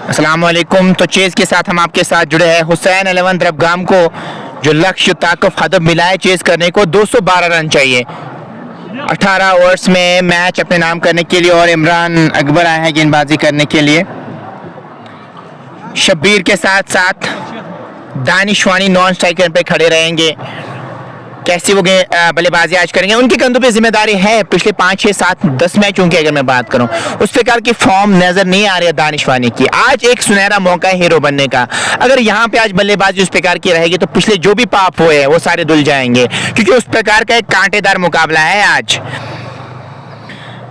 अस्सलामुअलैकुम। तो चेज़ के साथ हम आपके साथ जुड़े हैं। हुसैन 11 दरबगाम को जो लक्ष्य ताक़ुफ़ हदफ मिला है चेज़ करने को 212 रन चाहिए 18 ओवर्स में मैच अपने नाम करने के लिए, और इमरान अकबर आए हैं गेंदबाजी करने के लिए। शब्बीर के साथ साथ दानिश वानी नॉन स्ट्राइकर पे खड़े रहेंगे। कैसी वो बल्लेबाजी आज करेंगे, उनके कंधों पे जिम्मेदारी है। पिछले 5, 6, 7, 10 मैचों की अगर मैं बात करूं, उस प्रकार की फॉर्म नजर नहीं आ रही है दानिश वानी की। आज एक सुनहरा मौका है हीरो बनने का। अगर यहाँ पे आज बल्लेबाजी उस प्रकार की रहेगी तो पिछले जो भी पाप हुए हैं वो सारे धुल जाएंगे, क्योंकि उस प्रकार का एक कांटेदार मुकाबला है आज।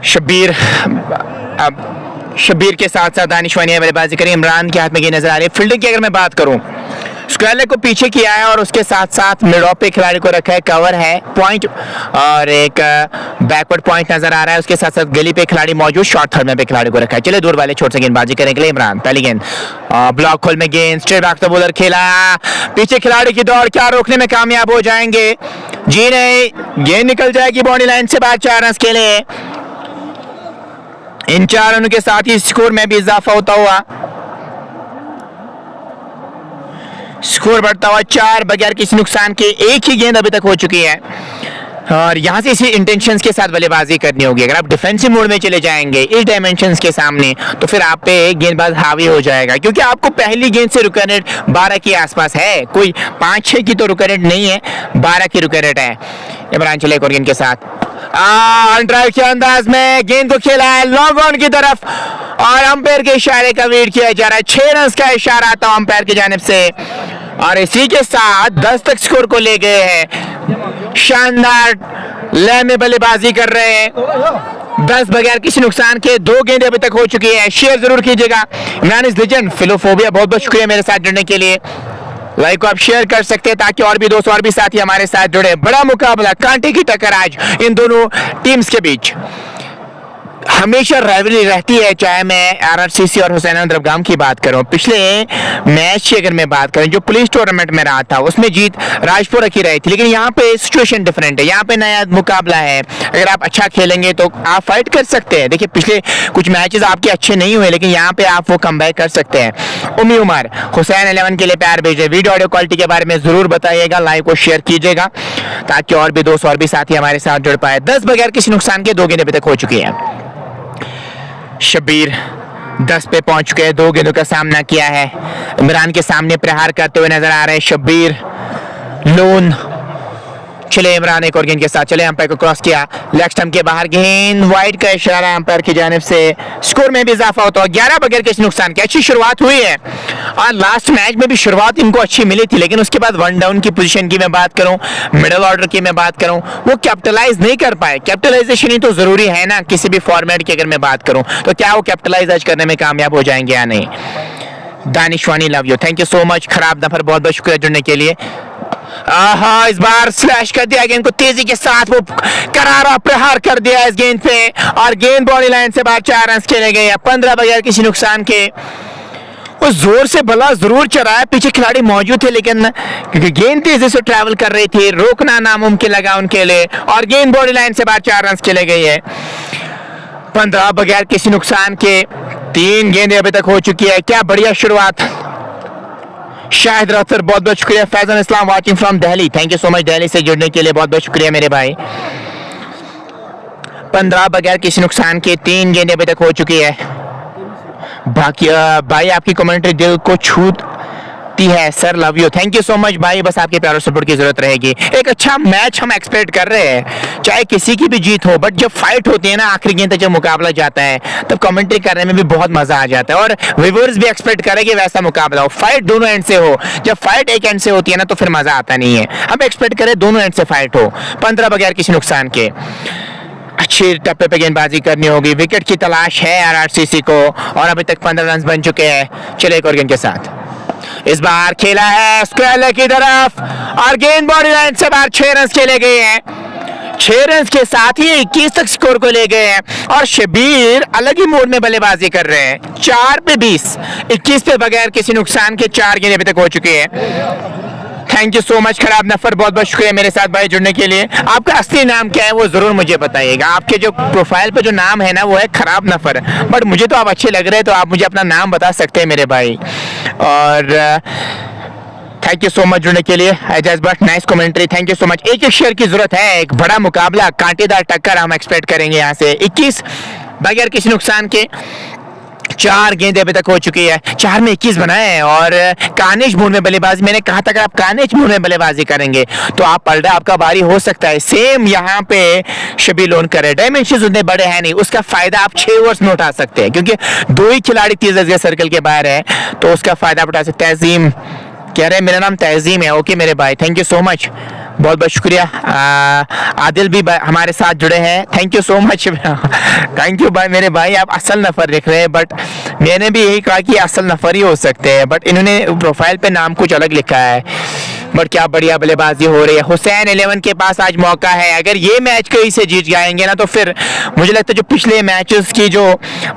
शब्बीर के साथ साथ दानिश वानी बल्लेबाजी करें। इमरान के हाथ में गेंद नजर आ रही है। फील्डिंग की अगर मैं बात करूं, स्क्वायर को पीछे किया है और उसके साथ साथ मिड ऑफ पे खिलाड़ी को रखा है, कवर है, पॉइंट और एक बैकवर्ड पॉइंट नजर आ रहा है। उसके साथ साथ गली पे खिलाड़ी मौजूद, शॉर्ट थर्ड में पे खिलाड़ी को रखा है। चले दूर वाले छोटे से गेंदबाजी करने के लिए इमरान। पहली गेंद ब्लॉक होल में गेंद, स्ट्रेट बैक तो बॉलर खेला, पीछे खिलाड़ी की दौड़, क्या रोकने में कामयाब हो जाएंगे? जी नहीं, गेंद निकल जाएगी बाउंड्री लाइन से बाहर 4 रन के लिए। इन 4 रनों के साथ ही स्कोर में भी इजाफा होता हुआ, स्कोर बढ़ता हुआ 4 बगैर किसी नुकसान के। एक ही गेंद अभी तक हो चुकी है और यहां से इसी इंटेंशंस के साथ बल्लेबाजी करनी होगी। अगर आप डिफेंसिव मोड में चले जाएंगे इस डायमेंशंस के सामने तो फिर आप पे गेंदबाज हावी हो जाएगा, क्योंकि आपको पहली गेंद से रुक रेट 12 के आसपास है। कोई 5-6 की तो रुक रेट नहीं है, 12 की रुक रेट है। इमरान चले एक और गेंद के साथ ड्राइव के अंदाज में गेंद को खेला है लॉन्ग ऑन की तरफ और अंपायर के इशारे का वेट किया जा रहा है। 6 रन का इशारा आता है अंपायर की जानिब से और इसी के साथ 10 तक स्कोर को ले गए हैं। शानदार लय में बल्लेबाजी कर रहे हैं 10 बगैर किसी नुकसान के। 2 गेंदें अभी तक हो चुकी है। शेयर जरूर कीजिएगा। इमरान इज लेजेंड फिलोफोबिया, बहुत बहुत शुक्रिया मेरे साथ जुड़ने के लिए। लाइक को आप शेयर कर सकते हैं ताकि और भी दोस्त और भी साथी हमारे साथ जुड़े। बड़ा मुकाबला, कांटे की टक्कर आज इन दोनों टीम्स के बीच। हमेशा राइवलरी रहती है, चाहे मैं आरआरसीसी और हुसैन दरबगाम की बात करूं। पिछले मैच की अगर मैं बात करूं जो पुलिस टूर्नामेंट में रहा था उसमें जीत राजपुरा की रही थी, लेकिन यहाँ पे सिचुएशन डिफरेंट है। यहाँ पे नया मुकाबला है। अगर आप अच्छा खेलेंगे तो आप फाइट कर सकते हैं। देखिए पिछले कुछ मैचेस आपके अच्छे नहीं हुए, लेकिन यहाँ पे आप वो कमबैक कर सकते हैं। उम्मी उमर हुसैन 11 के लिए प्यार भेजिए। वीडियो ऑडियो क्वालिटी के बारे में जरूर बताइएगा, लाइक को शेयर कीजिएगा ताकि और भी दोस्त और भी साथी हमारे साथ जुड़ पाए। 10 बगैर किसी नुकसान के 2 गेंदें अभी तक हो चुकी है। शब्बीर 10 पे पहुंच चुके हैं, 2 गेंदों का सामना किया है। इमरान के सामने प्रहार करते हुए नजर आ रहे हैं शब्बीर। लोन चले इमरान एक और गेंद के साथ चले, अंपायर को क्रॉस किया, लेग स्टंप के बाहर गेंद, वाइड का इशारा अंपायर की जानिब से। स्कोर में भी इजाफा होता है 11 बगैर किसी नुकसान के। अच्छी शुरुआत हुई है और लास्ट मैच में भी शुरुआत इनको अच्छी मिली थी, लेकिन उसके बाद 1 डाउन की पोजीशन की मैं बात करूं, मिडिल ऑर्डर की मैं बात करूं, वो कैपिटलाइज नहीं कर पाए। कैपिटलाइजेशन ही तो जरूरी है ना किसी भी फॉर्मेट की अगर मैं बात करूं, तो क्या वो कैपिटलाइज आज करने में कामयाब हो जाएंगे या नहीं? दानिश वानी love you, thank you so much. खराब नफर बहुत बहुत शुक्रिया जुड़ने के लिए। आहा, इस बार स्लैश कर दिया गेंद को तेजी के साथ, वो करारा प्रहार कर दिया इस गेंद पे और गेंद बॉडी लाइन से बाहर 4 रन खेले गए हैं 15 बगैर किसी नुकसान के। वो जोर से भला जरूर चढ़ाया, पीछे खिलाड़ी मौजूद थे लेकिन क्योंकि गेंद तेजी से ट्रैवल कर रही थी, रोकना नामुमकिन लगा उनके लिए और गेंद बॉडी लाइन से बाहर 4 रन खेले गए हैं 15 बगैर किसी नुकसान के। 3 गेंदें अभी तक हो चुकी है। क्या बढ़िया शुरुआत। शाहिद रफतर बहुत बहुत शुक्रिया। Faizan Islam watching from Delhi, thank you so much Delhi से जुड़ने के लिए, बहुत बहुत शुक्रिया मेरे भाई। 15 बगैर किसी नुकसान के 3 गेंदें अभी तक हो चुकी है। बाकी भाई आपकी कमेंट्री दिल को छूती है sir, love you, thank you so much भाई। बस आपके प्यार और सपोर्ट की जरूरत रहेगी। एक अच्छा मैच हम एक्सपेक्ट कर रहे हैं, चाहे किसी की भी जीत हो, बट जब फाइट होती है ना, आखिरी गेंद तक जब मुकाबला जाता है तब कमेंट्री करने में भी बहुत मजा आ जाता है और व्यूअर्स भी एक्सपेक्ट करें कि वैसा मुकाबला हो, फाइट दोनों एंड से हो। जब फाइट एक एंड से होती है ना तो फिर मजा आता नहीं है। हम एक्सपेक्ट करें दोनों एंड से फाइट हो। 15 बगैर किसी नुकसान के अच्छी टप्पे पे गेंदबाजी करनी होगी। विकेट की तलाश है आरआरसीसी को और अभी तक 15 रन बन चुके हैं। चले एक और गेंद के साथ, इस बार खेला है स्क्वायर लेग की तरफ और गेंद बॉडी लाइन से बाहर 6 रन खेले गए हैं। 6 रन के साथ ही 21 तक स्कोर को ले गए हैं और शबीर अलग ही मोड में बल्लेबाजी कर रहे हैं। 4 पे 20, 21 पे बगैर किसी नुकसान के 4 गेंदें अभी तक हो चुकी है। थैंक यू सो मच खराब नफर, बहुत बहुत शुक्रिया मेरे साथ भाई जुड़ने के लिए। आपका असली नाम क्या है वो जरूर मुझे बताइएगा। आपके जो प्रोफाइल पे जो नाम है ना वो है खराब नफर, बट मुझे तो आप अच्छे लग रहे हैं तो आप मुझे अपना नाम बता सकते हैं मेरे भाई। और थैंक यू सो मच जुड़ने के लिए। Ejaz but nice commentary, thank you so much. एक शेयर की जरूरत है, एक बड़ा मुकाबला, कांटेदार टक्कर हम एक्सपेक्ट करेंगे यहाँ से। 21 बगैर किसी नुकसान के 4 गेंदें अभी तक हो चुकी है। 4 में 21 बनाए और कानिश मोड में बल्लेबाजी। मैंने कहा था कि आप कानिश मोड में बल्लेबाजी करेंगे तो आप पलटा आपका बारी हो सकता है। सेम यहाँ पे शबीर लोन करे, डायमेंशंस उतने बड़े हैं नहीं, उसका फायदा आप 6 ओवर्स में उठा सकते हैं क्योंकि 2 ही खिलाड़ी 30 गज के सर्कल के बाहर है तो उसका फायदा आप उठा सकते हैं। तहजीम कह रहे हैं मेरा नाम तहजीम है, ओके मेरे भाई, थैंक यू सो मच, बहुत बहुत शुक्रिया। आदिल भी हमारे साथ जुड़े हैं, thank you so much. Thank you भाई मेरे भाई, आप असल नफर लिख रहे हैं बट मैंने भी यही कहा कि असल नफर ही हो सकते हैं, बट इन्होंने प्रोफाइल पे नाम कुछ अलग लिखा है। बट क्या बढ़िया बल्लेबाजी हो रही है। हुसैन 11 के पास आज मौका है, अगर ये मैच कहीं से जीत जाएंगे ना तो फिर मुझे लगता है जो पिछले मैचेस की जो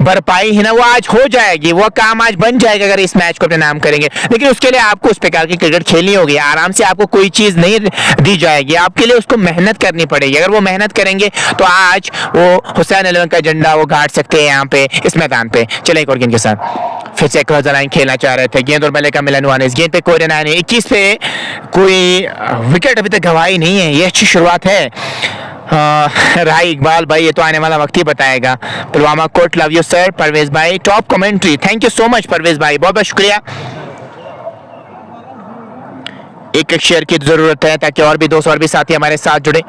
भरपाई है ना वो आज हो जाएगी, वो काम आज बन जाएगा अगर इस मैच को अपने नाम करेंगे। लेकिन उसके लिए आपको उस प्रकार की क्रिकेट खेलनी होगी, आराम से आपको कोई चीज़ नहीं दी जाएगी, आपके लिए उसको मेहनत करनी पड़ेगी। अगर वो मेहनत करेंगे तो आज वो हुसैन 11 का झंडा वो गाड़ सकते हैं यहाँ पे इस मैदान पे। चले एक और गेंद के साथ, फिर से क्रॉस लाइन खेलना चाह रहे थे, गेंद और बल्ले का मिलन हुआ नहीं। इस गेंद पे कोई रन आया नहीं। 21 पे कोई विकेट अभी तक गंवाई नहीं है, ये अच्छी शुरुआत है। राही इकबाल भाई ये तो आने वाला वक्त ही बताएगा। पुलवामा कोट, लव यू सर। परवेज भाई top commentary, thank you so much Parvez भाई, बहुत बहुत शुक्रिया। एक शेयर की जरूरत है ताकि और भी 200 और भी साथी हमारे साथ जुड़े।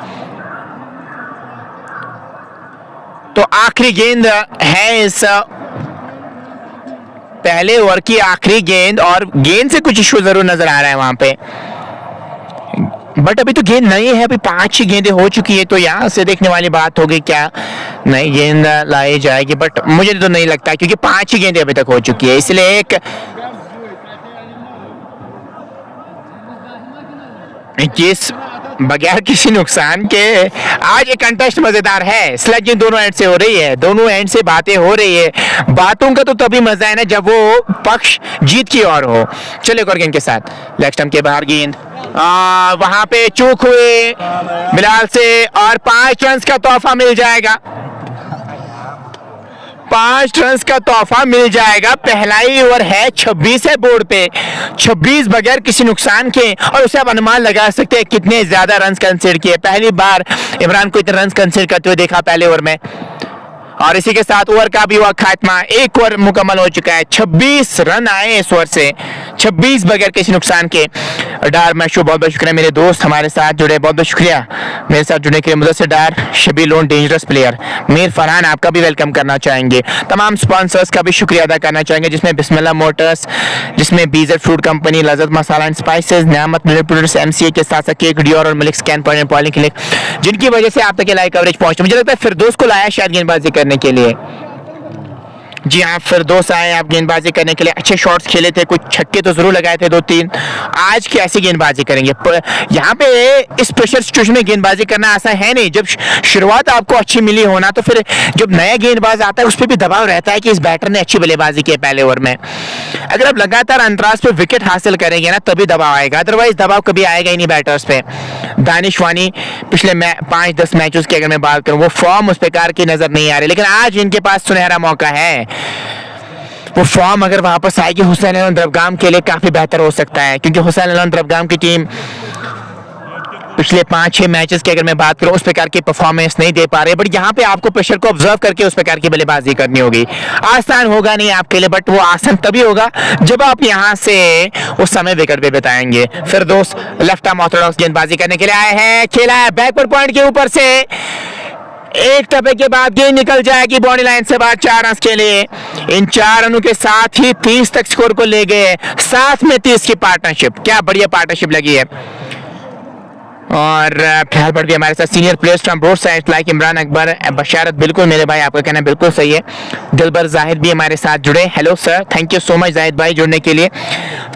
तो आखिरी गेंद है इस पहले ओवर की, आखिरी गेंद, और गेंद से कुछ इशू जरूर नजर आ रहा है वहां पे, बट अभी तो गेंद नहीं है, अभी 5 ही गेंदें हो चुकी है तो यहाँ से देखने वाली बात होगी क्या नई गेंद लाई जाएगी, बट मुझे तो नहीं लगता क्योंकि 5 ही गेंदें अभी तक हो चुकी है, इसलिए एक जिस बगैर किसी नुकसान के आज एक कंटेस्ट मजेदार है। स्लेजिंग दोनों एंड से हो रही है, दोनों एंड से बातें हो रही है। बातों का तो तभी मजा है ना जब वो पक्ष जीत की ओर हो। चले एक और गेंद के साथ, लेग स्टंप के बाहर गेंद, वहां पे चूक हुए बिलाल से और 5 रन का तोहफा मिल जाएगा। 5 रन का तोहफा मिल जाएगा। पहला ही ओवर है, 26 है बोर्ड पे, 26 बगैर किसी नुकसान के, और उसे आप अनुमान लगा सकते हैं कितने ज्यादा रन कंसीडर किए। पहली बार इमरान को इतने रन कंसीडर करते हुए देखा पहले ओवर में, और इसी के साथ ओवर का भी हुआ खात्मा। एक ओवर मुकम्मल हो चुका है, 26 रन आए इस ओवर से, 26 बगैर किसी नुकसान के। डार मैशू बहुत बहुत शुक्रिया, मेरे दोस्त हमारे साथ जुड़े, बहुत बहुत शुक्रिया मेरे साथ जुड़ने के लिए। मुदस्सिर डार, शबीर लोन डेंजरस प्लेयर, मीर फरहान आपका भी वेलकम करना चाहेंगे। तमाम स्पॉन्सर्स का भी शुक्रिया अदा करना चाहेंगे जिसमें बिस्मिल्लाह मोटर्स, जिसमें BZ fruit company, Lazzat masala and spices, Niyamat milk products, MCA के साथ साथ केक डियोर और Malik scan point and poly clinic, जिनकी वजह से आप तक लाइव कवरेज पहुंचता। मुझे लगता है फिरदौस को लाया शायद गेंदबाजी करने के लिए, जी हाँ, फिरदौस आए आप गेंदबाजी करने के लिए, अच्छे शॉट्स खेले थे, कुछ छक्के तो जरूर लगाए थे 2-3। आज कैसी गेंदबाजी करेंगे? यहाँ पे इस प्रेशर सिचुएशन में गेंदबाजी करना आसान है नहीं। जब शुरुआत आपको अच्छी मिली हो ना, तो फिर जब नया गेंदबाज आता है उस पर भी दबाव रहता है कि इस बैटर ने अच्छी बल्लेबाजी की है पहले ओवर में। अगर आप लगातार अंतराज पे विकेट हासिल करेंगे ना, तभी दबाव आएगा, अदरवाइज दबाव कभी आएगा ही नहीं बैटर्स पे। दानिश वानी पिछले 5-10 मैचेस की अगर मैं बात करूं, वो फॉर्म उस प्रकार की नजर नहीं आ रही, लेकिन आज इनके पास सुनहरा मौका है। वो फॉर्म अगर वापस आएगी हुसैन एलन द्रबगाम के लिए काफी बेहतर हो सकता है, क्योंकि हुसैन एलन द्रबगाम की टीम पिछले 5-6 मैचेस की अगर मैं बात करूं उस प्रकार की परफॉर्मेंस नहीं दे पा रहे। बट यहाँ पे आपको प्रेशर को ऑब्जर्व करके उस प्रकार की बल्लेबाजी करनी होगी। आसान होगा नहीं आपके लिए, बट वो आसान तभी होगा जब आप यहाँ से उस समय विकेट पे बिताएंगे। फिरदौस लेफ्ट आर्म ऑर्थोडॉक्स गेंदबाजी करने के लिए आए हैं, खेला है बैकवर्ड पॉइंट के ऊपर से, एक टप्पे के बाद गेंद निकल जाएगी बाउंड्री लाइन से बाहर 4 रन के लिए। इन 4 रनों के साथ ही 30 तक स्कोर को ले गए, साथ में 30 की पार्टनरशिप। क्या बढ़िया पार्टनरशिप लगी है। और फिलहाल पर भी हमारे साथ senior players from both sides like Imran Akbar, Basharat, बिल्कुल मेरे भाई आपका कहना बिल्कुल सही है। दिलबर जाहिद भी हमारे साथ जुड़े, hello sir, thank you so much Zahid भाई जुड़ने के लिए।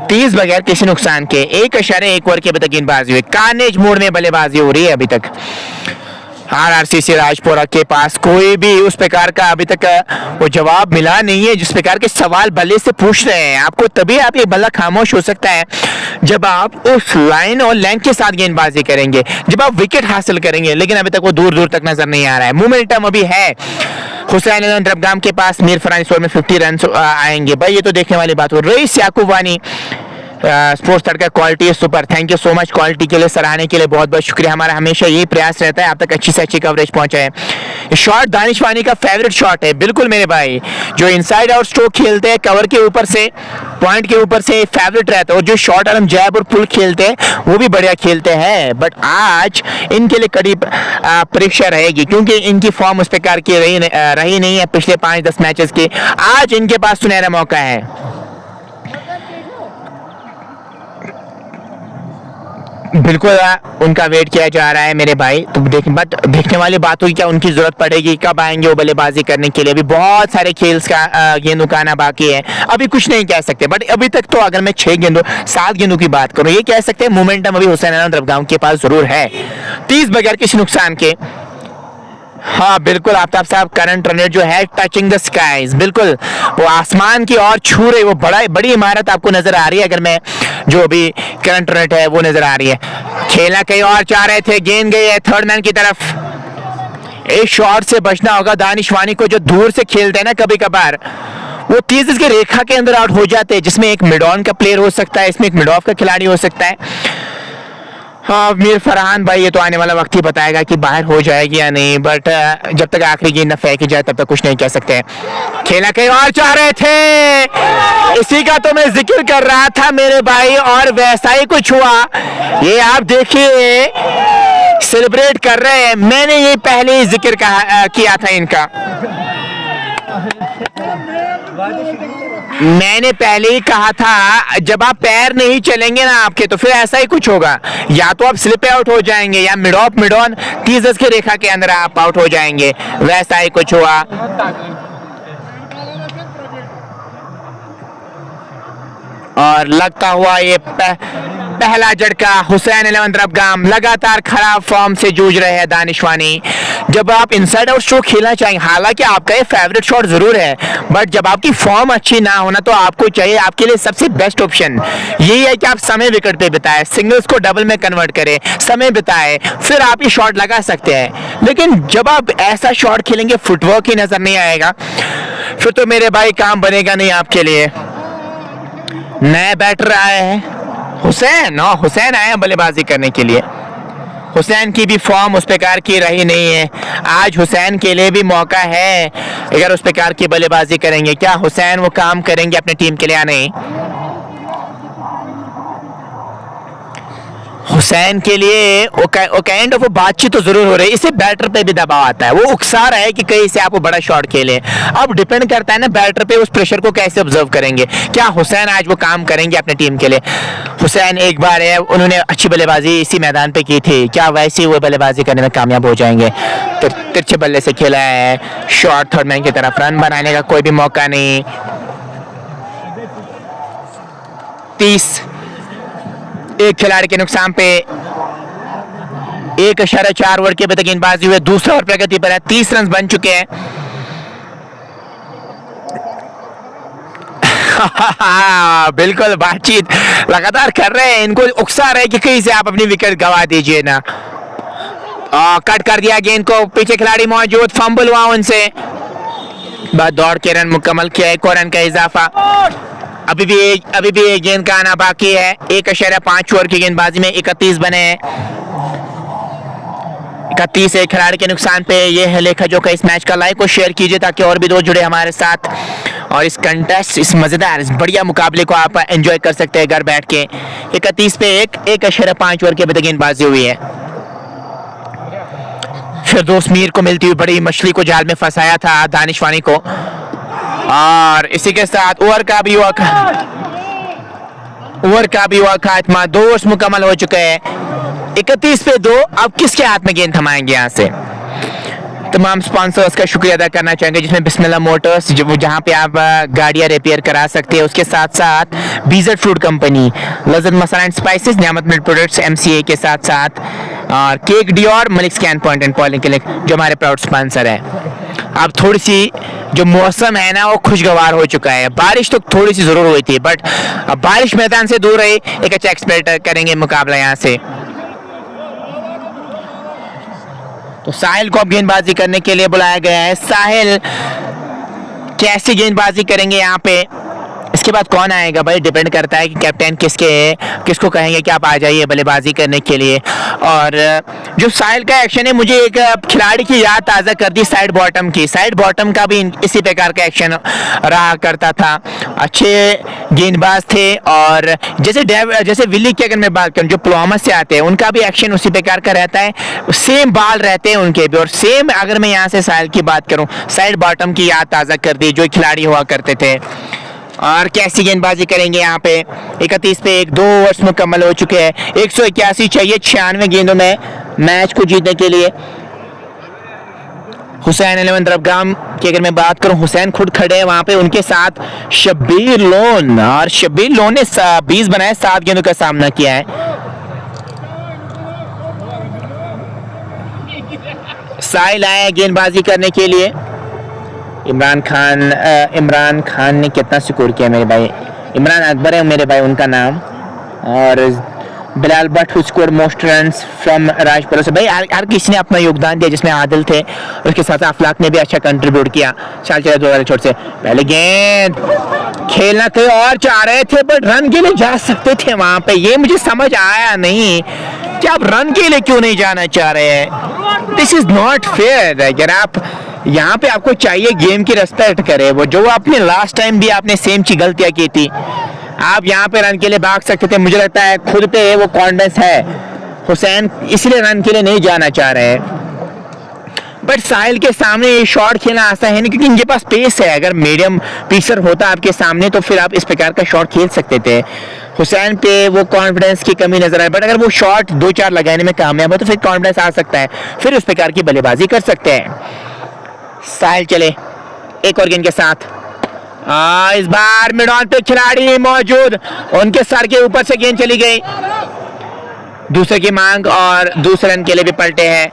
30 बगैर किसी नुकसान के 1.1 ओवर के अभी तक गेंदबाजी हुई, कार्नेज मोड में बल्लेबाजी हो रही है अभी तक। आरआरसीसी राजपुरा के पास कोई भी उस प्रकार का अभी तक वो जवाब मिला नहीं है जिस प्रकार के सवाल बल्ले से पूछ रहे हैं आपको। तभी आप ये बल्ला खामोश हो सकता है जब आप उस लाइन और लेंथ के साथ गेंदबाजी करेंगे, जब आप विकेट हासिल करेंगे। लेकिन अभी तक वो दूर दूर तक नजर नहीं आ रहा है। मोमेंटम अभी है हुसैन एलन द्रबगाम के पास। मीर फरहान इस ओवर में 50 रन आएंगे भाई, ये तो देखने वाली बात हो। रईस याकूब वानी स्पोर्ट्स तड़का क्वालिटी है super, thank you so much quality के लिए, सराहने के लिए बहुत बहुत शुक्रिया। हमारा हमेशा यही प्रयास रहता है आप तक अच्छी से अच्छी कवरेज पहुंचाए। शॉट दानिश वानी का फेवरेट शॉट है, बिल्कुल मेरे भाई, जो इनसाइड आउट स्ट्रोक खेलते हैं कवर के ऊपर से, पॉइंट के ऊपर से, फेवरेट रहता है। और जो शॉर्ट आर्म जैब और पुल खेलते हैं वो भी बढ़िया खेलते हैं। बट आज इनके लिए कड़ी परीक्षा रहेगी, क्योंकि इनकी फॉर्म उस प्रकार की रही नहीं है पिछले 5-10 मैचेस की। आज इनके पास सुनहरा मौका है। बिल्कुल उनका वेट किया जा रहा है मेरे भाई। तो बट देखने वाली बात हुई, क्या उनकी जरूरत पड़ेगी, कब आएंगे वो बल्लेबाजी करने के लिए। अभी बहुत सारे खेल्स का गेंद उकाना बाकी है, अभी कुछ नहीं कह सकते। बट अभी तक तो अगर मैं 7 गेंदों की बात करूं, ये कह सकते हैं मोमेंटम अभी हुसैन एलन द्रबगाम के पास जरूर है, 30 बगैर किसी नुकसान के। हाँ बिल्कुल आफ्ताब साहब, करंट रन रेट जो है टचिंग द स्काईज, बिल्कुल वो आसमान की ओर छू रही, वो बड़ी इमारत आपको नजर आ रही है। अगर मैं जो अभी करंट रन रेट है वो नजर आ रही है। खेलना कहीं और चाह रहे थे, गेंद गई है थर्ड मैन की तरफ। एक शॉट से बचना होगा दानिश वानी को, जो दूर से खेलते हैं ना कभी कभार, वो 30 के रेखा के अंदर आउट हो जाते हैं, जिसमें एक मिड ऑन का प्लेयर हो सकता है, इसमें एक मिड ऑफ का खिलाड़ी हो सकता है। हाँ मीर फरहान भाई, ये तो आने वाला वक्त ही बताएगा कि बाहर हो जाएगी या नहीं। बट जब तक आखिरी गेंद न फेंकी जाए तब तक कुछ नहीं कह सकते। खेला कहीं और चाह रहे थे, इसी का तो मैं जिक्र कर रहा था मेरे भाई, और वैसा ही कुछ हुआ। ये आप देखिए सेलिब्रेट कर रहे हैं, मैंने ये पहले ही जिक्र किया था इनका। मैंने पहले ही कहा था जब आप पैर नहीं चलेंगे ना आपके, तो फिर ऐसा ही कुछ होगा, या तो आप स्लिप आउट हो जाएंगे या मिड ऑन 30 की रेखा के अंदर आप आउट हो जाएंगे। वैसा ही कुछ हुआ। और लगता हुआ ये पहला झटका हुसैन एलन द्रबगाम लगातार खराब फॉर्म से जूझ रहे हैं दानिश वानी। जब आप इनसाइड आउट स्ट्रोक खेलना चाहेंगे, हालांकि आपका ये फेवरेट शॉट जरूर है, बट जब आपकी फॉर्म अच्छी ना होना तो आपको चाहिए, आपके लिए सबसे बेस्ट ऑप्शन यही है कि आप समय विकेट पे बिताएं, सिंगल्स को डबल में कन्वर्ट करें, समय बिताएं, फिर आप ये शॉट लगा सकते हैं। लेकिन जब आप ऐसा शॉट खेलेंगे फुटवर्क ही नजर नहीं आएगा, फिर तो मेरे भाई काम बनेगा नहीं आपके लिए। नए बैटर आए हैं हुसैन आए हैं बल्लेबाजी करने के लिए। हुसैन की भी फॉर्म उस प्रकार की रही नहीं है, आज हुसैन के लिए भी मौका है। अगर उस प्रकार की बल्लेबाजी करेंगे, क्या हुसैन वो काम करेंगे अपनी टीम के लिए या नहीं। हुसैन के लिए वो काइंड ऑफ बातचीत तो जरूर हो रही है, इससे बैटर पे भी दबाव आता है, वो उकसा रहा है कि कहीं से आप वो बड़ा शॉट खेले। अब डिपेंड करता है ना बैटर पे, उस प्रेशर को कैसे ऑब्जर्व करेंगे। क्या हुसैन आज वो काम करेंगे अपने टीम के लिए? हुसैन एक बार है, उन्होंने अच्छी बल्लेबाजी इसी मैदान पे की थी, क्या वैसे वो बल्लेबाजी करने में कामयाब हो जाएंगे? तिरछे बल्ले से खेला है, शॉर्ट थर्ड मैन की तरफ, रन बनाने का कोई भी मौका नहीं। 30 एक खिलाड़ी के नुकसान पे 1.4 ओवर के बाद गेंदबाजी हुए, दूसरा ओवर प्रगति पर है, 30 रन बन चुके हैं। बिल्कुल बातचीत लगातार कर रहे हैं, इनको उकसा रहे कि कहीं से आप अपनी विकेट गवा दीजिए ना। कट कर दिया गेंद को, पीछे खिलाड़ी मौजूद, फंबल हुआ उनसे, बाद दौड़ के रन मुकम्मल किया, एक और रन का इजाफा। अभी भी एक गेंद का आना बाकी है। 1.5 ओवर की गेंदबाजी में 31 बने हैं। 31 एक खिलाड़ी के नुकसान पे। ये है लेखा जो का इस मैच का। लाइक और शेयर कीजिए ताकि और भी दोस्त जुड़े हमारे साथ और इस कंटेस्ट, इस मजेदार, इस बढ़िया मुकाबले को आप एंजॉय कर सकते हैं घर बैठ के। 31 पे 1.5 ओवर के बाद गेंदबाजी हुई है। फिरदौस मीर को मिलती हुई बड़ी मछली को जाल में फंसाया था दानिशवानी को, और इसी के साथ ओवर का भी हुआ खात्मा। 2 ओवर्स मुकम्मल हो चुके हैं। 31 पे 2। अब किसके हाथ में गेंद थमाएंगे? यहाँ से तमाम स्पॉन्सर्स का शुक्रिया अदा करना चाहेंगे, जिसमें बिस्मिल्लाह मोटर्स, जहाँ पे आप गाड़ियाँ रिपेयर करा सकते हैं। उसके साथ साथ BZ fruit company, Lazzat masala and spices, Niyamat milk products, MCA के साथ साथ और cake Dior, Malik scan point and poly clinic जो हमारे प्राउड स्पॉन्सर है। अब थोड़ी सी जो मौसम है ना वो खुशगवार हो चुका है। बारिश तो थोड़ी सी जरूर हुई थी, बट अब बारिश मैदान से दूर रही। एक अच्छा एक्सपेक्ट करेंगे मुकाबला यहाँ से। तो साहिल को अब गेंदबाजी करने के लिए बुलाया गया है। साहिल कैसी गेंदबाजी करेंगे यहाँ पे? इसके बाद कौन आएगा भाई, डिपेंड करता है कि कैप्टन किसको कहेंगे कि आप आ जाइए बल्लेबाजी करने के लिए। और जो साहिल का एक्शन है, मुझे एक खिलाड़ी की याद ताज़ा कर दी, साइड बॉटम की। साइड बॉटम का भी इसी प्रकार का एक्शन रहा करता था। अच्छे गेंदबाज थे, और जैसे विली की अगर मैं बात करूँ जो पुलवामा से आते हैं, उनका भी एक्शन उसी प्रकार का रहता है। सेम बाल रहते हैं उनके भी, और सेम अगर मैं यहाँ से साहिल की बात करूँ, साइड बॉटम की याद ताज़ा कर दी जो खिलाड़ी हुआ करते थे। और कैसी गेंदबाजी करेंगे यहाँ पे? 31 पे 2 ओवर्स मुकम्मल हो चुके हैं। 181 चाहिए 96 गेंदों में मैच को जीतने के लिए। हुसैन 11 दरबगाम की अगर मैं बात करूं, हुसैन खुद खड़े हैं वहां पे, उनके साथ शब्बीर लोन, और शब्बीर लोन ने 20 बनाए, 7 गेंदों का सामना किया है। साहिल आए गेंदबाजी करने के लिए। इमरान खान ने कितना स्कोर किया मेरे भाई? इमरान अकबर है मेरे भाई उनका नाम। और Bilal Bhatt who score most runs from Rajpura से। भाई हर किसी ने अपना योगदान दिया, जिसमें आदिल थे, उसके साथ अफलाक ने भी अच्छा कंट्रीब्यूट किया। चाल चला 2 वाले छोट से पहले गेंद खेलना थे और चाह रहे थे, बट रन के लिए जा सकते थे वहां पे। ये मुझे समझ आया नहीं कि आप रन के लिए क्यों नहीं जाना चाह रहे हैं। This is not fair. अगर आप यहाँ पे आपको चाहिए गेम की रेस्पेक्ट करे, वो जो आपने लास्ट टाइम भी आपने सेम ची गलतियां की थी। आप यहाँ पे रन के लिए भाग सकते थे। मुझे लगता है खुद पे वो कॉन्फिडेंस है हुसैन, इसलिए रन के लिए नहीं जाना चाह रहे हैं। बट साहिल के सामने ये शॉट खेलना आसान है नहीं, क्योंकि इनके पास पेस है। अगर मीडियम पीसर होता आपके सामने तो फिर आप इस प्रकार का शॉट खेल सकते थे। हुसैन पे वो कॉन्फिडेंस की कमी नजर आए, बट अगर वो शॉट 2-4 लगाने में कामयाब हो तो फिर कॉन्फिडेंस आ सकता है, फिर उस प्रकार की बल्लेबाजी कर सकते हैं। साहिल चले एक और गेंद के साथ। इस बार मिड ऑन पे खिलाड़ी मौजूद, उनके सर के ऊपर से गेंद चली गई। दूसरे की मांग और दूसरे रन के लिए भी पलटे हैं,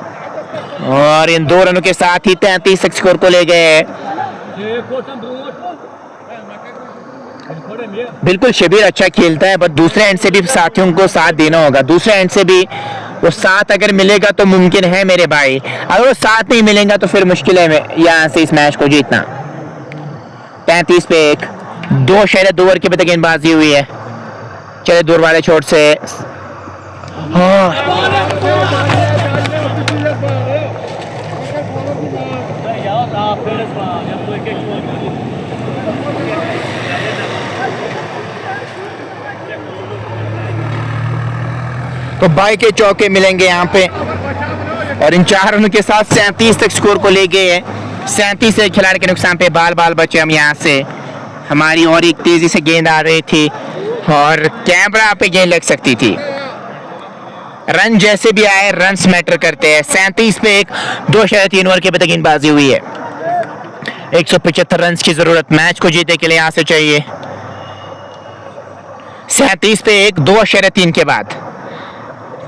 और इन 2 रनों के साथ ही 33 स्कोर को ले गए। बिल्कुल शबीर अच्छा खेलता है, बट दूसरे एंड से भी साथियों को साथ देना होगा। दूसरे एंड से भी वो साथ अगर मिलेगा तो मुमकिन है मेरे भाई, अगर वो साथ नहीं मिलेगा तो फिर मुश्किल है यहाँ से इस मैच को जीतना। 35 पे 2 ओवर के बाद गेंदबाजी हुई है। चले दूर वाले छोर से। तो बाई के चौके मिलेंगे यहाँ पे और इन 4 रनों के साथ 37 तक स्कोर को ले गए हैं। 37 से खिलाड़ी के नुकसान पे बाल बचे हम यहाँ से। हमारी और एक तेजी से गेंद आ रही थी और कैमरा पे गेंद लग सकती थी। रन जैसे भी आए, रन्स मैटर करते हैं। 37 पे 1, 2.3 ओवर के अभी तक गेंदबाजी हुई है। 175 रन की जरूरत मैच को जीतने के लिए यहाँ से चाहिए। 37 पे 1, 2.3 के बाद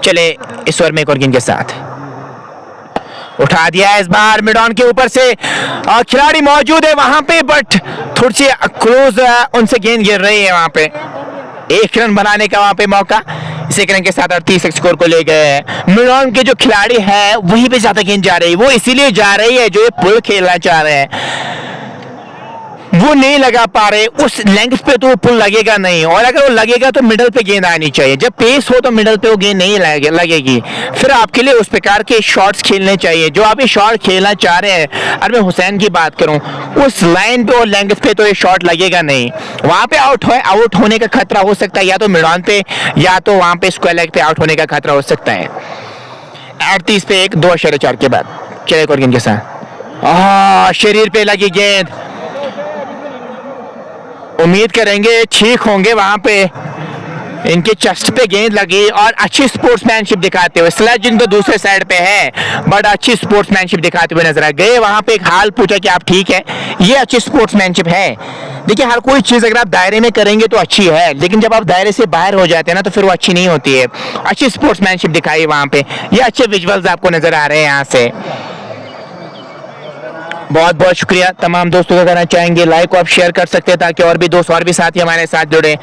चले इस ओवर में एक और गेंद के साथ उठा दिया इस बार मिड ऑन के ऊपर से और खिलाड़ी मौजूद है वहां पे, बट थोड़ी सी क्लोज उनसे गेंद गिर रही है। वहां पे 1 रन बनाने का वहां पे मौका। इसी रन के साथ 38 स्कोर को ले गए हैं। मिड ऑन के जो खिलाड़ी है वहीं पे ज्यादा गेंद जा रही है। वो इसीलिए जा रही है जो ये पुल खेलना चाह रहे हैं, वो नहीं लगा पा रहे। उस लेंथ पे तो वो पुल लगेगा नहीं, और अगर वो लगेगा तो मिडल पे गेंद आनी चाहिए। जब पेस हो तो मिडल पे वो गेंद नहीं लगेगी। फिर आपके लिए उस प्रकार के शॉट्स खेलने चाहिए जो आप ये शॉट खेलना चाह रहे हैं। अगर मैं हुसैन की बात करूं, उस लाइन पे और लेंथ पे तो ये शॉट लगेगा नहीं। वहां पे आउट होने का खतरा हो सकता है, या तो मिड ऑन पे या तो वहां पे स्क्वायर लेग पे आउट होने का खतरा हो सकता है। 38 पे 1, 2.4 के बाद चले एक और गेंद के साथ शरीर पे लगी गेंद। उम्मीद करेंगे ठीक होंगे। वहां पे इनके चेस्ट पे गेंद लगी और अच्छी स्पोर्ट्समैनशिप दिखाते हुए, स्लेजिंग तो दूसरे साइड पे है बट अच्छी स्पोर्ट्समैनशिप दिखाते हुए नजर आ गए। वहां पे एक हाल पूछा कि आप ठीक है, ये अच्छी स्पोर्ट्समैनशिप है। देखिए, हर कोई चीज अगर आप दायरे में करेंगे तो अच्छी है, लेकिन जब आप दायरे से बाहर हो जाते हैं ना तो फिर वो अच्छी नहीं होती है। अच्छी स्पोर्ट्समैनशिप दिखाई वहां पे। ये अच्छे विजुअल्स आपको नजर आ रहे हैं यहाँ से। बहुत बहुत शुक्रिया तमाम दोस्तों को करना चाहेंगे लाइक, आप शेयर कर सकते हैं ताकि और भी दोस्त और भी साथी हमारे साथ जुड़े।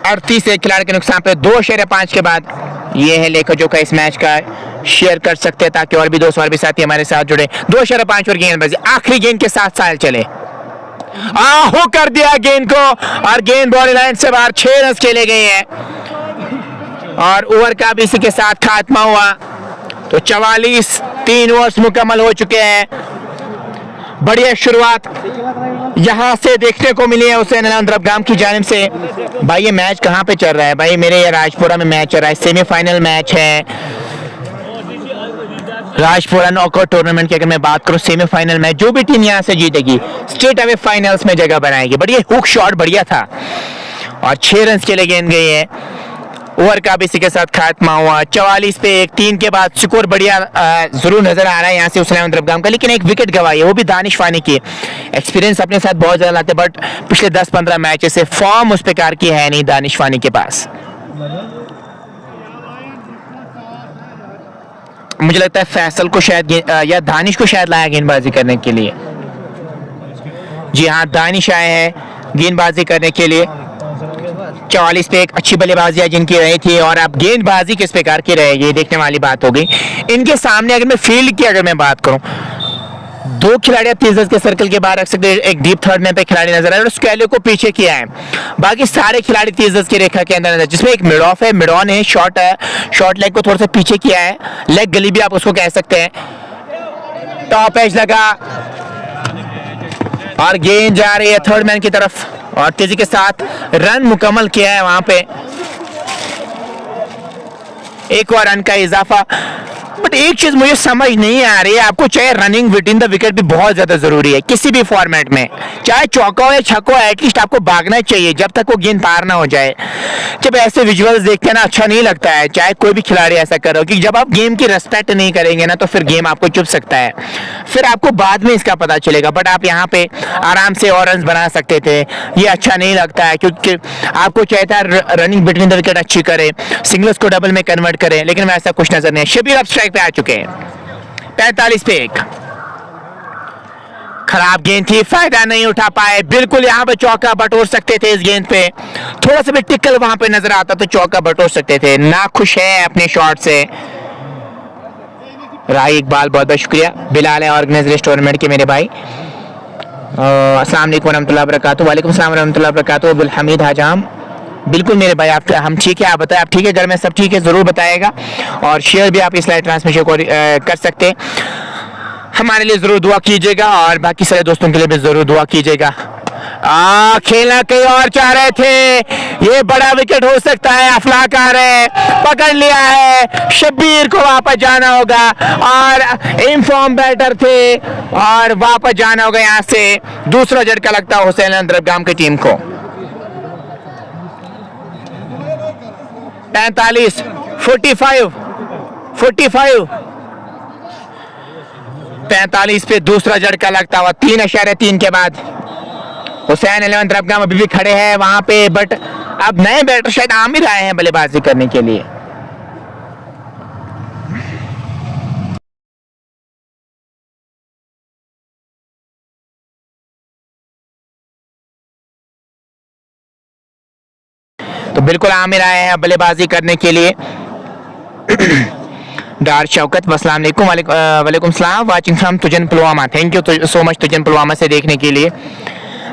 38 से खिलाड़ी के नुकसान पे 2.5 के बाद ये है लेखक जो का इस मैच का शेयर कर सकते हैं ताकि और भी दोस्त और भी साथी हमारे साथ जुड़े। 2.5 और गेंदबाजी आखिरी गेंद के साथ साल चले। हो कर दिया गेंद को और गेंद बॉडी लाइन से बाहर। 6 रन खेले गए हैं और ओवर का भी इसी के साथ खात्मा हुआ। तो 44 3 ओवर्स मुकम्मल हो चुके हैं। बढ़िया शुरुआत यहां से देखने को मिली है हुसैन अहमद की जानिब से। भाई ये मैच कहां पे चल रहा है? भाई मेरे ये राजपुरा में मैच चल रहा है, सेमीफाइनल मैच है राजपुरा नॉकआउट टूर्नामेंट की। अगर मैं बात करूं सेमीफाइनल मैच, जो भी टीम यहां से जीतेगी स्ट्रेट अवे फाइनल्स में जगह बनाएगी। बट ये हुक शॉट बढ़िया था और 6 रन के लिए गेंद गई है। ओवर का भी इसी के साथ खात्मा हुआ। 44 पे 1, 3 के बाद स्कोर बढ़िया जरूर नजर आ रहा है यहाँ से हुसैन अहमद का, लेकिन एक विकेट गवाई है, वो भी दानिश फानी की। एक्सपीरियंस अपने साथ बहुत ज्यादा लाते, बट पिछले 10-15 मैच से फॉर्म उस प्रकार की है नहीं दानिश फानी के पास। मुझे लगता है फैसल को शायद या दानिश को शायद लाया गेंदबाजी करने के लिए। जी हाँ, दानिश आए हैं गेंदबाजी करने के लिए। 44 पे 1 अच्छी बल्लेबाजी है जिनकी रही थी, और अब गेंदबाजी किस प्रकार की रहे ये देखने वाली बात हो गई। इनके सामने अगर मैं फील्ड की अगर मैं बात करूं, 2 खिलाड़ी आप 30 गज के सर्कल के बाहर रख सकते हैं। एक डीप थर्ड में पे खिलाड़ी नजर आ रहा है, स्क्वेलो को पीछे किया है। बाकी सारे खिलाड़ी 30 गज की रेखा के अंदर नजर, जिसमें एक मिड ऑफ है, मिड ऑन है, शॉर्ट है, शॉर्ट लेग को थोड़ा सा पीछे किया है, लेग गली भी आप उसको कह सकते हैं। टॉप एज लगा और गेंद जा रही है थर्ड मैन की तरफ और तेजी के साथ रन मुकम्मल किया है। वहां पे एक और रन का इजाफा। बट एक चीज मुझे समझ नहीं आ रही है, आपको चाहे running with in the wicket भी बहुत ज्यादा जरूरी है किसी भी फॉर्मेट में, चाहे चौका हो या छक्का हो, एटलीस्ट आपको भागना चाहिए जब तक वो गेंद पार ना हो जाए। जब ऐसे विजुअल्स देखते हैं ना अच्छा नहीं लगता है, चाहे कोई भी खिलाड़ी ऐसा कर रहा हो, कि जब आप गेम की रिस्पेक्ट नहीं करेंगे ना तो फिर गेम आपको चुप सकता है, फिर आपको बाद में इसका पता चलेगा। बट आप यहाँ पे आराम से और रन बना सकते थे, ये अच्छा नहीं लगता है क्योंकि आपको चाहता है रनिंग बिटवीन द विकेट अच्छी करे, सिंगल्स को डबल में कन्वर्ट करें, लेकिन वैसा कुछ नजर नहीं है। शबीर अब स्ट्राइक पे आ चुके हैं। 45 पे 1 खराब गेंद थी, फायदा नहीं उठा पाए। बिल्कुल यहाँ पे चौका बटोर सकते थे इस गेंद पे, थोड़ा सा भी टिकल वहां पे नजर आता तो चौका बटोर सकते थे। ना खुश है अपने शॉट से राही इकबाल, बहुत बहुत शुक्रिया। बिलाल है ऑर्गेनाइजर टूर्नामेंट के मेरे भाई। अस्सलाम वालेकुम रहमतुल्लाह वबरकातुहू। वालेकुम सलाम रहमतुल्लाह वबरकातुहू। अब्दुल हमीद हाजाम, बिल्कुल मेरे भाई आप हम ठीक है, आप बताएं आप ठीक है, घर में सब ठीक है, जरूर बताएगा। और शेयर भी आप इस लाइव ट्रांसमिशन को कर सकते हैं। हमारे लिए जरूर दुआ कीजिएगा और बाकी सारे दोस्तों के लिए भी जरूर दुआ कीजिएगा। खेलना कहीं और चाह रहे थे, ये बड़ा विकेट हो सकता है। अफलाक आ रहे हैं, पकड़ लिया है, शब्बीर को वापस जाना होगा और इनफॉर्म बैटर थे और वापस जाना होगा यहां से। दूसरा झटका लगता है हुसैन अहमद की टीम को। 45 45 पे दूसरा झटका लगता हुआ 3.3 के बाद। हुसैन अहमद अभी भी खड़े हैं वहां पे, बट अब नए बैटर शायद आमिर आए हैं बल्लेबाजी करने के लिए। तो बिल्कुल आमिर आए हैं बल्लेबाजी करने के लिए। डार शौकत अस्सलाम वालेकुम। वालेकुम सलाम, watching from Tujan Pulwama. Thank you so much Tujan Pulwama से देखने के लिए।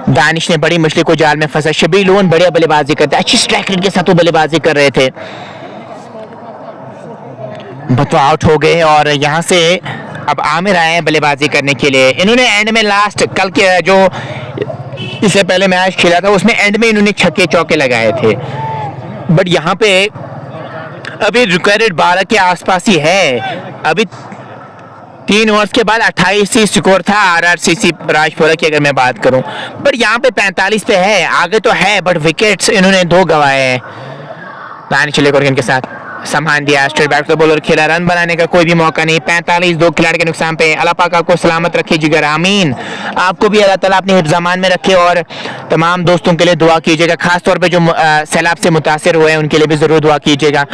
दानिश ने बड़ी मछली को जाल में फंसा। शबीर लोन बढ़िया बल्लेबाजी करते, अच्छी स्ट्राइक रेट के साथ वो बल्लेबाजी कर रहे थे, बट आउट हो गए। और यहाँ से अब आमिर आए हैं बल्लेबाजी करने के लिए। इन्होंने एंड में लास्ट कल के जो इससे पहले मैच खेला था उसमें एंड में इन्होंने छक्के चौके लगाए थे, बट यहाँ पे अभी रिकॉर्ड 12 के आसपास ही है। अभी 3 ओवर्स के बाद 28 ही स्कोर था RRCC राजपुरा की अगर मैं बात करूं, बट यहाँ पे 45 पे है, आगे तो है बट विकेट्स इन्होंने 2 गंवाए हैं। दानिश लेकर इनके साथ संभाल दिया, स्ट्रेट बैक से बॉलर खेला, रन बनाने का कोई भी मौका नहीं। 45 2 खिलाड़ी के नुकसान पे। अल्लाह पाक आपको सलामत रखे जिगर, आमीन। आपको भी अल्लाह ताला अपने हिफ्ज़-ए-मान में रखे और तमाम दोस्तों के लिए दुआ कीजिएगा, खास तौर पे जो सैलाब से मुतासिर हुए हैं उनके लिए भी ज़रूर दुआ कीजिएगा।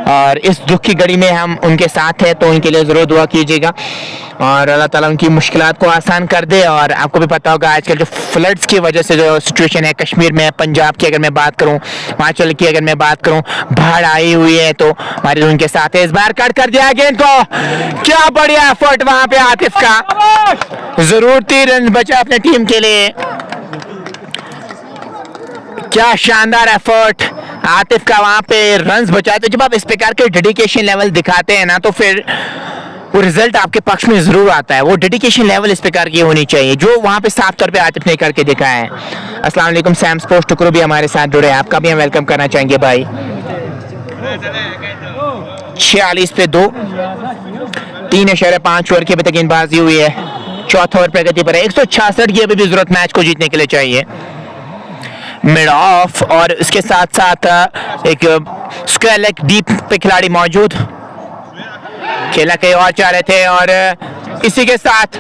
और इस दुख की घड़ी में हम उनके साथ हैं तो उनके लिए ज़रूर दुआ कीजिएगा और अल्लाह ताला उनकी मुश्किलात को आसान कर दे। और आपको भी पता होगा आजकल जो फ्लड्स की वजह से जो सिचुएशन है कश्मीर में, पंजाब की अगर मैं बात करूं, हिमाचल की अगर मैं बात करूं, बाढ़ आई हुई है तो हमारे उनके साथ है। इस बार कट कर दिया गेंद को, क्या बढ़िया एफर्ट वहां पे आतिफ का, जरूरती रन बचा अपने टीम के लिए। क्या शानदार एफर्ट आतिफ का वहां पे, रन्स बचाए। तो जब आप इस प्रकार के डेडिकेशन लेवल दिखाते हैं ना तो फिर वो रिजल्ट आपके पक्ष में जरूर आता है। वो डेडिकेशन लेवल इस प्रकार की होनी चाहिए जो वहां पे साफ तौर पे आतिफ ने करके दिखाया है। अस्सलाम वालेकुम, सैम स्पोर्ट्स टुकरू भी हमारे साथ जुड़े हैं, आपका भी हम वेलकम करना चाहेंगे भाई। 46 पे 2, 3.5 ओवर की अभी तक गेंदबाजी हुई है। चौथा ओवर प्रगति पर है। 166 की अभी भी जरूरत मैच को जीतने के लिए चाहिए। मिड ऑफ और इसके साथ साथ एक स्क्वायर लेग डीप पे खिलाड़ी मौजूद, खेला कहीं और चाह रहे थे और इसी के साथ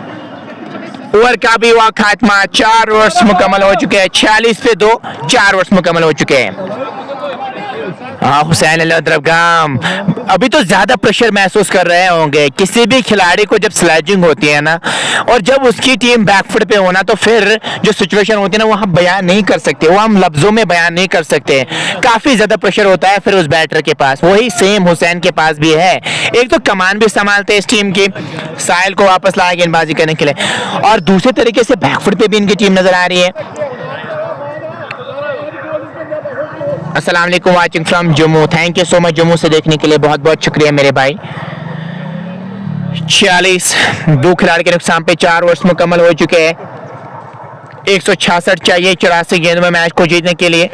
ओवर का भी हुआ खात्मा। 4 ओवर्स मुकम्मल हो चुके हैं। 46 पे 2, 4 ओवर्स मुकम्मल हो चुके हैं। हुसैन अहमद अभी तो ज्यादा प्रेशर महसूस कर रहे होंगे। किसी भी खिलाड़ी को जब स्लैजिंग होती है ना और जब उसकी टीम बैकफुट पे होना तो फिर जो सिचुएशन होती है ना वो हम बयान नहीं कर सकते, वो हम लफ्जों में बयान नहीं कर सकते। काफी ज्यादा प्रेशर होता है फिर उस बैटर के पास, वही सेम हुसैन के पास भी है। एक तो कमान भी संभालते हैं इस टीम की, साहिल को वापस लाया गेंदबाजी करने के लिए, और दूसरे तरीके से बैकफुट पे भी इनकी टीम नजर आ रही है। अस्सलाम वालेकुम, watching from Jammu. Thank you so much Jammu से देखने के लिए, बहुत बहुत शुक्रिया मेरे भाई। 46 2 खिलाड़ी के नुकसान पे 4 ओवर्स मुकम्मल हो चुके हैं। 166 चाहिए 84 गेंद में मैच को जीतने के लिए।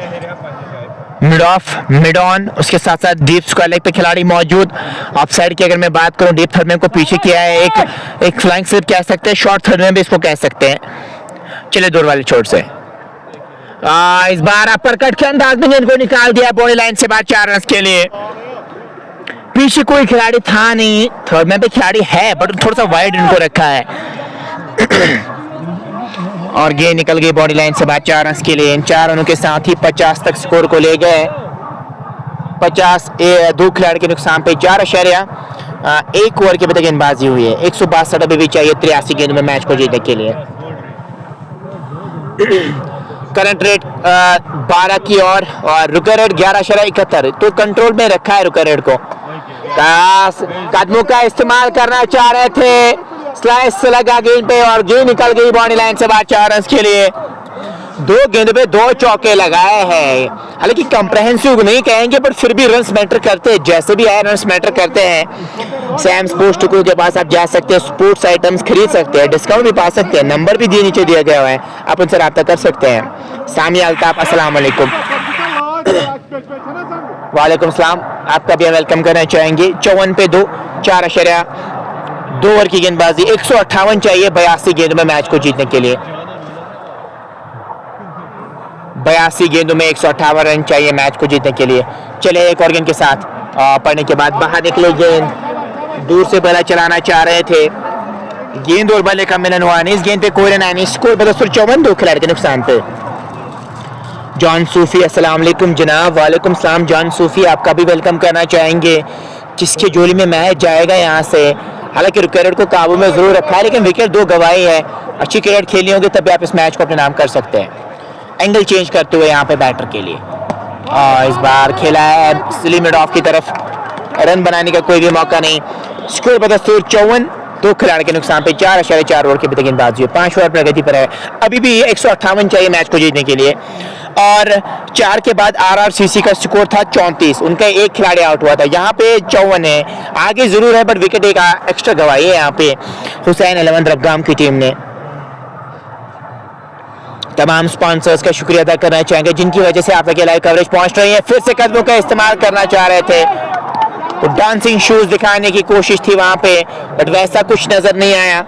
मिड ऑफ, मिड ऑन, उसके साथ साथ डीप स्क्वायर लेग पे खिलाड़ी मौजूद। ऑफ साइड की अगर मैं बात करूं, डीप थर्ड मैन को पीछे किया है, एक फ्लाइंग स्लिप कह सकते हैं, शॉर्ट थर्ड मैन भी इसको कह सकते हैं। चले दूर वाले छोर से इस बार अपर कट के अंदाज में गेंद को निकाल दिया बॉडी लाइन से बाहर 4 रन के लिए। पीछे कोई खिलाड़ी था नहीं, थर्ड मैन पे खिलाड़ी है बट थोड़ा सा वाइड इनको रखा है और गेंद निकल गई बॉडी लाइन से बाहर 4 रन के लिए। इन 4 रनों के साथ ही 50 तक स्कोर को ले गए। 50 2 खिलाड़ी के नुकसान पे 4.1 ओवर के अभी तक गेंदबाजी हुई है। 162 अभी भी चाहिए 83 गेंद में मैच को जीतने के लिए। करंट रेट 12 की और रुका रेट 11.71, तो कंट्रोल में रखा है रुका रेट को। कदमों का इस्तेमाल करना चाह रहे थे, स्लाइस लगा गेंद पे और गेंद निकल गई बॉडी लाइन से बाहर 4 रन के लिए। 2 गेंदों पे 2 चौके लगाए हैं। हालांकि कंप्रहेंसिव नहीं कहेंगे बट फिर भी रन्स मैटर करते हैं, जैसे भी आए रन्स मैटर करते हैं। सैम स्पोर्ट्स टुकू के पास आप जा सकते हैं, स्पोर्ट्स आइटम्स खरीद सकते हैं, डिस्काउंट भी पा सकते हैं। नंबर भी दिए नीचे दिया गया है, आप उनसे रब्ता कर सकते हैं। सामी अल्ताफ, अस्सलाम वालेकुम। वालेकुम सलाम, आपका भी वेलकम करना चाहेंगे। 54 पे 2, 4.2 ओवर की गेंदबाजी, 158 चाहिए 82 गेंदों में मैच को जीतने के लिए। 82 गेंदों में 158 रन चाहिए मैच को जीतने के लिए। चले एक और गेंद के साथ पढ़ने के बाद बाहर निकले गेंद, दूर से बल्ला चलाना चाह रहे थे, गेंद और बल्ले का मिलन हुआ नहीं। इस गेंद पे कोई रन नहीं, स्कोर 54, 2 खिलाड़ी के नुकसान पे। जॉन सूफी, अस्सलाम वालेकुम जनाब। वालेकुम सलाम जॉन सूफी, आपका भी वेलकम करना चाहेंगे। किसके जोड़ी में मैच जाएगा यहाँ से? हालांकि विकेट को काबू में जरूर रखा है लेकिन विकेट 2 गवाई है। अच्छी क्रिकेट खेलनी होगी तभी आप इस मैच को अपने नाम कर सकते हैं। एंगल चेंज करते हुए यहाँ पे बैटर के लिए और इस बार खेला है स्लिमिट ऑफ की तरफ, रन बनाने का कोई भी मौका नहीं। स्कोर 54, 2 खिलाड़ी के नुकसान पे। 4.4 ओवर की गेंदबाजी, 5 ओवर प्रगति पर है। अभी भी 158 चाहिए मैच को जीतने के लिए। और 4 के बाद RRCC का स्कोर था 34, उनका एक खिलाड़ी आउट हुआ था। यहाँ पे 54 है, आगे जरूर है बट विकेट एक एक्स्ट्रा गवाई है यहाँ पे हुसैन 11 रग्गाम की टीम ने। तमाम स्पॉन्सर्स का शुक्रिया अदा करना चाहेंगे जिनकी वजह से आप तक लाइव कवरेज पहुंच रही है। फिर से कदमों का इस्तेमाल करना चाह रहे थे, तो डांसिंग शूज दिखाने की कोशिश थी वहां पे बट वैसा कुछ नजर नहीं आया।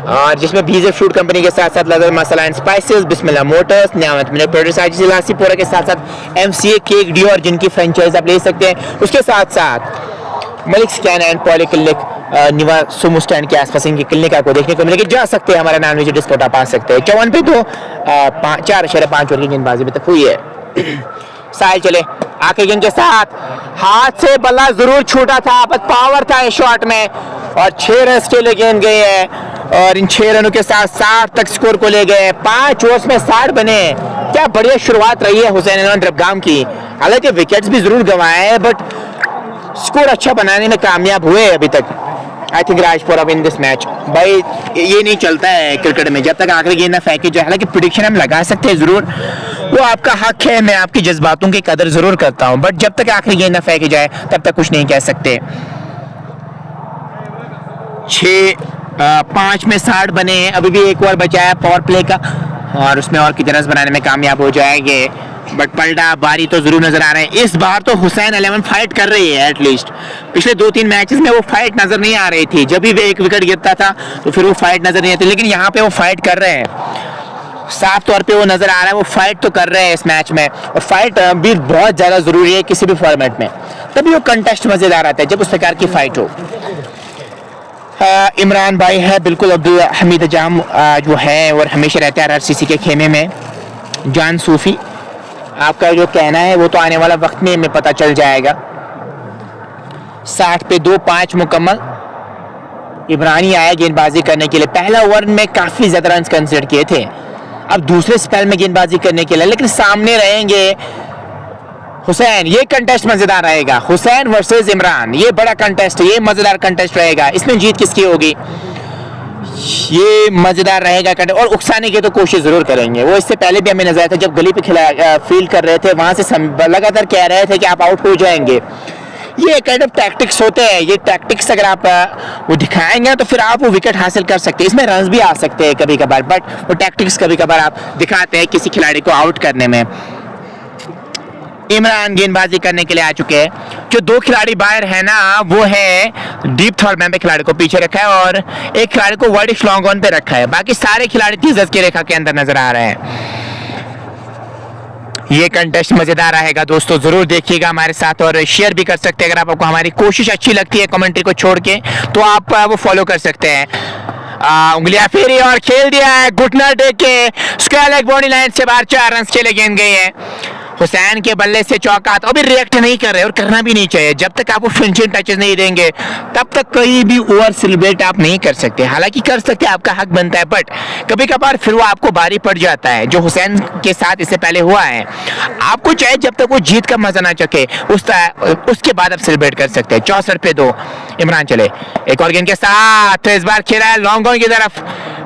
और जिसमें बीजे फ्रूट कंपनी के साथ साथ लगर masala and spices, Bismillah motors, Niyamat मिनट प्रोड्यूसर लासीपुरा के साथ साथ MCA केक डियोर जिनकी फ्रेंचाइज आप ले सकते हैं। उसके साथ साथ मलिक स्कैन एंड पॉलीक्लिनिक निवा सुमो स्टैंड के आसपास इनकी क्लिनिक आपको देखने को मिलेगी। जा सकते हैं, हमारा नॉन वेज डिस्काउंट आप पा सकते हैं। 54 पे 2, 4.5 ओवर की गेंदबाजी में तक हुई है। साहिल चले आके गेंद के साथ, हाथ से बल्ला जरूर छूटा था बस पावर था इस शॉट में और 6 रन के लिए गेंद गई है और इन 6 रनों के साथ 60 तक स्कोर को ले गए। 5 ओवर्स में 60 बने, क्या बढ़िया शुरुआत रही है हुसैन रब्गाम की। हालांकि विकेट्स भी जरूर गंवाए हैं बट स्कोर अच्छा बनाने में कामयाब हुए अभी तक। I think Rajpura win this match. भाई ये नहीं चलता है क्रिकेट में, जब तक आखिरी गेंद ना फेंकी जाए। हालांकि प्रेडिक्शन हम लगा सकते हैं जरूर, वो आपका हक है, मैं आपकी जज्बातों की कदर जरूर करता हूं बट जब तक आखिरी गेंद ना फेंकी जाए तब तक कुछ नहीं कह सकते। 5 में 60 बने हैं, अभी भी एक ओवर बचा है पावर प्ले का और उसमें और कितने रन बनाने में कामयाब हो जाएंगे बट पलटा बारी तो जरूर नजर आ रहे हैं। इस बार तो हुसैन 11 फाइट कर रही है एटलीस्ट। पिछले 2-3 मैचेस में वो फाइट नजर नहीं आ रही थी, जब भी एक विकेट गिरता था तो फिर वो फाइट नजर नहीं आती, लेकिन यहाँ पे वो फाइट कर रहे हैं। साफ तौर पे वो नजर आ रहा है, वो फाइट तो कर रहे हैं इस मैच में और फाइट भी बहुत ज्यादा जरूरी है किसी भी फॉर्मेट में, तभी वो कंटेस्ट मजेदार आता है जब उस प्रकार की फाइट हो। इमरान भाई है बिल्कुल, अब्दुल हमीद जाम जो है और हमेशा रहता है RRCC के खेमे में। जान सूफी, आपका जो कहना है वो तो आने वाला वक्त में हमें पता चल जाएगा। 60 पे 2, 5 मुकम्मल। इमरानी आया गेंदबाजी करने के लिए, पहला ओवर में काफी ज्यादा रन कंसिडर किए थे, अब दूसरे स्पेल में गेंदबाजी करने के लिए, लेकिन सामने रहेंगे हुसैन। ये कंटेस्ट मजेदार रहेगा, हुसैन वर्सेस इमरान, ये बड़ा कंटेस्ट, ये मजेदार कंटेस्ट रहेगा। इसमें जीत किसकी होगी ये मजेदार रहेगा कंटेस्ट, और उकसाने की तो कोशिश जरूर करेंगे। वो इससे पहले भी हमें नजर आया था जब गली पे खिला फील्ड कर रहे थे, वहां से लगातार कह रहे थे कि आप आउट हो जाएंगे। ये काइंड ऑफ टैक्टिक्स होते हैं, ये टैक्टिक्स अगर आप वो दिखाएंगे तो फिर आप वो विकेट हासिल कर सकते हैं। इसमें रन भी आ सकते हैं कभी कभार बट वो टैक्टिक्स कभी कभार आप दिखाते हैं किसी खिलाड़ी को आउट करने में। इमरान गेंदबाजी करने के लिए आ चुके हैं। जो 2 खिलाड़ी बाहर है ना, वो है डीप थर्ड मैन पे खिलाड़ी को पीछे रखा है और एक खिलाड़ी को वाइड लॉन्ग ऑन पे रखा है, बाकी सारे खिलाड़ी 30 गज की रेखा के अंदर नजर आ रहे हैं। ये कंटेस्ट मजेदार रहेगा दोस्तों, जरूर देखिएगा हमारे साथ और शेयर भी कर सकते हैं। अगर आपको हमारी कोशिश अच्छी लगती है कमेंट्री को छोड़ के तो आप वो फॉलो कर सकते हैं। उंगलियां फेरी और खेल दिया है, घुटना टेक के स्क्वायर लेग बॉडी लाइन से बाहर 4 रन के लिए गेंद गई है। हुसैन के बल्ले से चौका, तो अभी रिएक्ट नहीं कर रहे और करना भी नहीं चाहिए। जब तक आप वो फिनिशिंग टचेस नहीं देंगे तब तक कोई भी ओवर सेलिब्रेट आप नहीं कर सकते। हालांकि कर सकते, आपका हक बनता है, बट कभी कभार फिर वो आपको भारी पड़ जाता है, जो हुसैन के साथ इससे पहले हुआ है। आपको चाहे जब तक वो जीत का मजा ना चखे उसके बाद आप सेलिब्रेट कर सकते हैं। 64 पे 2 इमरान चले एक और गेंद के साथ, तो इस बार खेला है लॉन्ग ऑन की तरफ,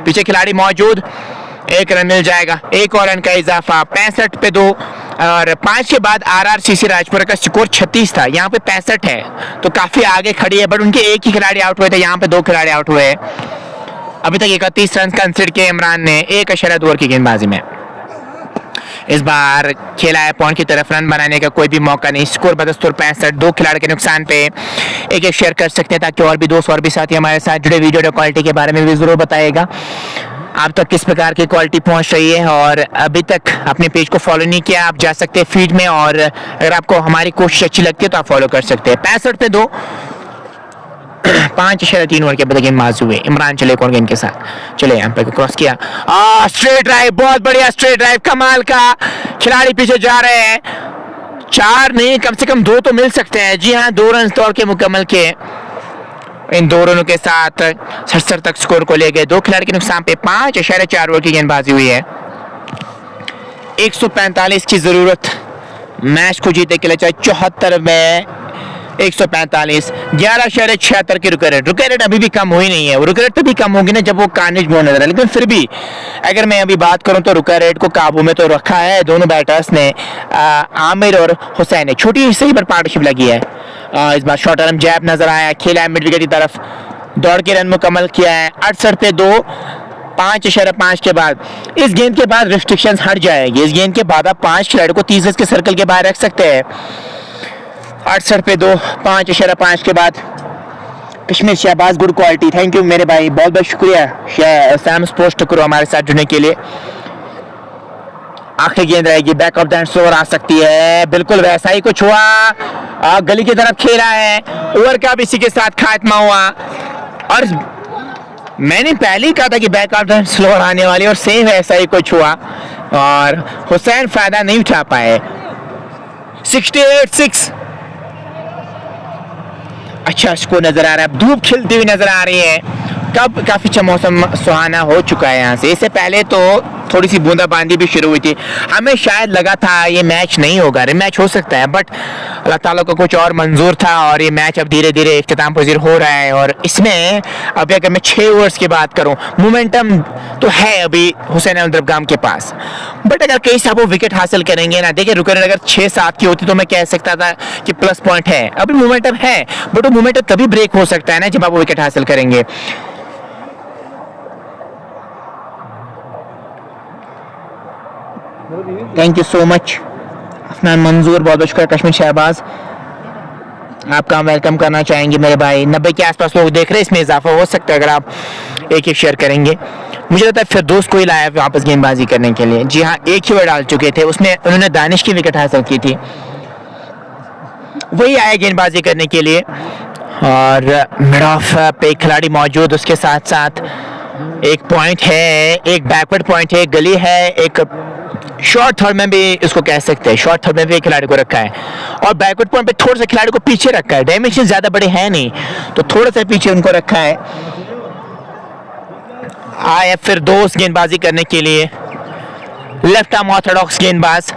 पीछे खिलाड़ी मौजूद, 1 रन मिल जाएगा, एक और रन का इजाफा, 65 पे 2। और 5 के बाद RRCC राजपुरा का स्कोर 36 था, यहाँ पे 65 है, तो काफी आगे खड़ी है। बट उनके एक ही खिलाड़ी आउट हुए थे, यहाँ पे 2 खिलाड़ी आउट हुए। अभी तक 31 रन कंसीडर किए इमरान ने 1 ओवर की गेंदबाजी में। इस बार खेला है पॉइंट की तरफ, रन बनाने का कोई भी मौका नहीं। स्कोर बदस्तूर 65, 2 खिलाड़ी के नुकसान पे। एक शेयर कर सकते हैं ताकि और भी दोस्त और भी साथी हमारे साथ जुड़े। वीडियो क्वालिटी के बारे में भी जरूर बताइएगा, आप तक किस प्रकार की क्वालिटी पहुंच रही है। और अभी तक अपने पेज को फॉलो नहीं किया, आप जा सकते हैं फीड में, और अगर आपको हमारी कोशिश अच्छी लगती है तो आप फॉलो कर सकते हैं। 65 पे 2, 5.3 ओवर के बाद गेंदबाज हुए। इमरान चले कौन गेंद के साथ, चले यहाँ पे क्रॉस किया, स्ट्रेट ड्राइव, बहुत बढ़िया स्ट्रेट ड्राइव, कमाल का। खिलाड़ी पीछे जा रहे हैं, 4 नहीं कम से कम 2 तो मिल सकते हैं। जी हाँ, 2 रन दौड़ के मुकम्मल किए। इन 2 रनों के साथ 67 तक स्कोर को ले गए। 2 खिलाड़ी के नुकसान पे 5.4 ओवर की गेंदबाजी हुई है। 145 की जरूरत मैच को जीतने के लिए, चाहे 74 में 145, 11.76 की रुक रेट अभी भी कम हुई नहीं है। रुक रेट तभी कम होगी ना जब वो कार्नेज में होने लगा, लेकिन फिर भी अगर मैं अभी बात करूं तो रुक रेट को काबू में तो रखा है दोनों बैटर्स ने, आमिर और हुसैन ने। छोटी सही पर पार्टनरशिप लगी है। इस बार शॉर्ट आर्म जैब नजर आया, खेला है मिड विकेट की तरफ, दौड़ के रन मुकम्मल किया है। 68 पे 2, 5.5 के बाद इस गेंद के बाद रिस्ट्रिक्शंस हट जाएगी। इस गेंद के बाद आप 5 खिलाड़ियों को 30 के सर्कल के बाहर रख सकते हैं। 68 पे 2, 5.5 के बाद Kashmir Shahbaz, good quality. Thank you मेरे भाई, बहुत बहुत शुक्रिया सैम स्पोर्ट्स टुकरो हमारे साथ जुड़ने के लिए। आखिरी गेंद रहेगी, back of the hand over आ सकती है, बिल्कुल वैसा ही कुछ हुआ। गली की तरफ खेला है, ओवर का भी इसी के साथ खात्मा हुआ। और मैंने पहले ही कहा था कि back of the hand slower आने वाली, और सेम ऐसा ही कुछ हुआ और हुसैन फायदा नहीं उठा पाए। 68-6 अच्छा स्कोर नजर आ रहा है, धूप खिलती हुई नजर आ रही है। कब काफी अच्छा मौसम सुहाना हो चुका है यहाँ से। इससे पहले तो थोड़ी सी बूंदाबांदी भी शुरू हुई थी, हमें शायद लगा था ये मैच नहीं होगा, रिमैच हो सकता है, बट अल्लाह ताला को कुछ और मंजूर था और ये मैच अब धीरे धीरे इख्तिताम पजीर हो रहा है। और इसमें अभी अगर मैं 6 ओवर्स की बात करूं, मोमेंटम तो है अभी हुसैन अहमद के पास, बट अगर कई साहब वो विकेट हासिल करेंगे ना, देखिए रुकन अगर 6-7 की होती तो मैं कह सकता था कि प्लस पॉइंट है, अभी मोमेंटम है, बट वो मोमेंटम तभी ब्रेक हो सकता है ना जब आप वो विकेट हासिल करेंगे। Thank you so much Afnan मंजूर, बहुत बहुत शुक्रिया। कश्मीर शहबाज, आपका हम वेलकम करना चाहेंगे मेरे भाई। 90 के आसपास लोग देख रहे हैं, इसमें इजाफा हो सकता है अगर आप एक शेयर करेंगे। मुझे लगता है फिर दोस्त को ही लाया वापस गेंदबाजी करने के लिए। जी हाँ, एक ही ओवर डाल चुके थे, उसमें उन्होंने दानिश की विकेट हासिल की थी, वही आया गेंदबाजी करने के लिए। और मिड ऑफ पे खिलाड़ी मौजूद, उसके साथ साथ एक पॉइंट है, एक बैकवर्ड पॉइंट है, गली है, एक शॉर्ट थर्ड में भी इसको कह सकते हैं, शॉर्ट थर्ड में भी एक खिलाड़ी को रखा है और बैकवर्ड पॉइंट पे थोड़ा सा खिलाड़ी को पीछे रखा है। डायमेंशन ज्यादा बड़े हैं नहीं, तो थोड़ा सा पीछे उनको रखा है। आए फिर दोस्त गेंदबाजी करने के लिए, लेफ्ट आर्म ऑर्थोडॉक्स गेंदबाज।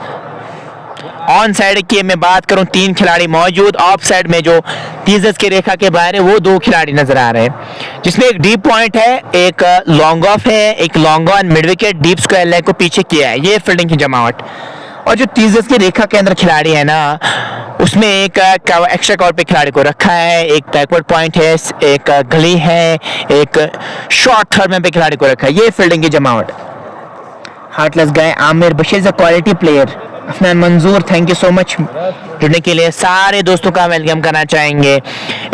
ऑन साइड की मैं बात करूं 3 खिलाड़ी मौजूद, ऑफ साइड में जो 30 की रेखा के बाहर है वो 2 खिलाड़ी नजर आ रहे हैं, जिसमें एक डीप पॉइंट है, एक लॉन्ग ऑफ है, एक long on mid wicket deep square leg को पीछे किया है, ये फील्डिंग की जमावट। और जो 30 की रेखा के अंदर खिलाड़ी है ना, उसमें एक एक्स्ट्रा कवर पे खिलाड़ी को रखा है, एक बैकवर्ड पॉइंट है, एक गली है, एक शॉर्ट थर्ड में पे खिलाड़ी को रखा है, ये फील्डिंग की जमावट। हार्टलेस गए Aamir Bashir is a quality player. Afnan मंजूर, थैंक यू सो मच जुड़ने के लिए। सारे दोस्तों का वेलकम करना चाहेंगे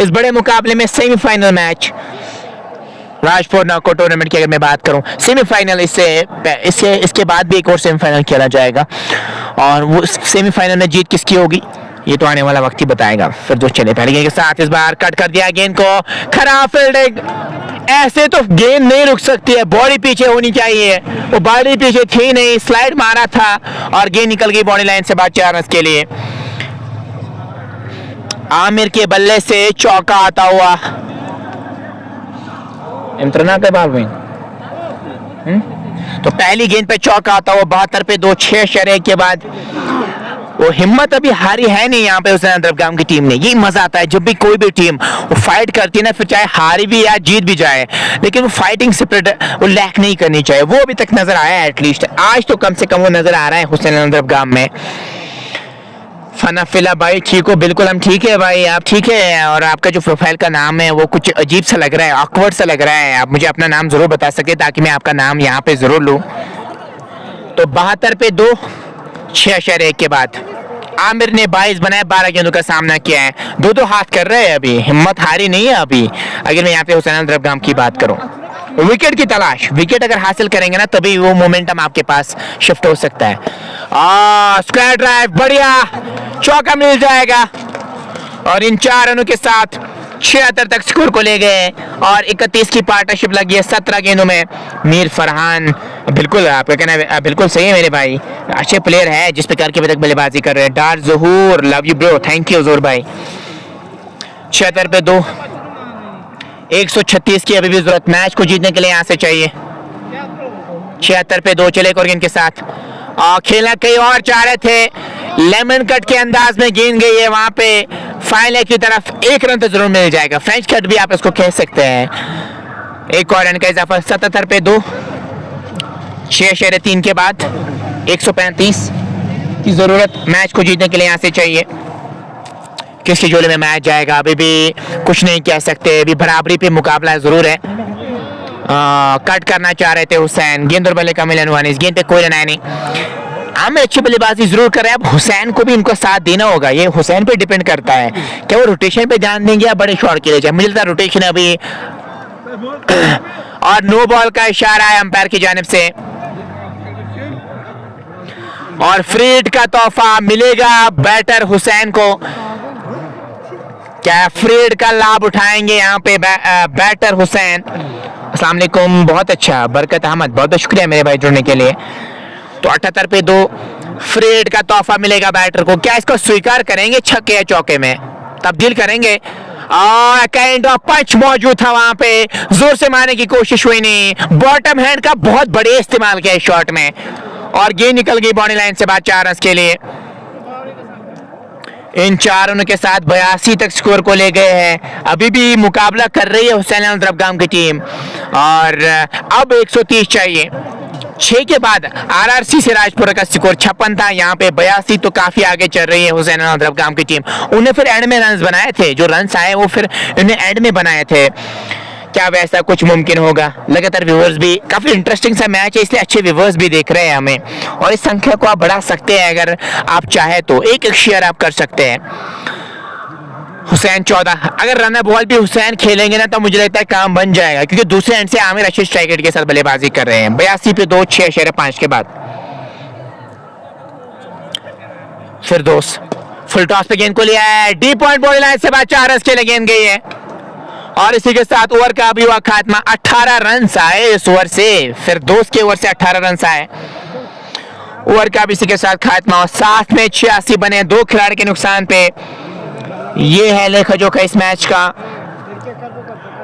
इस बड़े मुकाबले में। Semifinal match Rajpur knockout tournament की अगर मैं बात करूं, सेमीफाइनल इसके बाद भी एक और सेमीफाइनल खेला जाएगा और वो सेमीफाइनल में जीत किसकी होगी ये तो आने वाला वक्त ही बताएगा। फिर दोस्त चले पहले गेंद के साथ, इस बार कट कर दिया गेंद को, खराब फील्डिंग। ऐसे तो गेंद नहीं रुक सकती है, बॉडी पीछे होनी चाहिए, वो बॉडी पीछे थी नहीं, स्लाइड मारा था और गेंद निकल गई बॉडी लाइन से बाहर 4 रन के लिए। आमिर के बल्ले से चौका आता हुआ, इम्तना के बाल में तो पहली गेंद पे चौका आता हुआ 72 पे 2, 6 शरे के बाद वो हिम्मत अभी हारी है नहीं यहाँ पे हुसैन अदरबगाम की टीम ने। ये मजा आता है जब भी कोई भी टीम वो फाइट करती है ना, फिर चाहे हारी भी या जीत भी जाए, लेकिन वो फाइटिंग स्पिरिट वो लैक नहीं करनी चाहिए। वो अभी तक नजर आया है, एटलीस्ट आज तो कम से कम वो नजर आ रहा है हुसैन अदरबगाम में। फनाफिला भाई ठीक हो? बिल्कुल हम ठीक है भाई, आप ठीक है? और आपका जो प्रोफाइल का नाम है वो कुछ अजीब सा लग रहा है, ऑकवर्ड सा लग रहा है। आप मुझे अपना नाम जरूर बता सके ताकि मैं आपका नाम यहाँ पे जरूर लूँ। तो 72 पे 2, 6-1 के बाद आमिर ने 22 बनाए, 12 गेंदों का सामना किया है। 2-2 हाथ कर रहे हैं अभी, हिम्मत हारी नहीं है अभी। अगर मैं यहाँ पे हुसैन अदरबगाम की बात करूँ, विकेट की तलाश, विकेट अगर हासिल करेंगे ना तभी वो मोमेंटम आपके पास शिफ्ट हो सकता है। स्क्वायर ड्राइव, बढ़िया चौका मिल जाएगा और इन 4 रनों के साथ 76 तक स्कोर को ले गए और 31 की पार्टनरशिप लगी है 17 गेंदों में। मीर फरहान, बिल्कुल आपका कहना बिल्कुल सही है मेरे भाई, अच्छे प्लेयर है जिस प्रकार के अभी तक बल्लेबाजी कर रहे हैं। Dar Zahoor, love you bro, thank you जोर भाई। 76 पे 2, 136 की अभी भी जरूरत मैच को जीतने के लिए यहाँ से चाहिए। 76 पे 2 चले गेंद के साथ खेलना कहीं और चाह रहे थे, लेमन कट के अंदाज में गेंद गई है वहां पे फाइनल की तरफ। 1 रन तो जरूर मिल जाएगा, फ्रेंच कट भी आप इसको कह सकते हैं। एक और रन का इजाफा। 77 पे 2, 6-3 के बाद 135 की जरूरत मैच को जीतने के लिए यहाँ से चाहिए। किसके झोले में मैच जाएगा अभी भी कुछ नहीं कह सकते, अभी बराबरी पे मुकाबला जरूर है। कट करना चाह रहे थे हुसैन, गेंद और बल्ले का मिलन हुआ नहीं, इस गेंद पे कोई रन आया नहीं। आमिर अच्छी बल्लेबाजी जरूर कर रहे हैं, अब हुसैन को भी इनको साथ देना होगा, ये हुसैन पे डिपेंड करता है क्या वो रोटेशन पे ध्यान देंगे या बड़े शॉट के लिए जाए। मुझे लगता है रोटेशन अभी और नो बॉल का इशारा है अंपायर की जानिब से और फ्री हिट का तोहफा मिलेगा बैटर हुसैन को। क्या फ्री हिट का लाभ उठाएंगे यहाँ पे बैटर हुसैन? अस्सलाम वालेकुम, बहुत अच्छा, बरकत अहमद, बहुत बहुत शुक्रिया मेरे भाई जुड़ने के लिए। तो 78 पे 2 फ्री हिट का तोहफा मिलेगा बैटर को। क्या इसको स्वीकार करेंगे छक्के या चौके में तब्दील करेंगे? काइंड ऑफ पंच मौजूद था वहां पे, जोर से मारने की कोशिश हुई नहीं, बॉटम हैंड का बहुत बड़े इस्तेमाल किया शॉट में और गेंद निकल गई बाउंड्री लाइन से बाहर 4 रन के लिए। इन 4 रनों के साथ 82 तक स्कोर को ले गए हैं। अभी भी मुकाबला कर रही है हुसैन अदरबगाम की टीम और अब 130 चाहिए। 6 के बाद आरआरसी से राजपुरा का स्कोर 56 था, यहाँ पे 82, तो काफी आगे चल रही है हुसैन अदरबगाम की टीम। उन्हें फिर एंड में रन बनाए थे, जो रन आए वो फिर उन्हें एंड में बनाए थे। क्या वैसा कुछ मुमकिन होगा? लगातार व्यूअर्स भी, काफी इंटरेस्टिंग सा मैच है इसलिए अच्छे व्यूअर्स भी देख रहे हैं हमें और इस संख्या को आप बढ़ा सकते हैं अगर आप चाहे तो, एक शेयर आप कर सकते हैं। हुसैन 14, अगर रनर बॉल भी हुसैन खेलेंगे ना तो मुझे लगता है काम बन जाएगा क्योंकि दूसरे एंड से आमिर अच्छे स्ट्राइक रेट के साथ बल्लेबाजी कर रहे हैं। 82 पे 2, 6-5 के बाद फिर दोस्त फुल टॉस पे गेंद को लिया है, डी पॉइंट बॉडी लाइन से बाद 4 रन के लिए गेंद गई है और इसी के साथ ओवर का भी हुआ खात्मा। 18 रन आए इस ओवर से, फिर दोस्त के ओवर से 18 रन आए, ओवर का भी इसी के साथ खात्मा और साथ में 86 बने 2 खिलाड़ी के नुकसान पे। ये है लेखा जोखा इस मैच का।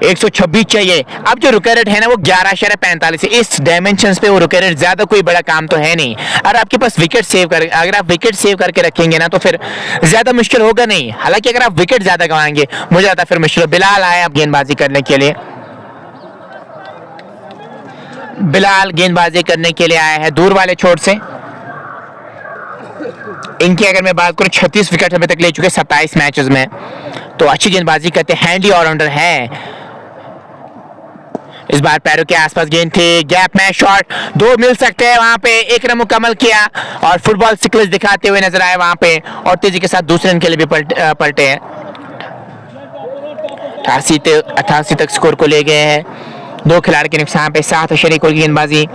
126 चाहिए। अब जो रुके रेट है ना वो 11.45 है। इस डायमेंशंस पे वो रुके रेट ज्यादा कोई बड़ा काम तो है नहीं। अगर आपके पास विकेट सेव कर, अगर आप विकेट सेव करके रखेंगे ना तो फिर ज्यादा मुश्किल होगा नहीं। हालांकि अगर आप विकेट ज्यादा गंवाएंगे मुझे ज्यादा फिर मुश्किल। बिलाल आए अब गेंदबाजी करने के लिए, बिलाल गेंदबाजी करने के लिए आए हैं दूर वाले छोर से। इनकी अगर मैं बात करूं 36 विकेट अभी तक ले चुके 27 मैचेस में, तो अच्छी गेंदबाजी करते हैं, हैंडी ऑलराउंडर है। इस बार पैरों के आसपास गेंद थी, गैप में शॉट 2 मिल सकते हैं वहां पे। 1 रन मुकम्मल किया और फुटबॉल सिक्वेंस दिखाते हुए नजर आए वहां पे और तेजी के साथ दूसरे रन के लिए भी पलटे हैं। 88 तक स्कोर को ले गए हैं। 2 खिलाड़ी के नुकसान पे 7 शरीकों की गेंदबाजी।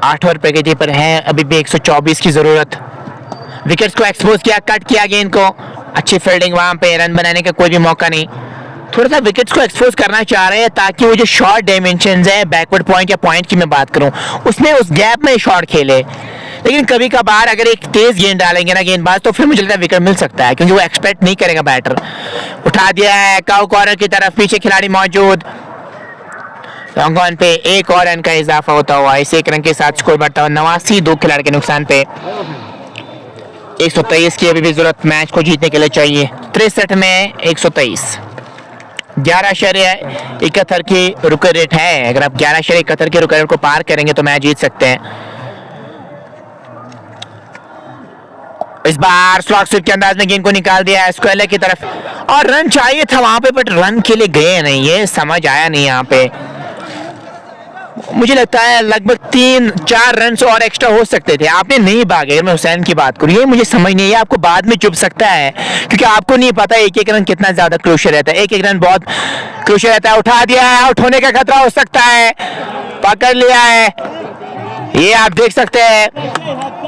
आठ ओवर प्रगति पर है, अभी भी 124 की जरूरत। विकेट्स को एक्सपोज किया, कट किया गेंद को, अच्छी फील्डिंग वहां पे, रन बनाने का कोई भी मौका नहीं। थोड़ा सा विकेट्स को एक्सपोज करना चाह रहे हैं ताकि वो जो शॉर्ट डायमेंशंस है, बैकवर्ड पॉइंट या पॉइंट की मैं बात करूं, उसमें उस गैप में शॉट खेले। लेकिन कभी कभार अगर एक तेज गेंद डालेंगे ना गेंदबाज तो फिर मुझे लगता है विकेट मिल सकता है क्योंकि वो एक्सपेक्ट नहीं करेगा बैटर। उठा दिया है काउ कॉर्नर की तरफ, पीछे खिलाड़ी मौजूद, लॉन्ग ऑन पे एक और रन का इजाफा होता हुआ, इस एक रन के साथ स्कोर बढ़ता हुआ 89, 2 खिलाड़ी के नुकसान पे 123 की अभी भी जरूरत मैच को जीतने के लिए चाहिए। 63 में 123, 11.71 की रुक रेट है। अगर आप 11.71 के रुक रेट को पार करेंगे तो मैच जीत सकते हैं। इस बार स्लॉग स्वीप के अंदाज में गेंद को निकाल दिया स्क्वेयर की तरफ, और रन चाहिए था वहां पे, बट रन के लिए गए नहीं, ये समझ आया नहीं यहाँ पे। मुझे लगता है लगभग 3-4 रन और एक्स्ट्रा हो सकते थे, आपने नहीं भागे। मैं हुसैन की बात करूँ, ये मुझे समझ नहीं है, आपको बाद में चुभ सकता है क्योंकि आपको नहीं पता एक एक रन कितना ज्यादा क्रूशियल रहता है। एक एक रन बहुत क्रूशियल रहता है। उठा दिया है, आउट होने का खतरा हो सकता है, पकड़ लिया है, ये आप देख सकते हैं।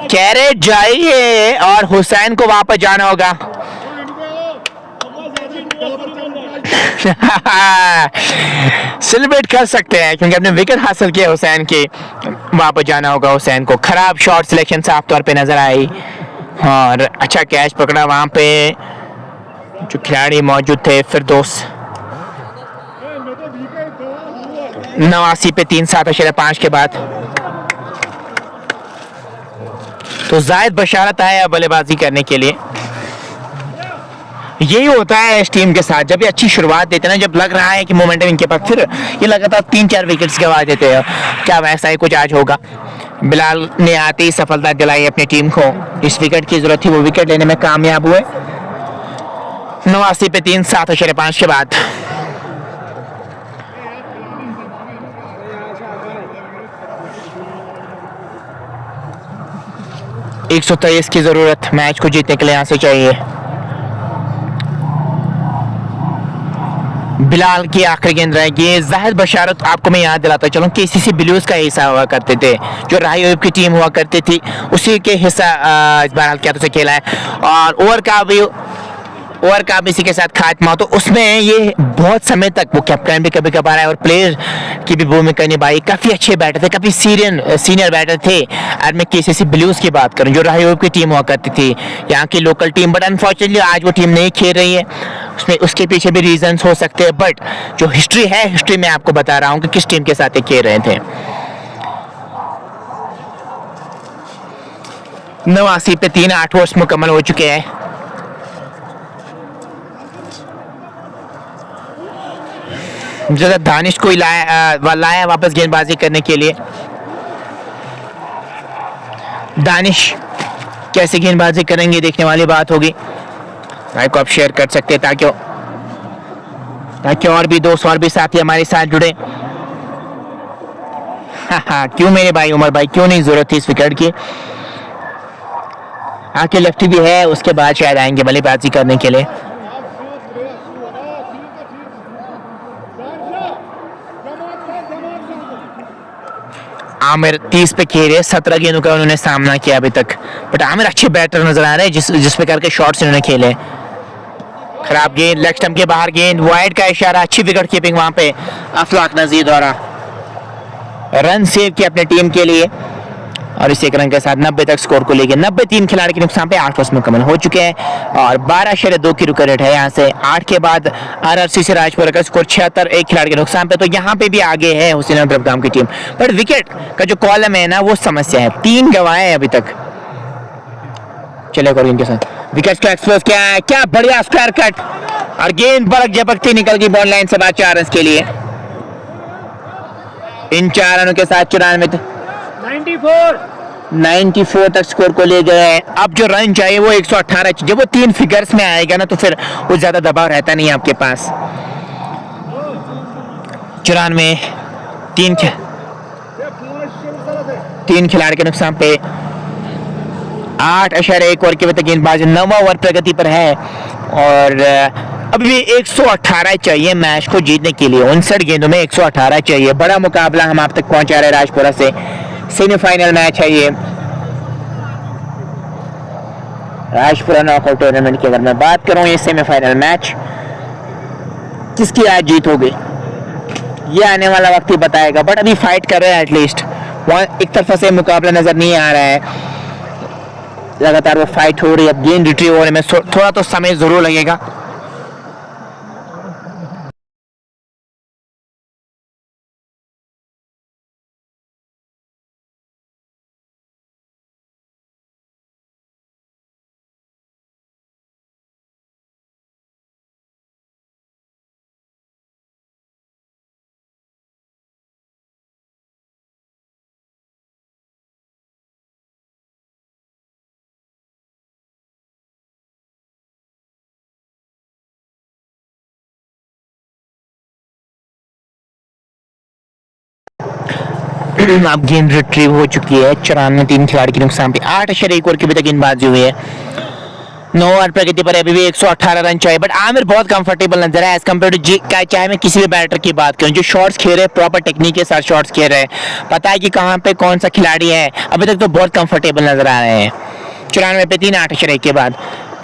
कैरेट जाइए और हुसैन को वापस जाना होगा। सेलिब्रेट कर सकते हैं क्योंकि अपने विकेट हासिल किया हुसैन की, वापस जाना होगा हुसैन को। खराब शॉट सिलेक्शन साफ तौर पे नजर आई और अच्छा कैच पकड़ा वहां पे जो खिलाड़ी मौजूद थे। फिरदौस 89 पे 3.7.5 के बाद तो जायद बशारत आया बल्लेबाजी करने के लिए। यही होता है इस टीम के साथ, जब ये अच्छी शुरुआत देते हैं ना, जब लग रहा है कि मोमेंटम इनके पास, फिर ये लगातार 3-4 विकेट्स गवा देते हैं। क्या वैसा ही कुछ आज होगा? बिलाल ने आते ही सफलता दिलाई अपनी टीम को, इस विकेट की जरूरत थी, वो विकेट लेने में कामयाब हुए। 89 पे 3.7.5 के बाद 123 की जरूरत मैच को जीतने के लिए यहां से चाहिए। बिलाल की आखिरी गेंद रहेगी। जाहिद बशारत, आपको मैं याद दिलाता चलूं, केसीसी ब्लूज का हिस्सा हुआ करते थे, जो राही अयूब की टीम हुआ करती थी, उसी के हिस्सा इस बार क्या तो खेला है। और ओवर का भी इसी के साथ खात्मा, तो उसमें ये बहुत समय तक वो कैप्टन भी कभी कभार है और प्लेयर की भी भूमिका निभाई। काफी अच्छे बैटर थे, काफी सीनियर बैटर थे। और मैं केसीसी ब्लूज की बात करूं जो राही अयूब की टीम हुआ करती थी, यहाँ की लोकल टीम, बट अनफॉर्चुनेटली आज वो टीम नहीं खेल रही है। उसमें उसके पीछे भी रीजंस हो सकते हैं, बट जो हिस्ट्री है, हिस्ट्री में आपको बता रहा हूं कि किस टीम के साथ ये खेल रहे थे। 89 पे 3 8 ओवर्स मुकम्मल हो चुके हैं। जरा दानिश को लाया वापस गेंदबाजी करने के लिए। दानिश कैसे गेंदबाजी करेंगे देखने वाली बात होगी। लाइव को आप शेयर कर सकते हैं ताकि और भी दोस्त और भी साथी हमारे साथ जुड़े। क्यों मेरे भाई उमर भाई, क्यों नहीं जरूरत थी इस विकेट की। आके लेफ्टी भी है, उसके बाद शायद आएंगे बल्लेबाजी करने के लिए। आमिर 30 पे खेल रहे, 17 गेंदों का उन्होंने सामना किया अभी तक, बट आमिर अच्छे बैटर नजर आ रहे हैं जिस प्रकार के शॉट्स इन्होंने खेले। खराब गेंद, लेग स्टंप के बाहर गेंद, वाइड का इशारा, अच्छी विकेट कीपिंग वहां पे अफलाक नजीर द्वारा। रन सेव किया अपने टीम के लिए और इस एक रन के साथ 90 तक स्कोर को लेके 93 खिलाड़ी के नुकसान पे 8 ओवर्स मुकम्मल हो चुके हैं और 12.2 की रुक रेट है यहाँ से। 8 के बाद आरआरसीसी राजपुरा का स्कोर 76, एक खिलाड़ी के नुकसान पे, तो यहाँ पे भी आगे है हुसैन ब्रह्म की टीम। पर विकेट का जो कॉलम है ना, वो समस्या है, 3 गवाए अभी तक। चले करो इनके साथ, विकेट को एक्सपोज किया है, क्या बढ़िया स्क्वायर कट और गेंद बड़क झपकती निकल गई बॉल लाइन से बाहर 4 रन के लिए। इन 4 रनों के साथ 94 तक स्कोर को ले गए हैं। अब जो रन चाहिए वो 118, जब वो 3 फिगर्स में आएगा ना तो फिर वो ज्यादा दबाव रहता नहीं आपके पास। 94, 3 खिलाड़ी के नुकसान पे 8.1 ओवर के बाद गेंदबाजी 9वां ओवर प्रगति पर है और अभी भी 118 चाहिए मैच को जीतने के लिए। 59 गेंदों में 118 चाहिए। बड़ा मुकाबला हम आप तक पहुंचा रहे राजपुरा से। सेमीफाइनल मैच है ये राजपुरा नॉकआउट टूर्नामेंट की। अगर मैं बात करूं ये सेमीफाइनल मैच किसकी आज जीत होगी ये आने वाला वक्त ही बताएगा, बट अभी फाइट कर रहे हैं एटलीस्ट। एक तरफा से मुकाबला नजर नहीं आ रहा है, लगातार वो फाइट हो रही है। गेंद रिट्रीव होने में थोड़ा तो समय जरूर लगेगा। अब गेंद रिट्रीव हो चुकी है 94 खिलाड़ी के नुकसान पे। 8.1 ओवर की अभी तक गेंदबाजी हुई है। 9 ओवर प्रगति पर अभी भी 118 रन चाहिए, बट आमिर बहुत कंफर्टेबल नजर है एज कम्पेयर टू जी। चाहे मैं किसी भी बैटर की बात करूं जो शॉट्स खेल रहे हैं, प्रॉपर टेक्निक के साथ शॉट्स खेल रहे हैं, पता है कि कहां पे कौन सा खिलाड़ी है, अभी तक तो बहुत कंफर्टेबल नजर आ रहे हैं। 94 पे 3 8 के बाद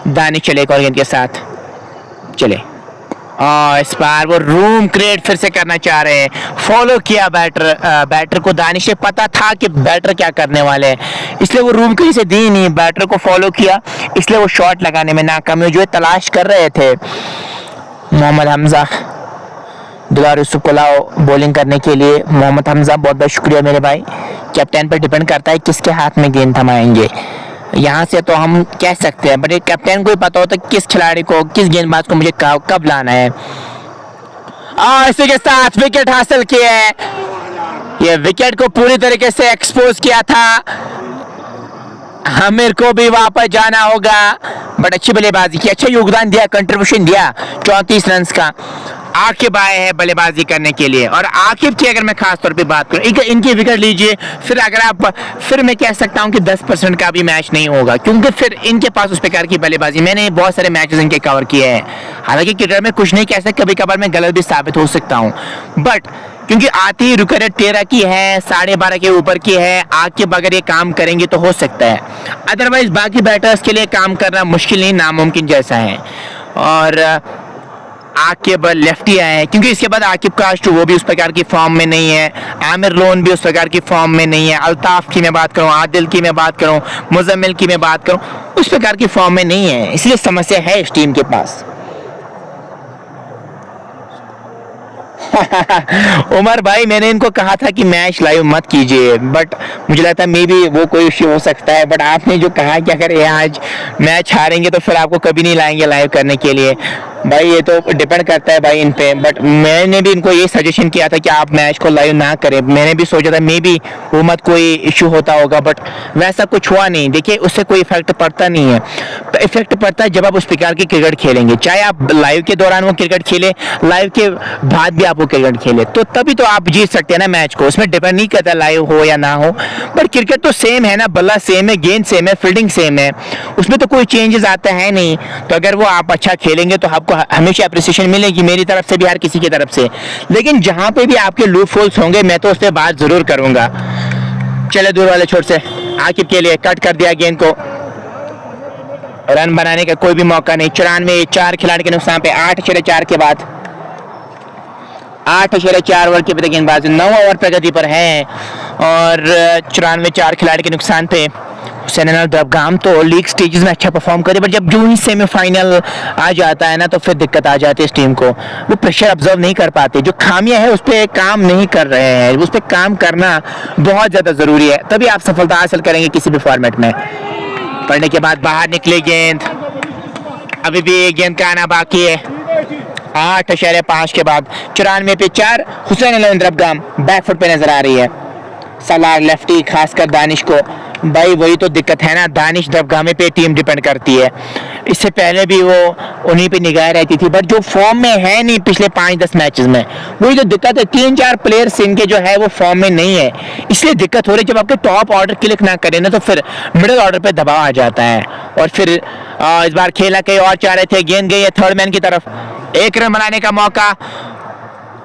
दानिश चले एक और गेंद के साथ चले, और इस बार वो रूम क्रिएट फिर से करना चाह रहे हैं। फॉलो किया बैटर को, दानिश से पता था कि बैटर क्या करने वाले हैं, इसलिए वो रूम कहीं से दी नहीं, बैटर को फॉलो किया, इसलिए वो शॉट लगाने में नाकामी जो है तलाश कर रहे थे। मोहम्मद हमजा दुलार यूसुफ को लाओ बॉलिंग करने के लिए। मोहम्मद हमजा बहुत बहुत शुक्रिया मेरे भाई। कैप्टन पर डिपेंड करता है किसके हाथ में गेंद थमाएंगे, यहाँ से तो हम कह सकते हैं, बट एक कैप्टन को ही पता होता है किस खिलाड़ी को, किस गेंदबाज को मुझे कब लाना है। और इसी के साथ विकेट हासिल किया है। ये विकेट को पूरी तरीके से एक्सपोज किया था, आमिर को भी वापस जाना होगा, बट अच्छी बल्लेबाजी की, अच्छा योगदान दिया, कंट्रीब्यूशन दिया 34 रन का। आकिब आए हैं बल्लेबाजी करने के लिए, और आकिब की अगर मैं खास तौर पे बात करूं, इनकी विकेट लीजिए, फिर मैं कह सकता हूं कि 10% का भी मैच नहीं होगा, क्योंकि फिर इनके पास उस प्रकार की बल्लेबाजी, मैंने बहुत सारे मैचेस इनके कवर किए हैं, हालांकि क्रिकेट में कुछ नहीं कह सकता, कभी कभार मैं गलत भी साबित हो सकता हूं, बट क्योंकि आती रुकरेट 13 की है, 12.5 के ऊपर की है, आकिब अगर ये काम करेंगे तो हो सकता है, अदरवाइज बाकी बैटर्स के लिए काम करना मुश्किल नहीं, नामुमकिन जैसा है। और आकिब लेफ्टी आए हैं, क्योंकि इसके बाद आकिब कास्ट वो भी उस प्रकार की फॉर्म में नहीं है, आमिर लोन भी उस प्रकार की फॉर्म में नहीं है, अल्ताफ की मैं बात करूं, आदिल की मैं बात करूं, मुजम्मिल की मैं बात करूं, उस प्रकार की फॉर्म में नहीं है, इसलिए समस्या है इस टीम के पास। उमर भाई मैंने इनको कहा था कि मैच लाइव मत कीजिए, बट मुझे लगता है मे बी वो कोई इश्यू हो सकता है, बट आपने जो कहा कि अगर ये आज मैच हारेंगे तो फिर आपको कभी नहीं लाएंगे लाइव करने के लिए। भाई ये तो डिपेंड करता है भाई इन पे, बट मैंने भी इनको ये सजेशन किया था कि आप मैच को लाइव ना करें, मैंने भी सोचा था मे बी वो मत कोई इशू होता होगा, बट वैसा कुछ हुआ नहीं। देखिए उससे कोई इफेक्ट पड़ता नहीं है, इफेक्ट पड़ता है जब आप उस प्रकार की क्रिकेट खेलेंगे, चाहे आप लाइव के दौरान वो क्रिकेट खेले, लाइव के बाद भी आप वो क्रिकेट खेले, तो तभी तो आप जीत सकते हैं ना मैच को, उसमें डिपेंड नहीं करता लाइव हो या ना हो, बट क्रिकेट तो सेम है ना, बल्ला सेम है, गेंद सेम है, फील्डिंग सेम है, उसमें तो कोई चेंजेस आता है नहीं, तो अगर वो आप अच्छा खेलेंगे तो आपको हमेशा अप्रिसिएशन मिलेगी, मेरी तरफ से भी हर किसी की तरफ से, लेकिन जहां पे भी आपके लूप होल्स होंगे मैं तो उस पर बात जरूर करूंगा। चले दूर वाले छोर से आकिब के लिए कट कर दिया गेंद को, रन बनाने का कोई भी मौका नहीं। 94 4 खिलाड़ी के नुकसान पे 8/4 के बाद 8/4 ओवर की गेंदबाजी 9 ओवर प्रगति पर है, और 94 4 खिलाड़ी के नुकसान पे हुसैन दबगाम तो लीग स्टेजेस में अच्छा परफॉर्म करे, बट जब जो ही सेमीफाइनल आ जाता है ना तो फिर दिक्कत आ जाती है इस टीम को, वो प्रेशर ऑब्जर्व नहीं कर पाते, जो खामियां है उस पर काम नहीं कर रहे हैं, उस पर काम करना बहुत ज़्यादा ज़रूरी है, तभी आप सफलता हासिल करेंगे किसी भी फॉर्मेट में। पढ़ने के बाद बाहर निकली गेंद, अभी भी एक गेंद का आना बाकी है। 8/5 के बाद 94 पे 4 हुसैन दबगाम बैकफुट पे नजर आ रही है। सलार लेफ्टी, खासकर दानिश को, भाई वही तो दिक्कत है ना, दानिश दबगामे पे टीम डिपेंड करती है, इससे पहले भी वो उन्हीं पे निगाह रहती थी, बट जो फॉर्म में है नहीं पिछले 5-10 मैचेस में, वही तो दिक्कत है, 3-4 प्लेयर्स इनके जो है वो फॉर्म में नहीं है, इसलिए दिक्कत हो रही है। जब आपके टॉप ऑर्डर क्लिक ना करें ना तो फिर मिडिल ऑर्डर पे दबाव आ जाता है, और फिर इस बार खेला कहीं और चाह रहे थे, गेंद गई है थर्ड मैन की तरफ, 1 रन बनाने का मौका,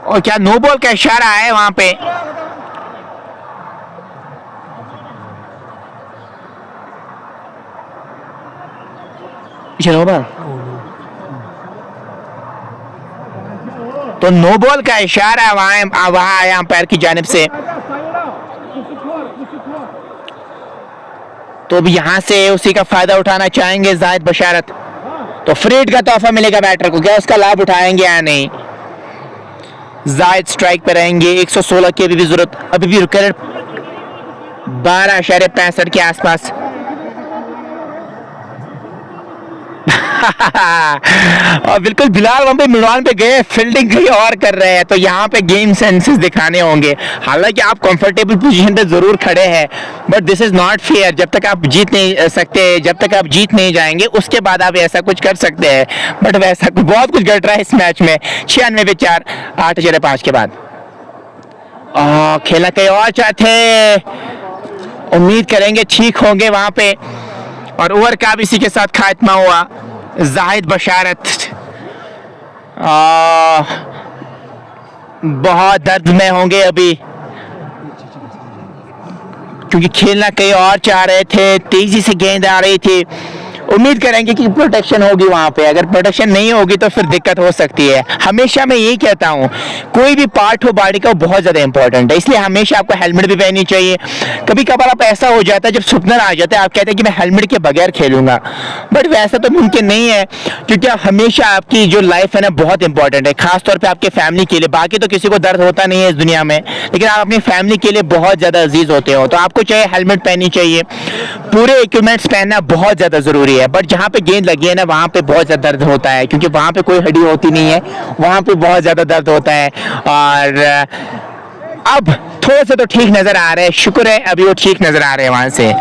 और क्या नो बॉल का इशारा है वहां पे, तो नो बॉल का इशारा वहां आया अंपायर की जानिब से, तो अब यहां से उसी का फायदा उठाना चाहेंगे जाहिद बशारत, तो फ्रीड का तोहफा मिलेगा बैटर को, क्या उसका लाभ उठाएंगे या नहीं। जाहिद स्ट्राइक पे रहेंगे, 116 की अभी भी जरूरत, अभी भी रुकर 12.65 के आसपास। और बिल्कुल बिलाल वहां पे मिडवान पे गए, फील्डिंग कहीं और कर रहे हैं, तो यहाँ पे गेम सेंसेस दिखाने होंगे, हालांकि आप कंफर्टेबल पोजीशन पे जरूर खड़े हैं, but this is not fair, जब तक आप जीत नहीं सकते, जब तक आप जीत नहीं जाएंगे उसके बाद आप ऐसा कुछ कर सकते हैं, बट वैसा बहुत कुछ घट रहा है इस मैच में। 96 पे 4 8/5 के बाद खेलना कहीं और चाहते, उम्मीद करेंगे ठीक होंगे वहां पे। और ओवर का भी इसी के साथ खात्मा हुआ। जाहिद बशारत बहुत दर्द में होंगे अभी, क्योंकि खेलना कहीं और चाह रहे थे, तेजी से गेंद आ रही थी। उम्मीद करेंगे कि प्रोटेक्शन होगी वहां पे। अगर प्रोटेक्शन नहीं होगी तो फिर दिक्कत हो सकती है। हमेशा मैं यही कहता हूँ, कोई भी पार्ट हो बॉडी का बहुत ज़्यादा इंपॉर्टेंट है, इसलिए हमेशा आपको हेलमेट भी पहननी चाहिए। कभी कभार आप ऐसा हो जाता है जब सुपनर आ जाता है, आप कहते हैं कि मैं हेलमेट के बगैर खेलूंगा, बट वैसा तो मुमकिन नहीं है, क्योंकि हमेशा आपकी जो लाइफ है ना बहुत इंपॉर्टेंट है, खासतौर पर आपके फैमिली के लिए। बाकी तो किसी को दर्द होता नहीं है इस दुनिया में, लेकिन आप अपनी फैमिली के लिए बहुत ज़्यादा अजीज होते हो, तो आपको चाहे हेलमेट पहननी चाहिए। पूरे इक्विपमेंट्स पहनना बहुत ज़्यादा ज़रूरी है। बट जहाँ पे गेंद लगी है ना वहाँ पे बहुत ज़्यादा दर्द होता है, क्योंकि वहाँ पे कोई हड्डी होती नहीं है, वहाँ पे बहुत ज़्यादा दर्द होता है। और अब थोड़ा सा तो ठीक नज़र आ रहा है, शुक्र है अभी वो ठीक नज़र आ रहे हैं वहाँ से।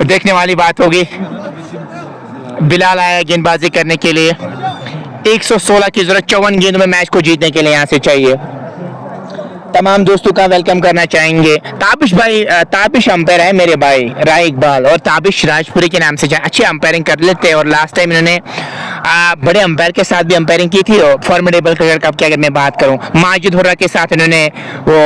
देखने वाली बात होगी। बिलाल आया गेंदबाजी करने के लिए। 116 की जरूरत 54 गेंदों में मैच को जीतने के लिए यहाँ से चाहिए। तमाम दोस्तों का वेलकम करना चाहेंगे। ताबिश भाई, ताबिश अंपायर है मेरे भाई राय इकबाल, और ताबिश राजपुरी के नाम से अच्छी अंपायरिंग कर लेते हैं। और लास्ट टाइम इन्होंने बड़े अंपायर के साथ भी अंपायरिंग की थी, और फॉर्मिडेबल क्रिकेट कप की अगर मैं बात करूं, माजिद हुर्रा के साथ इन्होंने वो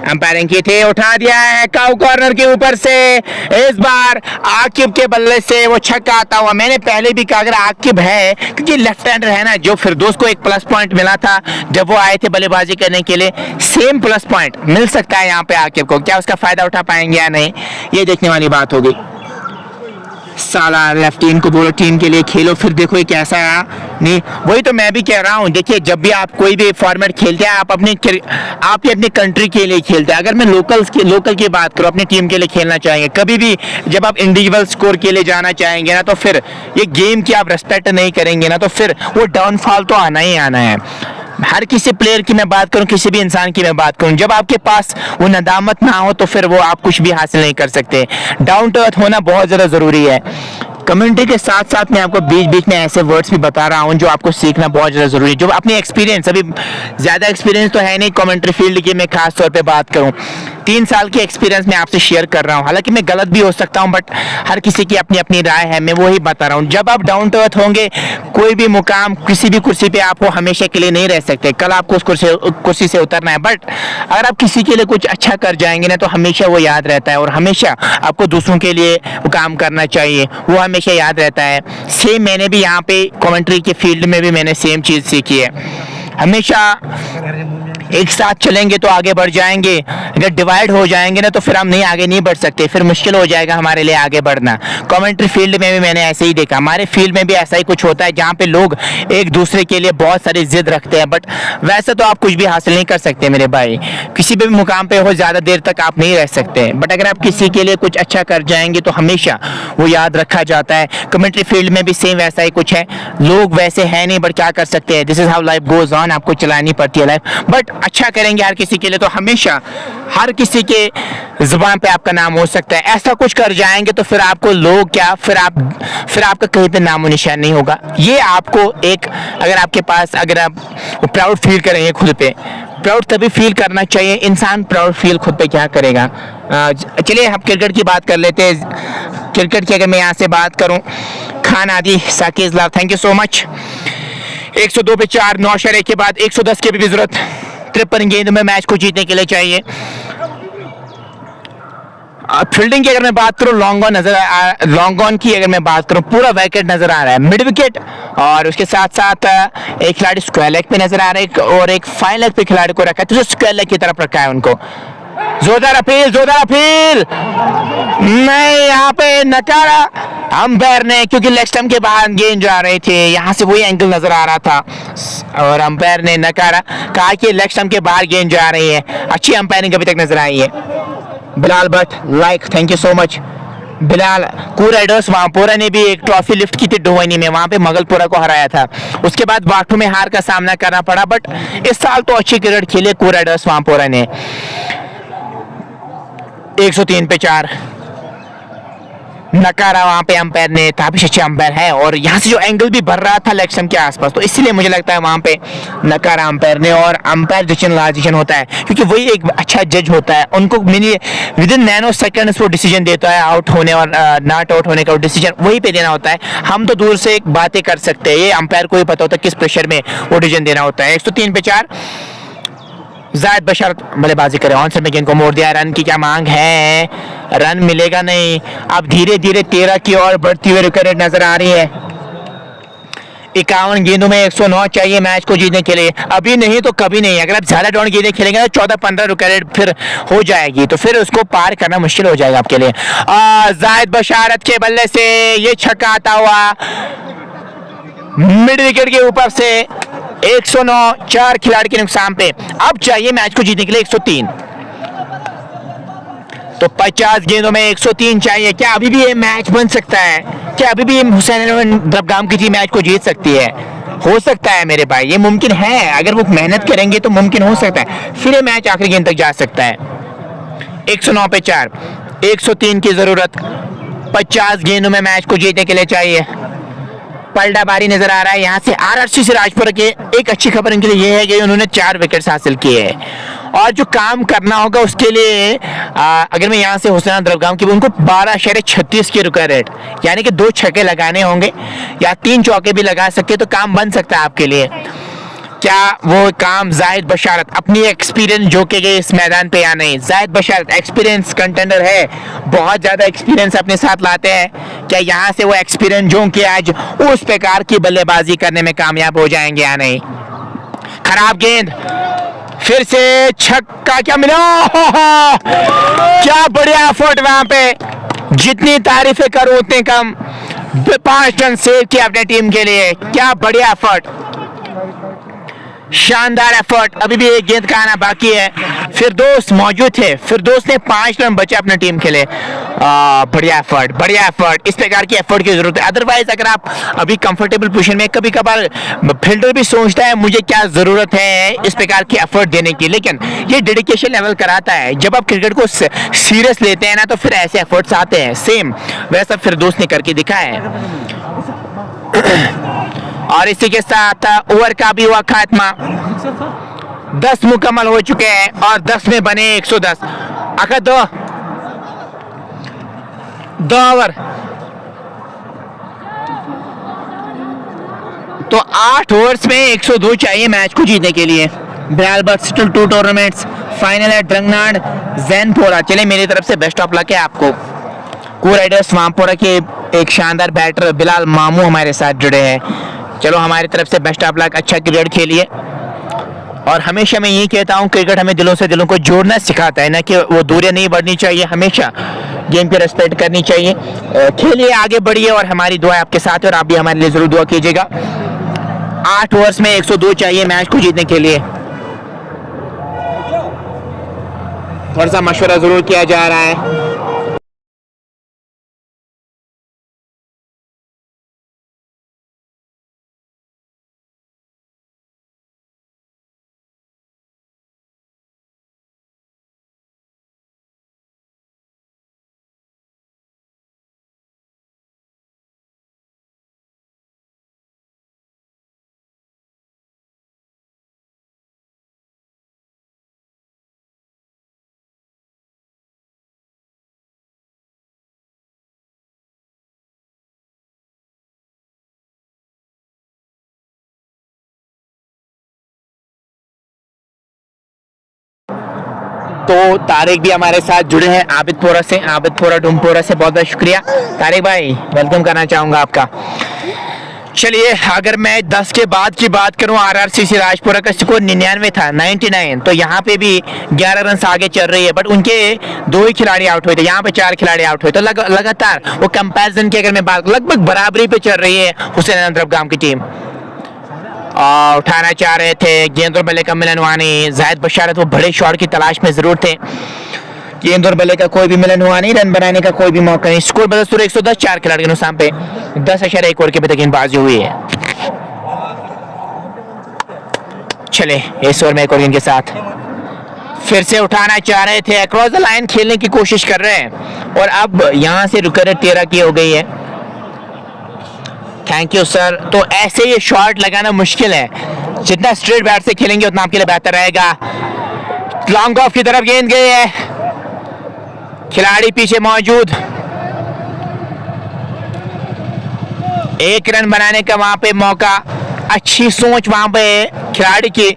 अंपायरिंग की थी। उठा दिया है काउ कॉर्नर के ऊपर से, इस बार आकिब के बल्ले से वो छक्का आता हुआ। मैंने पहले भी कहा अगर आकिब है, क्योंकि लेफ्ट हैंडर है ना, जो फिरदौस को एक प्लस पॉइंट मिला था जब वो आए थे बल्लेबाजी करने के लिए, सेम प्लस पॉइंट मिल सकता है यहाँ पे आकिब को। क्या उसका फायदा उठा पाएंगे या नहीं, ये देखने वाली बात होगी। साला लेफ्ट टीम को बोलो टीम के लिए खेलो, फिर देखो ये कैसा है। नहीं, वही तो मैं भी कह रहा हूँ। देखिए, जब भी आप कोई भी फॉर्मेट खेलते हैं, आप अपनी कंट्री के लिए खेलते हैं। अगर मैं लोकल की बात करूँ, अपनी टीम के लिए खेलना चाहेंगे। कभी भी जब आप इंडिविजुअल स्कोर के लिए जाना चाहेंगे ना, तो फिर ये गेम की आप रेस्पेक्ट नहीं करेंगे ना, तो फिर वो डाउनफॉल तो आना ही आना है। हर किसी प्लेयर की मैं बात करूं, किसी भी इंसान की मैं बात करूं, जब आपके पास वो नदामत ना हो तो फिर वो आप कुछ भी हासिल नहीं कर सकते। डाउन टू अर्थ होना बहुत ज़्यादा ज़रूरी है। कम्युनिटी के साथ साथ मैं आपको बीच बीच में ऐसे वर्ड्स भी बता रहा हूँ जो आपको सीखना बहुत ज़्यादा ज़रूरी है। जो अपनी एक्सपीरियंस, अभी ज़्यादा एक्सपीरियंस तो है नहीं कमेंट्री फील्ड की, मैं खास तौर पे बात करूँ 3 साल की एक्सपीरियंस मैं आपसे शेयर कर रहा हूँ। हालांकि मैं गलत भी हो सकता हूँ, बट हर किसी की अपनी अपनी राय है, मैं वही बता रहा हूँ। जब आप डाउन टू अर्थ होंगे, कोई भी मुकाम, किसी भी कुर्सी पे आप हमेशा के लिए नहीं रह सकते। कल आपको उस कुर्सी से उतरना है, बट अगर आप किसी के लिए कुछ अच्छा कर जाएंगे ना, तो हमेशा वो याद रहता है। और हमेशा आपको दूसरों के लिए वो काम करना चाहिए, वो हमेशा याद रहता है। सेम मैंने भी यहाँ पे कमेंट्री के फील्ड में भी मैंने सेम चीज़ सीखी है। हमेशा एक साथ चलेंगे तो आगे बढ़ जाएंगे, अगर डिवाइड हो जाएंगे ना तो फिर हम आगे नहीं बढ़ सकते, फिर मुश्किल हो जाएगा हमारे लिए आगे बढ़ना। कमेंट्री फील्ड में भी मैंने ऐसे ही देखा, हमारे फील्ड में भी ऐसा ही कुछ होता है, जहाँ पे लोग एक दूसरे के लिए बहुत सारी जिद रखते हैं, बट वैसे तो आप कुछ भी हासिल नहीं कर सकते मेरे भाई। किसी भी मुकाम पे हो ज़्यादा देर तक आप नहीं रह सकते, बट अगर आप किसी के लिए कुछ अच्छा कर जाएंगे तो हमेशा वो याद रखा जाता है। कमेंट्री फील्ड में भी सेम वैसा ही कुछ है। लोग वैसे हैं नहीं, बट क्या कर सकते हैं, this is how life goes on, आपको चलानी पड़ती है लाइफ। बट अच्छा करेंगे हर किसी के लिए तो हमेशा हर किसी के जुबान पे आपका नाम हो सकता है। ऐसा कुछ कर जाएंगे तो फिर आपको लोग क्या, फिर आपका कहीं पे नामो निशान नहीं होगा। ये आपको एक, अगर आपके पास, अगर आप प्राउड फील करेंगे खुद पे, प्राउड तभी फील करना चाहिए इंसान, प्राउड फील खुद पे क्या करेगा। चलिए हम क्रिकेट की बात कर लेते हैं। क्रिकेट की अगर मैं यहाँ से बात करूँ, खान आदि साकिब लाभ, थैंक यू सो मच। 102 पे 4, 9 शरे के बाद 110 की भी जरूरत 53 गेंद में मैच को जीतने के लिए चाहिए। फील्डिंग की अगर मैं बात करूं, लॉन्ग ऑन की अगर मैं बात करूं, पूरा विकेट नजर आ रहा है, मिड विकेट, और उसके साथ साथ एक खिलाड़ी स्क्वायर लेग पे नजर आ रहा है, और एक फाइन लेग पे खिलाड़ी को रखा है, तो स्क्वायर लेग की तरफ रखा है उनको। जोरदार अपील नहीं, यहाँ पे नकारा अंपायर ने, क्योंकि लेग स्टंप के बाहर गेंद जा रहे थे, यहाँ से वही एंगल नजर आ रहा था, और अंपायर ने नकारा, कहा कि लेग स्टंप के बाहर गेंद जा रही है। अच्छी अंपायरिंग अभी तक नजर आई है। Bilal Bhat like, thank you so much. Bilal कूराइडर्स वामपोरा ने भी एक ट्रॉफी लिफ्ट की थी डोवनी में, वहां पे मगलपुरा को हराया था। उसके बाद वाटू में हार का सामना करना पड़ा, बट इस साल तो अच्छी क्रिकेट खेले कूराइडर्स वामपोरा ने। 103 पे 4, नकारा वहां पे अंपायर ने, काफी अच्छे अंपायर है और यहाँ से जो एंगल भी भर रहा था लेग स्टंप के आसपास, तो इसलिए मुझे लगता है वहां पे नकारा अंपायर ने। और अंपायर डिसीजन लास्ट डिसीजन होता है क्योंकि वही एक अच्छा जज होता है, उनको mini with in nano seconds वो डिसीजन देता है, आउट होने और नॉट आउट होने का डिसीजन वही पे देना होता है। हम तो दूर से एक बातें कर सकते हैं, ये अंपायर को ही पता होता है किस प्रेशर में वो डिसीजन देना होता है। 103 पे 4 जायद बशारत बल्लेबाजी करे, ऑन साइड में गेंद को मोड़ दिया, रन की क्या मांग है, रन मिलेगा नहीं। अब धीरे धीरे 13 की ओर बढ़ती हुई विकेट नजर आ रही है। 51 गेंदों में 109 चाहिए मैच को जीतने के लिए, अभी नहीं तो कभी नहीं। अगर आप ज्यादा डाउन गेंदें खेलेंगे तो 14-15 विकेट फिर हो जाएगी, तो फिर उसको पार करना मुश्किल हो जाएगा आपके लिए। जायद बशारत के बल्ले से ये छक्का आता हुआ मिड विकेट के ऊपर से 109, 4 खिलाड़ी के नुकसान पे। अब चाहिए मैच को जीतने के लिए 103, तो 50 गेंदों में 103 चाहिए। क्या अभी भी ये मैच बन सकता है? क्या अभी भी हुसैन दरगाम की टीम मैच को जीत सकती है? हो सकता है मेरे भाई, ये मुमकिन है, अगर वो मेहनत करेंगे तो मुमकिन हो सकता है, फिर ये मैच आखिरी गेंद तक जा सकता है। 109 पे 4, 103 की जरूरत, 50 गेंदों में मैच को जीतने के लिए चाहिए। पलटा बारी नजर आ रहा है यहाँ से आरआरसीसी राजपुरा के। एक अच्छी खबर इनके लिए ये है कि उन्होंने 4 विकेट्स हासिल किए हैं और जो काम करना होगा उसके लिए अगर मैं यहाँ से हुसैन दरगाम की, उनको 12.36 की रुका रेट, यानी कि 2 छक्के लगाने होंगे या 3 चौके भी लगा सकते, तो काम बन सकता है आपके लिए। क्या वो काम जायद बशारत अपनी एक्सपीरियंस जो के गए इस मैदान पे या नहीं? जायद बशारत एक्सपीरियंस कंटेंडर है, बहुत ज्यादा एक्सपीरियंस अपने साथ लाते हैं। क्या यहाँ से वो एक्सपीरियंस जो के आज उस प्रकार की बल्लेबाजी करने में कामयाब हो जाएंगे या नहीं? खराब गेंद, फिर से छक्का, क्या मिला? क्या बढ़िया एफर्ट वहां पे, जितनी तारीफें करो उतने कम। 5 रन सेव किया अपने टीम के लिए, क्या बढ़िया एफर्ट, शानदार एफर्ट। अभी भी एक गेंद का आना बाकी है, फिरदौस मौजूद थे, फिरदौस ने 5 रन बचे अपने टीम के लिए। बढ़िया एफर्ट, बढ़िया एफर्ट, इस प्रकार की एफर्ट की जरूरत है। अदरवाइज अगर आप अभी कंफर्टेबल पोजीशन में, कभी कभार फील्डर भी सोचता है मुझे क्या जरूरत है इस प्रकार की एफर्ट देने की, लेकिन ये डेडिकेशन लेवल कराता है। जब आप क्रिकेट को सीरियस लेते हैं ना, तो फिर ऐसे एफर्ट्स आते हैं। सेम वैसा फिरदौस ने करके दिखाया है। और इसी के साथ ओवर का भी हुआ खात्मा, 10 मुकम्मल हो चुके हैं और 10 में बने 110। आखिर 2 ओवर, तो 8 ओवर्स में 102 चाहिए मैच को जीतने के लिए। ब्रालबर्ट 2 टूर्नामेंट्स फाइनल है ड्रंगनाड जैनपोरा। चले मेरी तरफ से बेस्ट ऑफ लक है आपको। को राइडर्स वामपोरा के एक शानदार बैटर बिलाल मामू हमारे साथ जुड़े हैं। चलो हमारी तरफ से बेस्ट ऑफ लक, अच्छा क्रिकेट खेलिए। और हमेशा मैं यही कहता हूँ, क्रिकेट हमें दिलों से दिलों को जोड़ना सिखाता है, ना कि वो दूरियां नहीं बढ़नी चाहिए, हमेशा गेम की रिस्पेक्ट करनी चाहिए। खेलिए, आगे बढ़िए और हमारी दुआ आपके साथ है और आप भी हमारे लिए जरूर दुआ कीजिएगा। 8 ओवर्स में 102 चाहिए मैच को जीतने के लिए। थोड़ा सा मशवरा जरूर किया जा रहा है। तो तारिक भी हमारे साथ जुड़े हैं आबिदपोरा से, आबिदपोरा डुमपोरा से। बहुत बहुत शुक्रिया तारिक भाई, वेलकम करना चाहूंगा आपका। चलिए, अगर मैं 10 के बाद की बात करूं, आरआरसीसी राजपुरा का स्कोर 99 था, 99, तो यहाँ पे भी 11 रन आगे चल रही है, बट उनके 2 ही खिलाड़ी आउट हुए थे, यहाँ पे 4 खिलाड़ी आउट हुए, तो लगातार वो कंपैरिजन की अगर मैं बात, लगभग बराबरी पे चल रही है हुसैन दरगाम की टीम। उठाना चाह रहे थे गेंद और बल्ले का मिलन हुआ नहीं। जायद बशारत वो बड़े शॉट की तलाश में जरूर थे, गेंद और बल्ले का कोई भी मिलन हुआ नहीं, रन बनाने का कोई भी मौका नहीं। स्कोर बदस्तूर 110, 4 खिलाड़ी के नुकसान पे 10.1 ओवर के भी गेंदबाजी हुई है। चले इस ओवर में एक और गेंद के साथ फिर से उठाना चाह रहे थे, अक्रॉस द लाइन खेलने की कोशिश कर रहे हैं और अब यहां से रुकरेट 13 की हो गई है। Thank you sir. तो ऐसे ये शॉट लगाना मुश्किल है, जितना स्ट्रेट बैट से खेलेंगे उतना आपके लिए बेहतर रहेगा। लॉन्ग ऑफ की तरफ गेंद गई है, खिलाड़ी पीछे मौजूद, एक रन बनाने का वहां पे मौका, अच्छी सोच वहां पे खिलाड़ी की।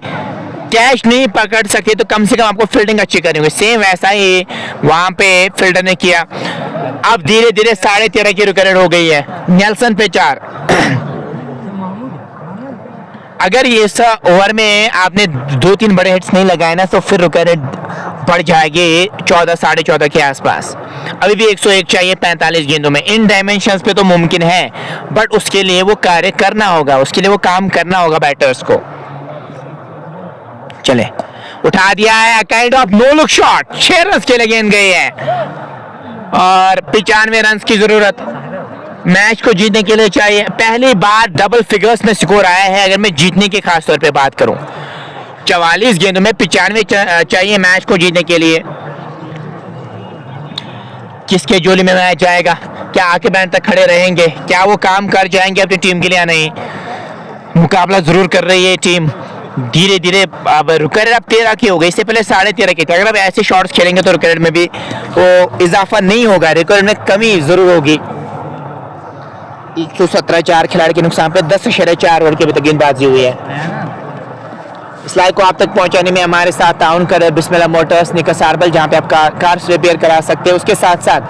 कैच नहीं पकड़ सकते तो कम से कम आपको फील्डिंग अच्छी करनी होगी, सेम वैसा ही वहां पे फील्डर ने किया। अब धीरे धीरे 13.5 की रुक रेट हो गई है। नेल्सन पे 4। अगर ये ओवर में आपने 2-3 बड़े हिट्स नहीं लगाए ना तो फिर रुक रेट बढ़ जाएगी 14, 14.5 के आसपास। अभी भी 101 चाहिए 45 गेंदों में। इन डायमेंशंस पे तो मुमकिन है, बट उसके लिए वो कार्य करना होगा, उसके लिए वो काम करना होगा बैटर्स को। चले, उठा दिया है, kind of no look shot, 6 run के लिए गेंद गई है और 95 रन की जरूरत मैच को जीतने के लिए चाहिए। पहली बार डबल फिगर्स में स्कोर आया है अगर मैं जीतने की खास तौर पे बात करूं। 44 गेंदों में 95 चाहिए मैच को जीतने के लिए। किसके जोली में मैच जाएगा? क्या आके बैंड तक खड़े रहेंगे? क्या वो काम कर जाएंगे अपनी टीम के लिए या नहीं? मुकाबला जरूर कर रही है टीम धीरे धीरे। अब रुकरेट अब 13 की हो गई, इससे पहले 13.5 की थी। अगर अब ऐसे शॉट्स खेलेंगे तो रुकरेट में भी वो इजाफा नहीं होगा, रुकरेट में कमी जरूर होगी। 117 4 खिलाड़ी के नुकसान पे 10.4 ओवर की अभी तक गेंदबाजी हुई है। इस लाइव को आप तक पहुंचाने में हमारे साथ ताउन कर बिस्मिल्लाह मोटर्स निकस आरबल, जहां पे आप कार रिपेयर करा सकते हैं। उसके साथ साथ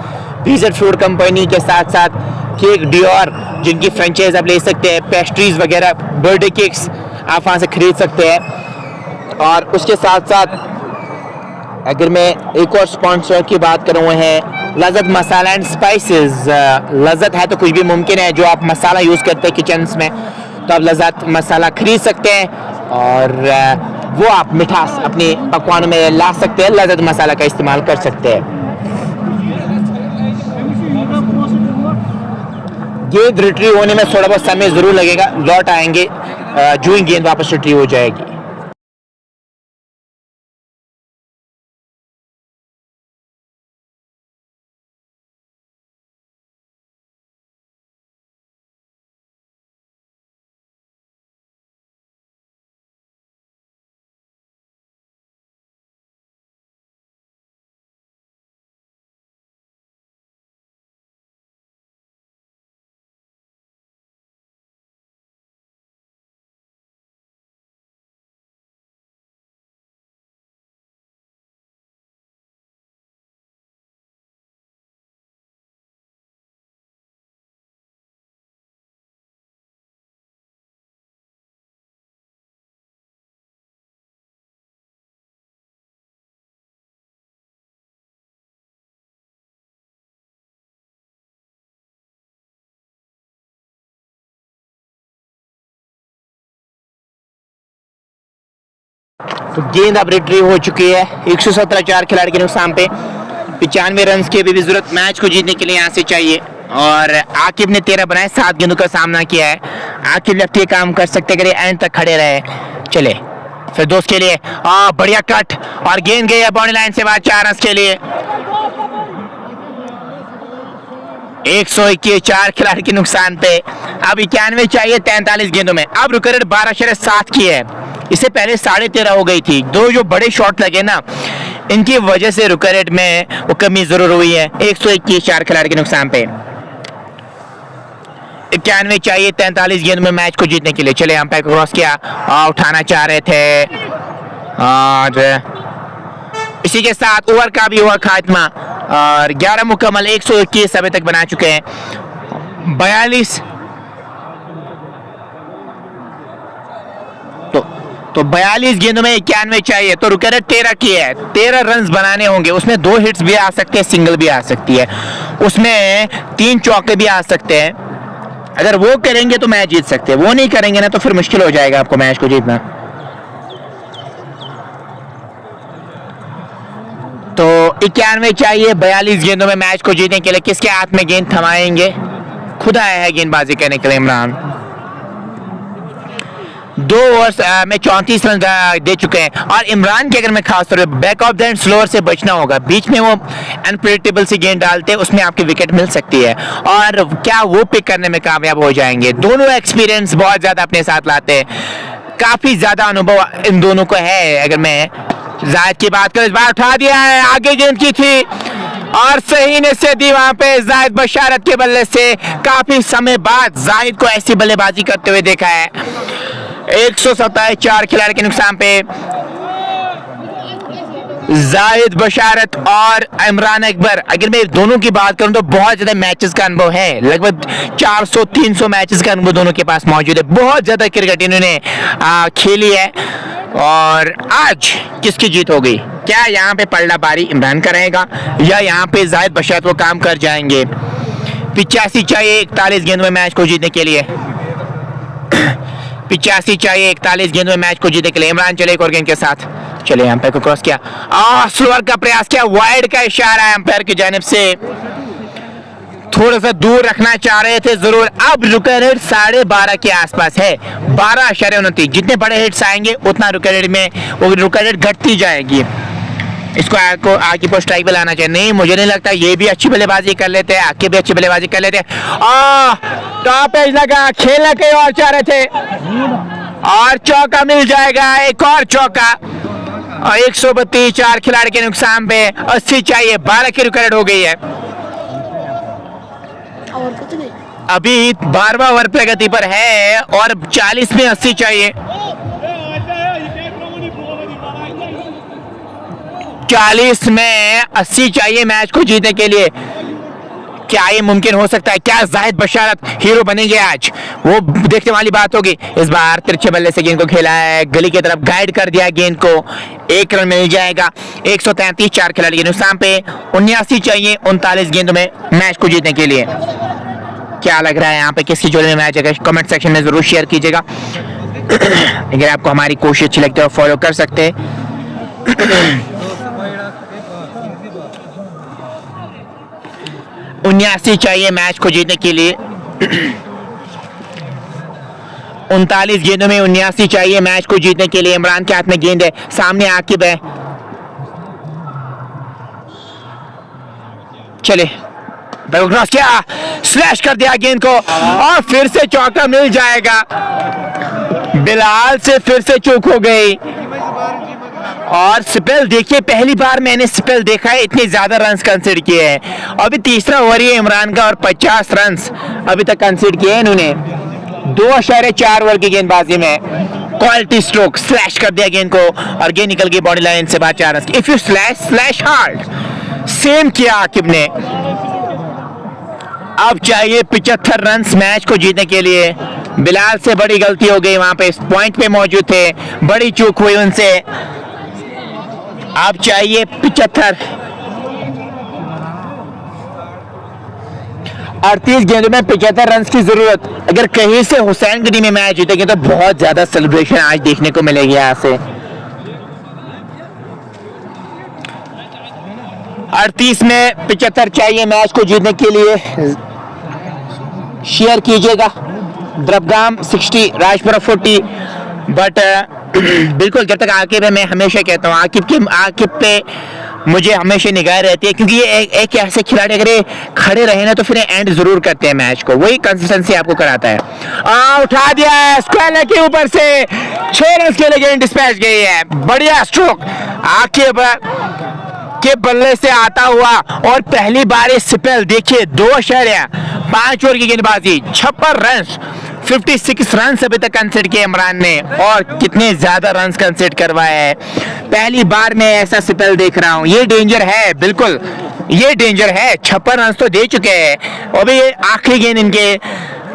बीजेड फूड कंपनी के साथ साथ केक डियोर जिनकी फ्रेंचाइज आप ले सकते हैं, पेस्ट्रीज वगैरह, बर्थडे केक्स आप वहाँ से खरीद सकते हैं। और उसके साथ साथ अगर मैं एक और स्पॉन्सर की बात करूँ वो है लज़्ज़त मसाला एंड स्पाइसेस। लज़्ज़त है तो कुछ भी मुमकिन है, जो आप मसाला यूज़ करते हैं किचन में तो आप लज़्ज़त मसाला खरीद सकते हैं और वो आप मिठास अपने पकवानों में ला सकते हैं। लज़्ज़त मसाला का इस्तेमाल कर सकते हैं। गेंद रिट्रीव होने में थोड़ा बहुत समय जरूर लगेगा, लौट आएंगे जो ही गेंद वापस रिट्रीव हो जाएगी। तो गेंद अब रिट्रीव हो चुकी है 117 4 खिलाड़ी के नुकसान पे। 95 रन की भी जरूरत मैच को जीतने के लिए यहाँ से चाहिए। और आकिब ने 13 बनाए, 7 गेंदों का सामना किया है। आकिब लेफ्टी काम कर सकते अगर एंड तक खड़े रहे। चले फिर दोस्त के लिए बढ़िया कट और गेंद गई है बाउंड्री लाइन से बाहर 4 रन के लिए। 121 4 खिलाड़ी के नुकसान पे। अब 91 चाहिए 43 गेंदों में। अब रुक रेट 12.7 की है, इससे पहले 13.5 हो गई थी। दो जो बड़े शॉट लगे ना इनकी वजह से रुक रेट में वो कमी जरूर हुई है। 121 4 खिलाड़ी के नुकसान पे। 91 चाहिए 43 गेंद में मैच को जीतने के लिए। चले अंपायर को क्रॉस किया, उठाना चाह रहे थे और इसी के साथ ओवर का भी हुआ खात्मा और 11 मुकम्मल 121 अभी तक बना चुके हैं। 42 तो 42 गेंदों में 91 चाहिए तो रुक रेट 13 की है। 13 रन बनाने होंगे, उसमें 2 हिट्स भी आ सकते हैं, सिंगल भी आ सकती है, उसमें 3 चौके भी आ सकते हैं। अगर वो करेंगे तो मैच जीत सकते हैं, वो नहीं करेंगे ना तो फिर मुश्किल हो जाएगा आपको मैच को जीतना। तो 91 चाहिए 42 गेंदों में मैच को जीतने के लिए। किसके हाथ में गेंद थमाएंगे? खुद आया है गेंदबाजी करने के लिए इमरान। 2 ओवर्स में 34 रन दे चुके हैं। और इमरान की अगर मैं खास तौर पे back of the end slower से बचना होगा, बीच में वो अनप्रेडिक्टेबल सी गेंद डालते हैं, उसमें आपकी विकेट मिल सकती है, और क्या वो पिक करने में कामयाब हो जाएंगे। दोनों एक्सपीरियंस बहुत ज़्यादा अपने साथ लाते हैं, काफ़ी ज़्यादा अनुभव इन दोनों को है। अगर मैं जायद की बात करूं, इस बार उठा दिया है, आगे गेंद की थी और सही ने से दी वहां पे जाहिद बशारत के बल्ले से। काफी समय बाद जाहिद को ऐसी बल्लेबाजी करते हुए देखा है। 127 4 खिलाड़ी के नुकसान पे जाहिद बशारत और इमरान अकबर। अगर मैं दोनों की बात करूं तो बहुत ज्यादा मैचेस का अनुभव है, लगभग 400-300 मैचेस का अनुभव दोनों के पास मौजूद है। बहुत ज्यादा क्रिकेट इन्होंने खेली है। और आज किसकी जीत हो गई? क्या यहाँ पे पलड़ा बारी इमरान का रहेगा या यहाँ पे जाहिद बशारत वो काम कर जाएंगे? 85 चाहिए 41 गेंद में मैच को जीतने के लिए। 85 चाहिए 41 गेंद में मैच को जीतने के लिए। इमरान चले एक और गेंद के साथ, चले एम्पायर को क्रॉस किया, स्लोअर का प्रयास किया, वाइड का इशारा एम्पायर की जानिब से, थोड़ा सा दूर रखना चाह रहे थे जरूर। अब रुका रेट 12.5 के आसपास है, 12.29। जितने बड़े हिट्स आएंगे उतना रुका रेट में वो रुका रेट घटती जाएगी। इसको आगे पर स्ट्राइक पे लाना चाहिए। नहीं, मुझे नहीं लगता, ये भी अच्छी बल्लेबाजी कर लेते हैं, आगे भी अच्छी बल्लेबाजी कर लेते हैं। टॉप एज लगा, खेलना कहीं और चाह रहे थे और चौका मिल जाएगा, एक और चौका। 132 4 खिलाड़ी के नुकसान पे 80 चाहिए, 12 की रुका रेट हो गई है। अभी 12वां ओवर प्रगति पर है और 40 में 80 चाहिए। 40 में 80 चाहिए मैच को जीतने के लिए। क्या ये मुमकिन हो सकता है? क्या जाहिद बशारत हीरो बनेंगे आज? वो देखने वाली बात होगी। इस बार तिरछे बल्ले से गेंद को खेला है, गली की तरफ गाइड कर दिया गेंद को, 1 रन मिल जाएगा। 133 4 खिलाड़ी के नुकसान पे 79 चाहिए 39 गेंदों में मैच को जीतने के लिए। क्या लग रहा है यहाँ पे किसकी जोड़ी में मैच है? कमेंट सेक्शन में जरूर शेयर कीजिएगा। अगर आपको हमारी कोशिश अच्छी लगती है तो फॉलो कर सकते हैं। 79 चाहिए मैच को जीतने के लिए। 39 गेंदों में 79 चाहिए मैच को जीतने के लिए। इमरान के हाथ में गेंद है, सामने आकिब है, चले क्रॉस किया, स्लैश कर दिया गेंद को और फिर से चौका मिल जाएगा। बिलाल से फिर से चूक हो गई। और स्पेल देखिए, पहली बार मैंने स्पेल देखा है इतने ज्यादा रन्स कंसीडर किए हैं। अभी तीसरा ओवर ही है इमरान का और 50 रन्स अभी तक कंसीडर किए हैं इन्होंने 2.4 ओवर की गेंदबाजी में। क्वालिटी स्ट्रोक, स्लैश कर दिया गेंद को और गेंद निकल गई बॉडी लाइन से बाहर 4 run. If you slash hard, same किया आकिब ने। अब चाहिए 75 रन्स मैच को जीतने के लिए। बिलाल से बड़ी गलती हो गई, वहां पे इस पॉइंट पे मौजूद थे, बड़ी चूक हुई उनसे। अब चाहिए 75। 38 गेंदों में 75 रन की जरूरत। अगर कहीं से हुसैन गनी में मैच जीतेंगे तो बहुत ज्यादा सेलिब्रेशन आज देखने को मिलेगी यहां से। 38 में 75 चाहिए मैच को जीतने के लिए। शेयर कीजिएगा। द्रबगाम 60, राजपुरा 40। बट बिल्कुल जब तक आकिब है, मैं हमेशा कहता हूँ आकिब पे मुझे हमेशा निगाह रहती है, क्योंकि ये एक ऐसे खिलाड़ी अगर ये खड़े रहे ना तो फिर एंड जरूर करते हैं मैच को, वही कंसिस्टेंसी आपको कराता है। उठा दिया है स्क्वायर के ऊपर से, 6 रन के लिए गेंद डिस्पैच गई है। बढ़िया स्ट्रोक आकिब के बल्ले से आता हुआ और पहली बार इस स्पेल देखिए 2.5 ओवर की गेंदबाजी, 56 रन, 56 रन अभी तक कंसीडर किए इमरान ने और कितने ज्यादा रन कंसीडर करवाए हैं। पहली बार मैं ऐसा स्पेल देख रहा हूं। ये डेंजर है, बिल्कुल ये डेंजर है। 56 रन तो दे चुके हैं और ये आखिरी गेंद इनके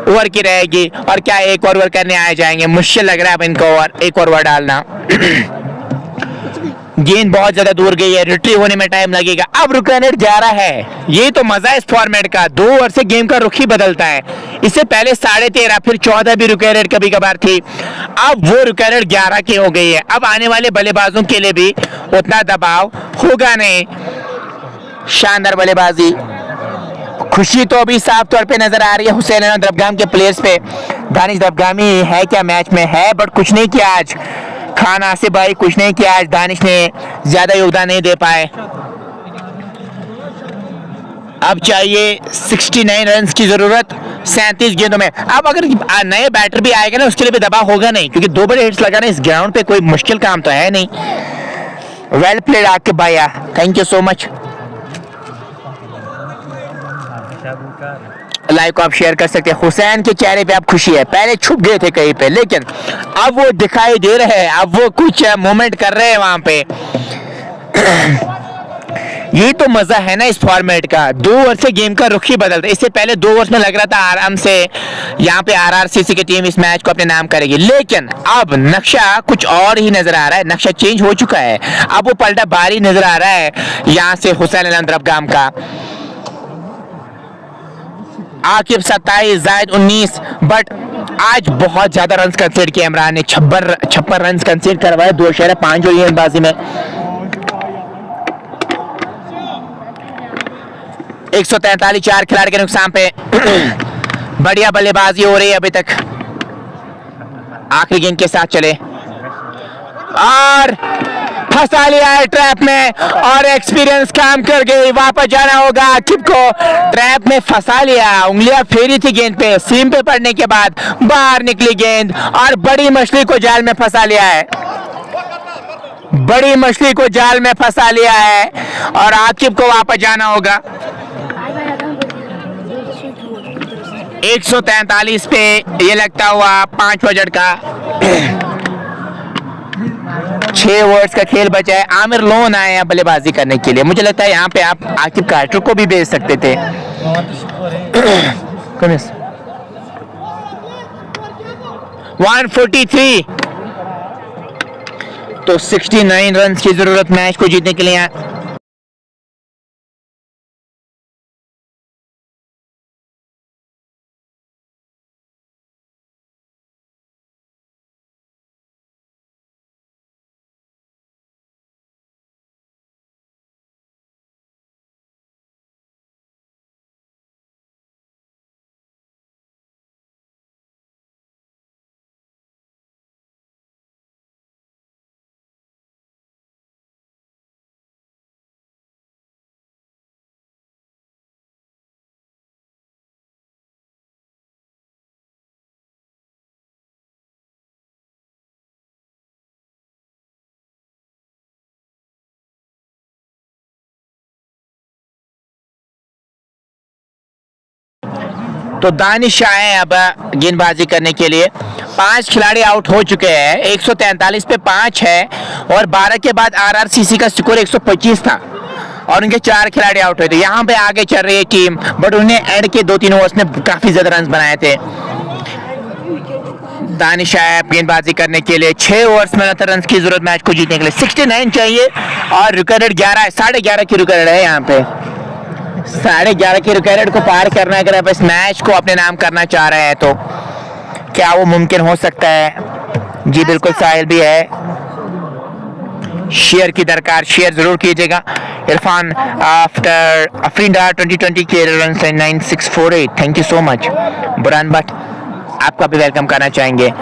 ओवर की रहेगी और क्या एक और ओवर करने आए जाएंगे? मुश्किल लग रहा है अब इनको और एक और ओवर डालना। गेंद बहुत ज्यादा दूर गई है, रिट्रीव होने में टाइम लगेगा। अब रुक रेट 11 है। ये तो मजा है इस फॉर्मेट का, 2 ओवर से गेम का रुख ही बदलता है। इससे पहले 13.5 फिर 14 भी रुक रेट कभी कभार थी। अब वो रुक रेट 11 की हो गई है। अब आने वाले बल्लेबाजों के लिए भी उतना दबाव होगा नहीं। शानदार बल्लेबाजी, खुशी तो अभी साफ तौर पे नजर आ रही है हुसैन और द्रबगाम के प्लेयर्स पे। दानिश दबगामी है क्या मैच में है, बट कुछ नहीं किया आज। खान आसिफ भाई कुछ नहीं किया आज, दानिश ने ज्यादा योगदान नहीं दे पाए। अब चाहिए 69 रन की जरूरत 37 गेंदों में। अब अगर नए बैटर भी आएगा ना, उसके लिए भी दबाव होगा नहीं, क्योंकि 2 बड़े हिट्स लगाना इस ग्राउंड पे कोई मुश्किल काम तो है नहीं। वेल प्लेड आकिब भैया, thank you so much. Live को आप शेयर कर सकते हैं। हुसैन के चेहरे पे अब खुशी है, पहले छुप गए थे कहीं पे, लेकिन अब वो दिखाई दे रहे हैं, अब वो कुछ मूवमेंट कर रहे हैं वहां पे। ये तो मजा है ना इस फॉर्मेट का, 2 ओवर से गेम का रुख ही बदलता है। इससे पहले 2 ओवर्स में लग रहा था आराम से यहाँ पे आरआरसीसी की टीम इस मैच को अपने नाम करेगी, लेकिन अब नक्शा कुछ और ही नजर आ रहा है। नक्शा चेंज हो चुका है, अब वो पलटा बारी नजर आ रहा है यहाँ से हुसैन दबगाम का। आकिब 27, जायद 19, बट आज बहुत ज्यादा रन कंसीडर किए इमरान ने। 56 रन कंसीडर करवाए 2.5 जो गेंदबाजी में। 143 4 खिलाड़ी के नुकसान पे। बढ़िया बल्लेबाजी हो रही है अभी तक। आखिरी गेंद के साथ चले और फंसा लिया है ट्रैप में, और एक्सपीरियंस काम कर गई। वापस जाना होगा आकिब को, ट्रैप में फंसा लिया। उंगलियां फेरी थी गेंद पे, सीम पे पड़ने के बाद बाहर निकली गेंद, और बड़ी मछली को जाल में फंसा लिया है। बड़ी मछली को जाल में फंसा लिया है, और आकिब को वापस जाना होगा। 143 पे ये लगता हुआ 5वां झटका। 6 ओवर्स का खेल बचा है। आमिर लोन आए हैं बल्लेबाजी करने के लिए। मुझे लगता है यहाँ पे आप आकिब कार्टर को भी भेज सकते थे। 143, तो 69 रन की जरूरत मैच को जीतने के लिए। तो दानिश आए अब गेंदबाजी करने के लिए। 5 खिलाड़ी आउट हो चुके हैं। 143 पे 5 है, और 12 के बाद आरआरसीसी का स्कोर 125 था, और उनके 4 खिलाड़ी आउट हुए थे। यहाँ पे आगे चल रही है टीम, बट उन्हें एंड के 2-3 ओवर्स में काफी ज्यादा रन बनाए थे। दानिश आए गेंदबाजी करने के लिए। 6 ओवर्स में 69 रन की जरूरत मैच को जीतने के लिए। 69 चाहिए, और रिकॉर्ड 11 है, 11.5 की रिकॉर्ड है यहाँ पे। 11.5 की रिकॉर्ड को पार करना, अगर आप इस मैच को अपने नाम करना चाह रहे हैं तो क्या वो मुमकिन हो सकता है? जी बिल्कुल, साहिल भी है। शेयर की दरकार, शेयर जरूर कीजिएगा। इरफान आफ्टर अफरीन 2020 के रन से 9648, thank you so much. Burhan Bhat आपका भी वेलकम करना चाहेंगे।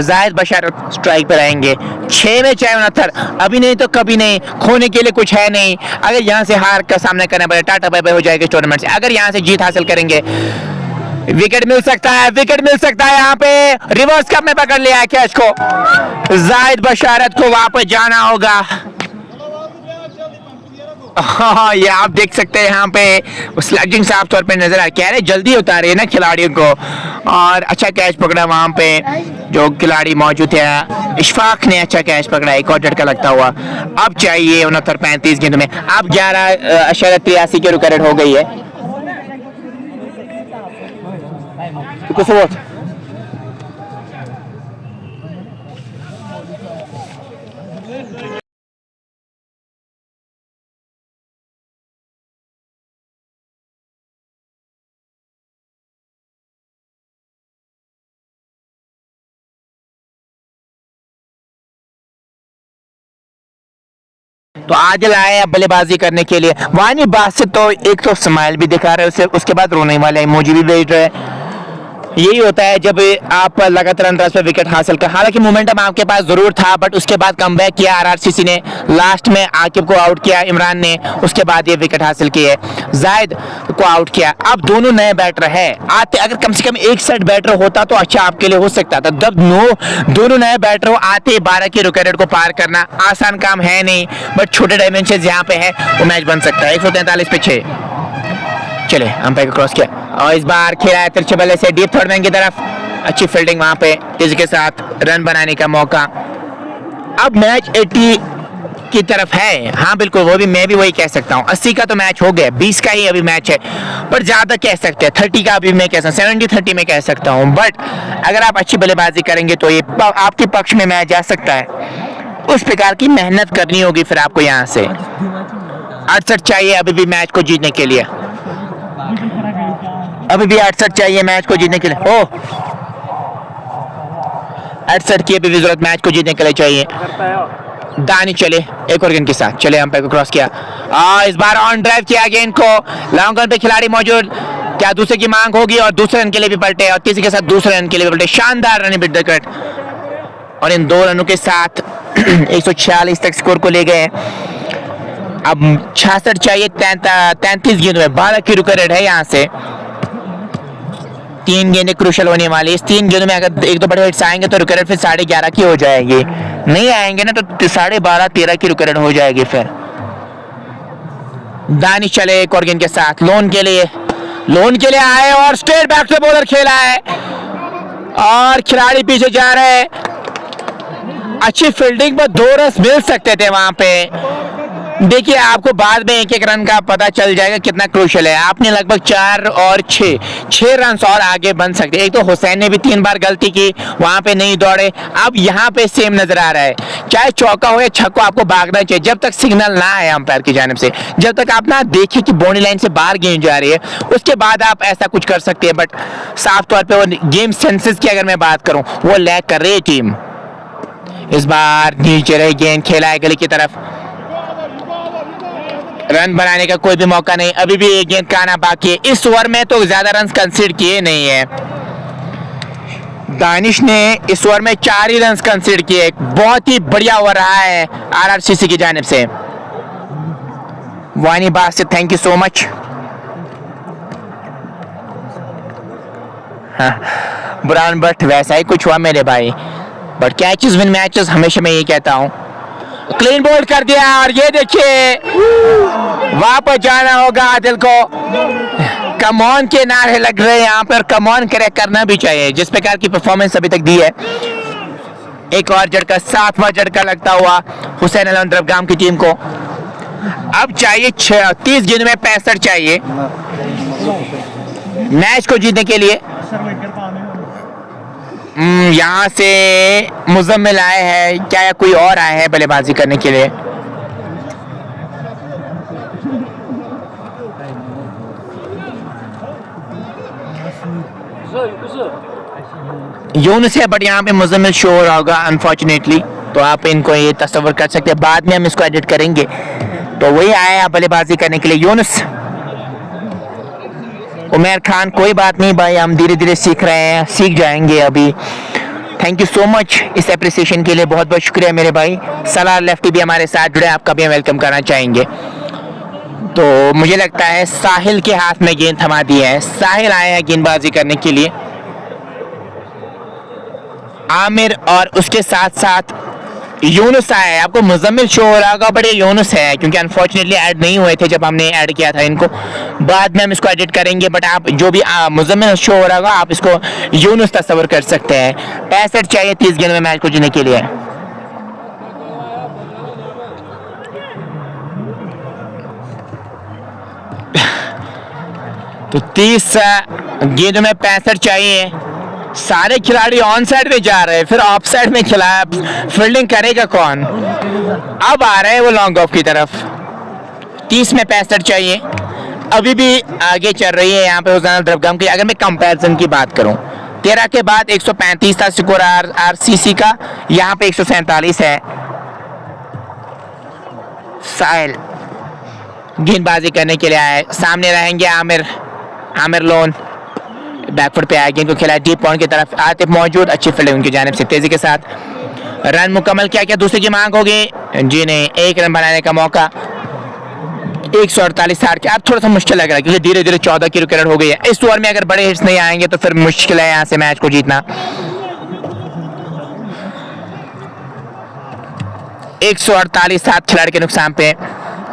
जाहिद बशर स्ट्राइक पर रहेंगे। 6 में 69, अभी नहीं तो कभी नहीं, खोने के लिए कुछ है नहीं। अगर यहाँ से हार का सामना करना पड़े, टाटा बाय बाय हो जाएगा टूर्नामेंट से। अगर यहाँ से जीत हासिल करेंगे, विकेट मिल सकता है, विकेट मिल सकता है। यहाँ पे रिवर्स कप में पकड़ लिया है कैच को। जाहिद बशारत को वापस जाना होगा। हाँ, ये आप देख सकते हैं यहाँ पे स्लेजिंग साफ तौर पे नजर आ कह रहे जल्दी उतारे ना खिलाड़ियों को, और अच्छा कैच पकड़ा वहां पे जो खिलाड़ी मौजूद है। इशफाक ने अच्छा कैच पकड़ा, एक और झटका लगता हुआ। अब चाहिए 69-35 गेंद में। अब 11.83 की रिकॉर्ड हो गई है। तो आदिल आए अब बल्लेबाजी करने के लिए। वानी बासित तो एक तो स्माइल भी दिखा रहे हैं, उसके बाद रोने वाले इमोजी भी भेज रहे हैं। यही होता है जब आप लगातार अंतराल पे विकेट हासिल कर, हालांकि मोमेंटम आपके पास जरूर था बट उसके बाद कमबैक किया आरआरसीसी ने, लास्ट में आकिब को आउट किया इमरान ने, उसके बाद ये विकेट हासिल किए, जायद को आउट किया। अब दोनों नए बैटर है आते, अगर कम से कम एक सेट बैटर होता तो अच्छा आपके लिए हो सकता था। जब दोनों नए बैटर हो आते 12 की रुकेट को पार करना आसान काम है नहीं, बट छोटे डायमेंशन यहाँ पे है वो मैच बन सकता है। 143 पे 6, चले अंपायर को क्रॉस किया और इस बार खेला है तिरछे बल्ले से डीप थर्ड मैन की तरफ, अच्छी फील्डिंग वहां पे, तेजी के साथ रन बनाने का मौका। अब मैच 80 की तरफ है, हाँ बिल्कुल वो भी मैं भी वही कह सकता हूँ। 80 का तो मैच हो गया, 20 का ही अभी मैच है, पर ज्यादा कह सकते हैं 30 का अभी मैं कह सकता हूँ, 70-30 में कह सकता हूँ। बट अगर आप अच्छी बल्लेबाजी करेंगे तो ये आपके पक्ष में मैच जा सकता है। उस प्रकार की मेहनत करनी होगी फिर आपको यहाँ से। 68 चाहिए अभी भी मैच को जीतने के लिए, अभी भी 68 चाहिए मैच को जीतने के लिए। ओ 68 की अभी भी जरूरत मैच को जीतने के लिए चाहिए। दानी चले एक और गेंद के साथ, चले अंपायर को क्रॉस किया और इस बार ऑन ड्राइव किया गेंद को, लॉन्ग रन पे खिलाड़ी मौजूद, क्या दूसरे की मांग होगी और दूसरे रन के लिए भी पलटे और तीसरे के साथ दूसरे रन के लिए भी पलटे। शानदार रन विकेट और इन 2 रनों के साथ 146 तक स्कोर को ले गए। अब 66 चाहिए 33 गेंद में, 12 की रुकेट है यहाँ से। 3 गेंदें क्रूशल होने वाली, इस 3 गेंदों में अगर एक दो बड़े हिट्स आएंगे तो रुकेट फिर 11.5 की हो जाएगी, नहीं आएंगे ना तो 12.5-13 की रुकेट हो जाएगी फिर। दानिश चले एक और गेंद के साथ, लोन के लिए आए और स्ट्रेट बैक से बॉलर खेला है और खिलाड़ी पीछे जा रहे हैं। अच्छी फील्डिंग पर 2 रन मिल सकते थे वहां पे। देखिए आपको बाद में एक रन का पता चल जाएगा कितना क्रूशल है। आपने लगभग 4 और 6 रन और आगे बन सकते। एक तो हुसैन ने भी 3 बार गलती की, वहां पे नहीं दौड़े। अब यहाँ पे सेम नजर आ रहा है, चाहे चौका हो या छक्का आपको भागना चाहिए जब तक सिग्नल ना आए अंपायर की जानिब से, जब तक आप ना देखिए कि बाउंड्री लाइन से बाहर गेंद जा रही है, उसके बाद आप ऐसा कुछ कर सकते हैं। बट साफ तौर पर वो गेम सेंसेस की अगर मैं बात करूं वो लैग कर रही है टीम। इस बार नीचे रही गेंद, खेला है गली की तरफ, रन बनाने का कोई भी मौका नहीं। अभी भी एक गेंद का आना बाकी है। इस ओवर में तो ज्यादा रन कंसीडर किए नहीं है, दानिश ने इस ओवर में 4 ही रन कंसीडर किए। बहुत ही बढ़िया ओवर रहा है आरआरसीसी की जानिब से। वानी बास से thank you so much. Burhan Butt वैसा ही कुछ हुआ मेरे भाई, बट कैचेस विन मैचेस, हमेशा मैं ये कहता हूं। क्लीन बोल्ड कर दिया और ये देखिए वापस जाना होगा आदिल को। कमॉन के नारे लग रहे हैं यहाँ पर, कमॉन करना भी चाहिए जिस प्रकार की परफॉर्मेंस अभी तक दी है। एक और झटका, 7वां झटका लगता हुआ हुसैन अलम दरगाम की टीम को। अब चाहिए 30 गेंद में 65 चाहिए मैच को जीतने के लिए। यहाँ से मुजम्मिल आए हैं क्या या कोई और आए हैं बल्लेबाजी करने के लिए? यूनुस है, बट यहाँ पे मुजम्मिल शो हो रहा होगा अनफॉर्चुनेटली, तो आप इनको ये तस्वर कर सकते हैं, बाद में हम इसको एडिट करेंगे। तो वही आए हैं बल्लेबाजी करने के लिए यूनुस। उमर खान कोई बात नहीं भाई, हम धीरे धीरे सीख रहे हैं, सीख जाएंगे अभी। थैंक यू सो मच इस एप्रिसिएशन के लिए, बहुत बहुत शुक्रिया मेरे भाई। सलार लेफ्टी भी हमारे साथ जुड़े, आपका भी वेलकम करना चाहेंगे। तो मुझे लगता है साहिल के हाथ में गेंद थमा दी है, साहिल आए हैं गेंदबाजी करने के लिए। आमिर और उसके साथ साथ यूनुस आया है। आपको मुजम्मिल शो हो रहा होगा, बट ये यूनुस है क्योंकि अनफॉर्चुनेटली ऐड नहीं हुए थे जब हमने ऐड किया था इनको। बाद में हम इसको एडिट करेंगे, बट आप जो भी मुजम्मिल शो हो रहा होगा आप इसको यूनुस तस्वर कर सकते हैं। 65 चाहिए 30 गेंद में मैच को जीतने के लिए। तो 30 गेंद में 65 चाहिए। सारे खिलाड़ी ऑन साइड में जा रहे हैं, फिर ऑफ साइड में खिला, फील्डिंग करेगा कौन? अब आ रहे हैं वो लॉन्ग ऑफ की तरफ। 30 में 65 चाहिए, अभी भी आगे चल रही है यहाँ पे हुसैन दरगाम की। अगर मैं कंपैरिजन की बात करूं, 13 के बाद 135 था स्कोर आरसीसी का, यहाँ पे 147 है। साहिल गेंदबाजी करने के लिए आए, सामने रहेंगे आमिर लोन। बैकफुट पे आया, गेंद को खेला डीप पॉइंट की तरफ, आतिफ मौजूद, अच्छी फील्डिंग उनकी जानिब से तेजी के साथ। रन मुकम्मल किया, क्या दूसरे की मांग होगी? जी नहीं, एक रन बनाने का मौका। 148 हार के अब थोड़ा सा मुश्किल लग रहा है क्योंकि धीरे धीरे 14 की विकेट हो गई है। इस ओवर में अगर बड़े हिट्स नहीं आएंगे तो फिर मुश्किल है यहाँ से मैच को जीतना। 148 7 खिलाड़ी के नुकसान पे।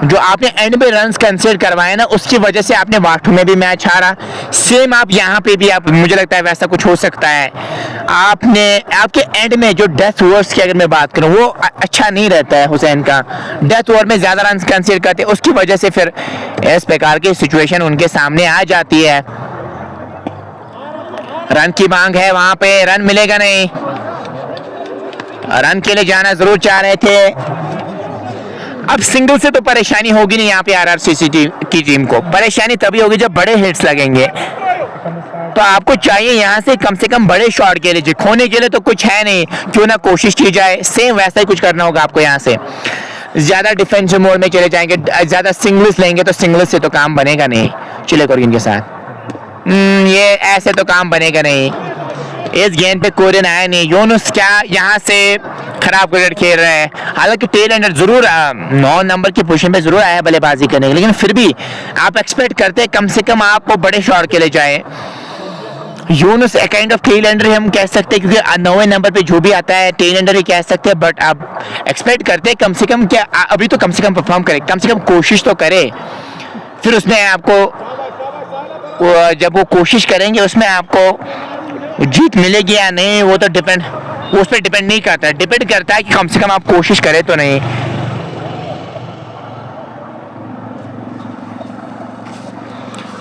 जो आपने एंड पे रन्स कंसीडर करवाए ना, उसकी वजह से आपने वाटू में भी मैच हारा। सेम आप यहाँ पे भी आप, मुझे लगता है वैसा कुछ हो सकता है। आपने आपके एंड में जो डेथ ओवर्स की अगर मैं बात करूँ वो अच्छा नहीं रहता है हुसैन का। डेथ ओवर में ज़्यादा रन कंसीडर करते हैं, उसकी वजह से फिर इस प्रकार की सिचुएशन उनके सामने आ जाती है। रन की मांग है वहां पे, रन मिलेगा नहीं। रन के लिए जाना जरूर चाह रहे थे। अब सिंगल से तो परेशानी होगी नहीं यहाँ पे आरआरसीसी की टीम को। परेशानी तभी होगी जब बड़े हिट्स लगेंगे। तो आपको चाहिए यहाँ से कम बड़े शॉट के लिए, खोने के लिए तो कुछ है नहीं, क्यों ना कोशिश की जाए। सेम वैसा ही कुछ करना होगा आपको। यहाँ से ज्यादा डिफेंसिव मोड में चले जाएंगे, ज्यादा सिंगल्स लेंगे तो सिंगल्स से तो काम बनेगा नहीं। चले करो इनके साथ, ये ऐसे तो काम बनेगा नहीं। इस गेंद पे कोई रन आया नहीं। यूनुस क्या यहाँ से खराब क्रिकेट खेल रहे हैं। हालांकि टेल एंडर जरूर 9 नंबर की पोजीशन पे जरूर आया बल्लेबाजी करने के, लेकिन फिर भी आप एक्सपेक्ट करते हैं कम से कम आपको बड़े शॉट के लिए जाए। यूनुस एक काइंड ऑफ टेल एंडर हम कह सकते हैं, क्योंकि 9वें नंबर पे जो भी आता है टेल एंडर ही कह सकते हैं। बट आप एक्सपेक्ट करते हैं कम से कम क्या अभी तो कम से कम परफॉर्म करे, कम से कम कोशिश तो करे। फिर उसमें आपको जब वो कोशिश करेंगे उसमें आपको जीत मिलेगी या नहीं, वो तो डिपेंड, उस पर डिपेंड नहीं करता है। डिपेंड करता है कि कम से कम आप कोशिश करें तो नहीं।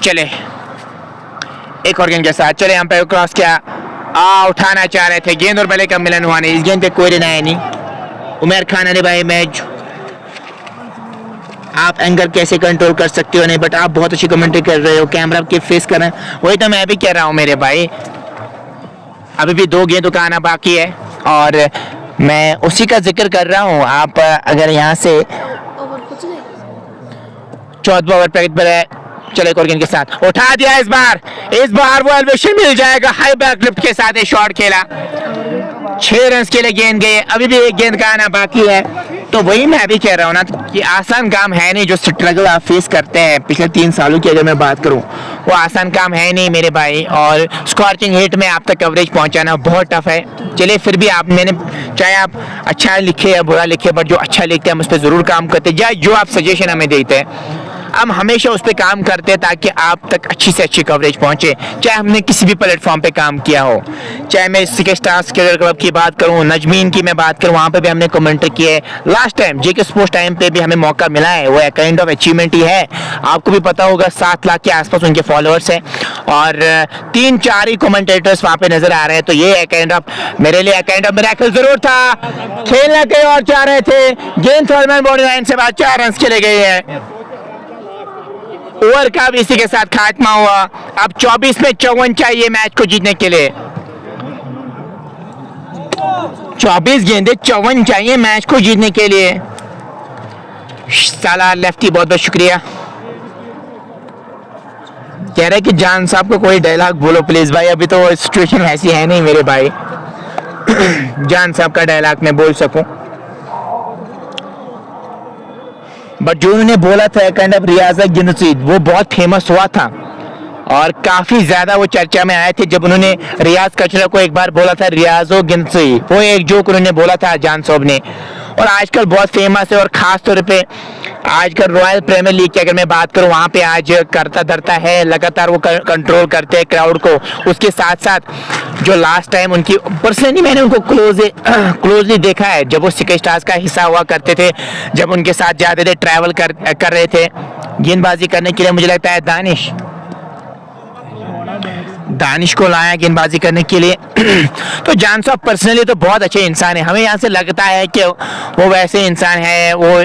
चले एक और गेंद के साथ, चले हम पे क्रॉस किया, उठाना चाह रहे थे, गेंद और बल्ले का मिलन हुआ नहीं। इस गेंद पे कोई रन आया नहीं। उमर खान, अरे भाई मैच आप एंकर कैसे कंट्रोल कर सकते हो नहीं, बट आप बहुत अच्छी कमेंट्री कर रहे हो, कैमरा के फेस कर रहे हैं, वही तो मैं भी कह रहा हूँ मेरे भाई। अभी भी 2 गेंदों का आना बाकी है और मैं उसी का जिक्र कर रहा हूँ। आप अगर यहाँ से 14वां ओवर पैकेट पर है, चले एक और गेंद के साथ, उठा दिया। इस बार वो एलिवेशन मिल जाएगा। हाई बैक लिफ्ट के साथ शॉट खेला, 6 रन के लिए गेंद गए। अभी भी 1 गेंद का आना बाकी है। तो वही मैं अभी कह रहा हूँ ना कि आसान काम है नहीं। जो स्ट्रगल आप फेस करते हैं पिछले 3 सालों की अगर मैं बात करूँ, वो आसान काम है नहीं मेरे भाई। और स्कॉर्चिंग हिट में आप तक कवरेज पहुंचाना बहुत टफ है। चलिए फिर भी आप, मैंने चाहे आप अच्छा लिखे या बुरा लिखे, बट जो अच्छा लिखते हैं हम उस पर जरूर काम करते हैं, या जो आप सजेशन हमें देते हैं हम हमेशा उस पर काम करते हैं ताकि आप तक अच्छी से अच्छी कवरेज पहुंचे। चाहे हमने किसी भी प्लेटफॉर्म पे काम किया हो, चाहे मैं सिके स्टार्स क्रिकेट क्लब की बात करूं, नजमीन की मैं बात करूं, वहां पे भी हमने कमेंट्री की है। लास्ट टाइम जेके स्पोर्ट्स टाइम पे भी हमें मौका मिला है, वो एक काइंड ऑफ अचीवमेंट ही है। आपको भी पता होगा 7 लाख के आसपास उनके फॉलोअर्स हैं और 3-4 ही कमेंटेटर्स वहां पे नजर आ रहे हैं। तो ये एक काइंड ऑफ मेरे लिए एक काइंड ऑफ मिरेकल जरूर था। खेलना कहीं और चाह रहे थे, गेंद थर्डमैन बॉडी लाइन से बाद 4 रन चले गए हैं। ओवर का भी इसी के साथ खात्मा हुआ। अब 24 में 54 चाहिए मैच को जीतने के लिए। 24 गेंदे 54 चाहिए मैच को जीतने के लिए। साला लेफ्टी, बहुत बहुत शुक्रिया। कह रहे कि जान साहब को कोई डायलॉग बोलो प्लीज भाई। अभी तो सिचुएशन ऐसी है नहीं मेरे भाई जान साहब का डायलॉग मैं बोल सकूं, बट जो उन्होंने बोला था काइंड ऑफ रियाजा गिनसी, वो बहुत फेमस हुआ था और काफी ज्यादा वो चर्चा में आए थे जब उन्होंने रियाज कचरा को एक बार बोला था रियाजो गिनसी। वो एक जोक उन्होंने बोला था जान साहब ने, और आजकल बहुत फेमस है। और खास तौर पे आजकल रॉयल प्रीमियर लीग की अगर मैं बात करूं, वहां पे आज करता धरता है, लगातार वो कंट्रोल करते हैं क्राउड को। उसके साथ साथ जो लास्ट टाइम उनकी पर्सनली मैंने उनको क्लोजली देखा है, जब वो सिके स्टार्स का हिस्सा हुआ करते थे, जब उनके साथ जाते थे, ट्रैवल कर रहे थे गेंदबाजी करने के लिए। मुझे लगता है दानिश को लाया गेंदबाजी करने के लिए तो जान साहब पर्सनली तो बहुत अच्छे इंसान है। हमें यहाँ से लगता है कि वो वैसे इंसान है, वो